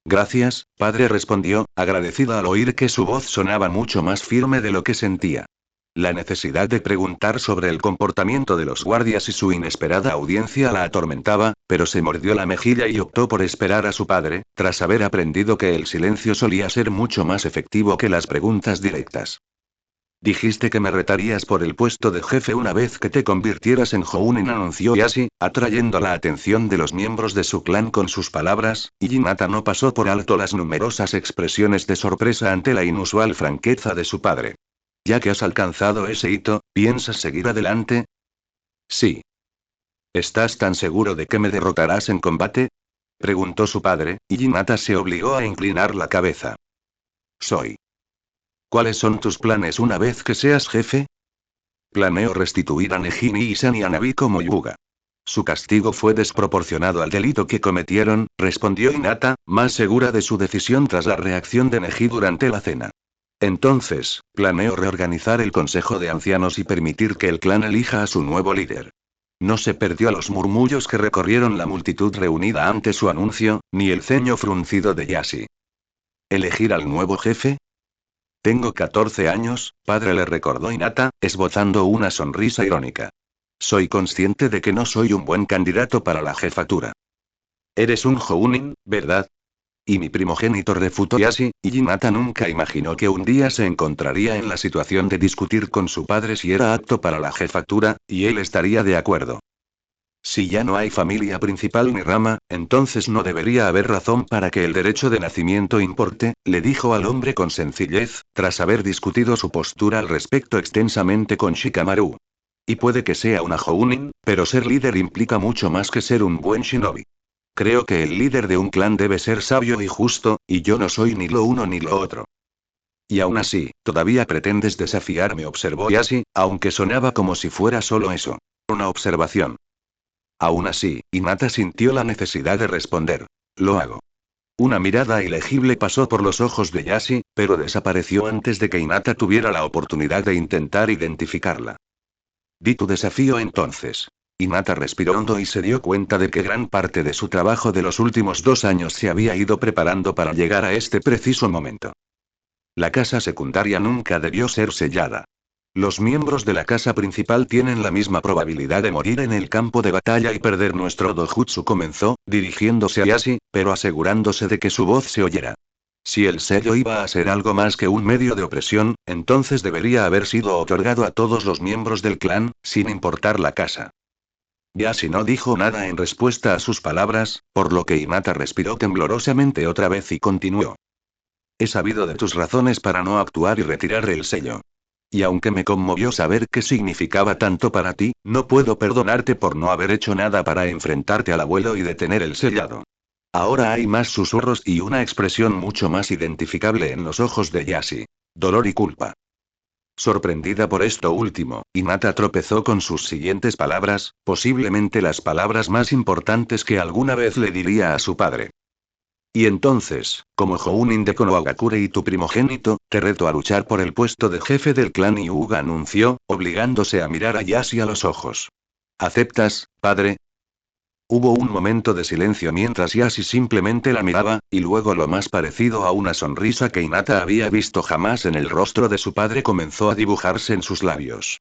Gracias, padre, respondió, agradecida al oír que su voz sonaba mucho más firme de lo que sentía. La necesidad de preguntar sobre el comportamiento de los guardias y su inesperada audiencia la atormentaba, pero se mordió la mejilla y optó por esperar a su padre, tras haber aprendido que el silencio solía ser mucho más efectivo que las preguntas directas. Dijiste que me retarías por el puesto de jefe una vez que te convirtieras en Jounin, anunció Yashi, atrayendo la atención de los miembros de su clan con sus palabras, y Hinata no pasó por alto las numerosas expresiones de sorpresa ante la inusual franqueza de su padre. Ya que has alcanzado ese hito, ¿piensas seguir adelante? Sí. ¿Estás tan seguro de que me derrotarás en combate? Preguntó su padre, y Hinata se obligó a inclinar la cabeza. Soy. ¿Cuáles son tus planes una vez que seas jefe? Planeo restituir a Nejimi y San y a Nabi como Yuga. Su castigo fue desproporcionado al delito que cometieron, respondió Hinata, más segura de su decisión tras la reacción de Neji durante la cena. Entonces, planeo reorganizar el Consejo de Ancianos y permitir que el clan elija a su nuevo líder. No se perdió a los murmullos que recorrieron la multitud reunida ante su anuncio, ni el ceño fruncido de Yashi. ¿Elegir al nuevo jefe? Tengo 14 años, padre, le recordó Hinata, esbozando una sonrisa irónica. Soy consciente de que no soy un buen candidato para la jefatura. Eres un Jounin, ¿verdad? Y mi primogénito, refutó Yashi, y Hinata nunca imaginó que un día se encontraría en la situación de discutir con su padre si era apto para la jefatura, y él estaría de acuerdo. Si ya no hay familia principal ni rama, entonces no debería haber razón para que el derecho de nacimiento importe, le dijo al hombre con sencillez, tras haber discutido su postura al respecto extensamente con Shikamaru. Y puede que sea una Jounin, pero ser líder implica mucho más que ser un buen shinobi. Creo que el líder de un clan debe ser sabio y justo, y yo no soy ni lo uno ni lo otro. Y aún así, ¿todavía pretendes desafiarme?, observó Yashi, aunque sonaba como si fuera solo eso. Una observación. Aún así, Hinata sintió la necesidad de responder. Lo hago. Una mirada ilegible pasó por los ojos de Yashi, pero desapareció antes de que Hinata tuviera la oportunidad de intentar identificarla. Di tu desafío entonces. Hinata respiró hondo y se dio cuenta de que gran parte de su trabajo de los últimos 2 años se había ido preparando para llegar a este preciso momento. La casa secundaria nunca debió ser sellada. Los miembros de la casa principal tienen la misma probabilidad de morir en el campo de batalla y perder nuestro dojutsu, comenzó, dirigiéndose a Yashi, pero asegurándose de que su voz se oyera. Si el sello iba a ser algo más que un medio de opresión, entonces debería haber sido otorgado a todos los miembros del clan, sin importar la casa. Yashi no dijo nada en respuesta a sus palabras, por lo que Hinata respiró temblorosamente otra vez y continuó. He sabido de tus razones para no actuar y retirar el sello. Y aunque me conmovió saber qué significaba tanto para ti, no puedo perdonarte por no haber hecho nada para enfrentarte al abuelo y detener el sellado. Ahora hay más susurros y una expresión mucho más identificable en los ojos de Yashi. Dolor y culpa. Sorprendida por esto último, Hinata tropezó con sus siguientes palabras, posiblemente las palabras más importantes que alguna vez le diría a su padre. Y entonces, como Jounin de Konohagakure y tu primogénito, te reto a luchar por el puesto de jefe del clan, Hyuga anunció, obligándose a mirar a Yashi a los ojos. ¿Aceptas, padre? Hubo un momento de silencio mientras Yashi simplemente la miraba, y luego lo más parecido a una sonrisa que Hinata había visto jamás en el rostro de su padre comenzó a dibujarse en sus labios.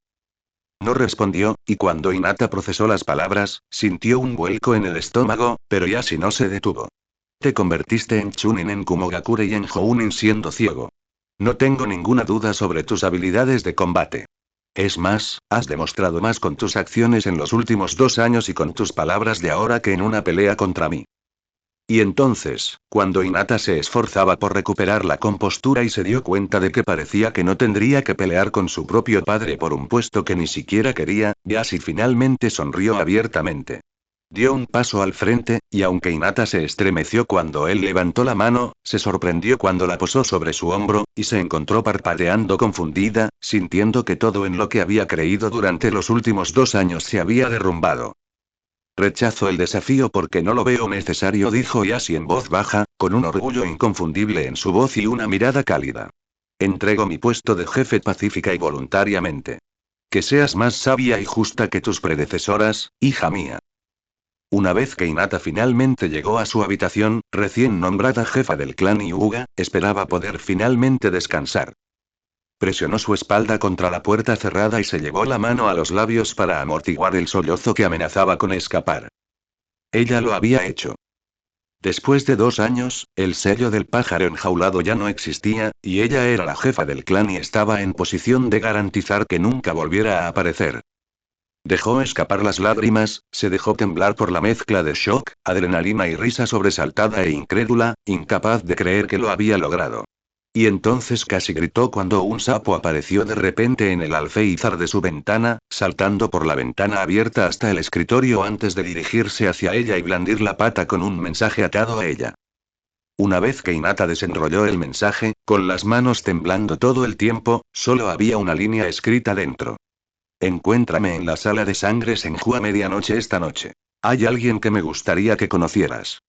No respondió, y cuando Hinata procesó las palabras, sintió un vuelco en el estómago, pero Yashi no se detuvo. Te convertiste en Chunin en Kumogakure y en Jounin siendo ciego. No tengo ninguna duda sobre tus habilidades de combate. Es más, has demostrado más con tus acciones en los últimos 2 años y con tus palabras de ahora que en una pelea contra mí. Y entonces, cuando Hinata se esforzaba por recuperar la compostura y se dio cuenta de que parecía que no tendría que pelear con su propio padre por un puesto que ni siquiera quería, Yashi finalmente sonrió abiertamente. Dio un paso al frente, y aunque Hinata se estremeció cuando él levantó la mano, se sorprendió cuando la posó sobre su hombro, y se encontró parpadeando confundida, sintiendo que todo en lo que había creído durante los últimos 2 años se había derrumbado. Rechazo el desafío porque no lo veo necesario, dijo Yashi en voz baja, con un orgullo inconfundible en su voz y una mirada cálida. Entrego mi puesto de jefe pacífica y voluntariamente. Que seas más sabia y justa que tus predecesoras, hija mía. Una vez que Hinata finalmente llegó a su habitación, recién nombrada jefa del clan Hyuga, esperaba poder finalmente descansar. Presionó su espalda contra la puerta cerrada y se llevó la mano a los labios para amortiguar el sollozo que amenazaba con escapar. Ella lo había hecho. Después de 2 años, el sello del pájaro enjaulado ya no existía, y ella era la jefa del clan y estaba en posición de garantizar que nunca volviera a aparecer. Dejó escapar las lágrimas, se dejó temblar por la mezcla de shock, adrenalina y risa sobresaltada e incrédula, incapaz de creer que lo había logrado. Y entonces casi gritó cuando un sapo apareció de repente en el alféizar de su ventana, saltando por la ventana abierta hasta el escritorio antes de dirigirse hacia ella y blandir la pata con un mensaje atado a ella. Una vez que Hinata desenrolló el mensaje, con las manos temblando todo el tiempo, solo había una línea escrita dentro. Encuéntrame en la sala de sangre Senju a medianoche esta noche. Hay alguien que me gustaría que conocieras.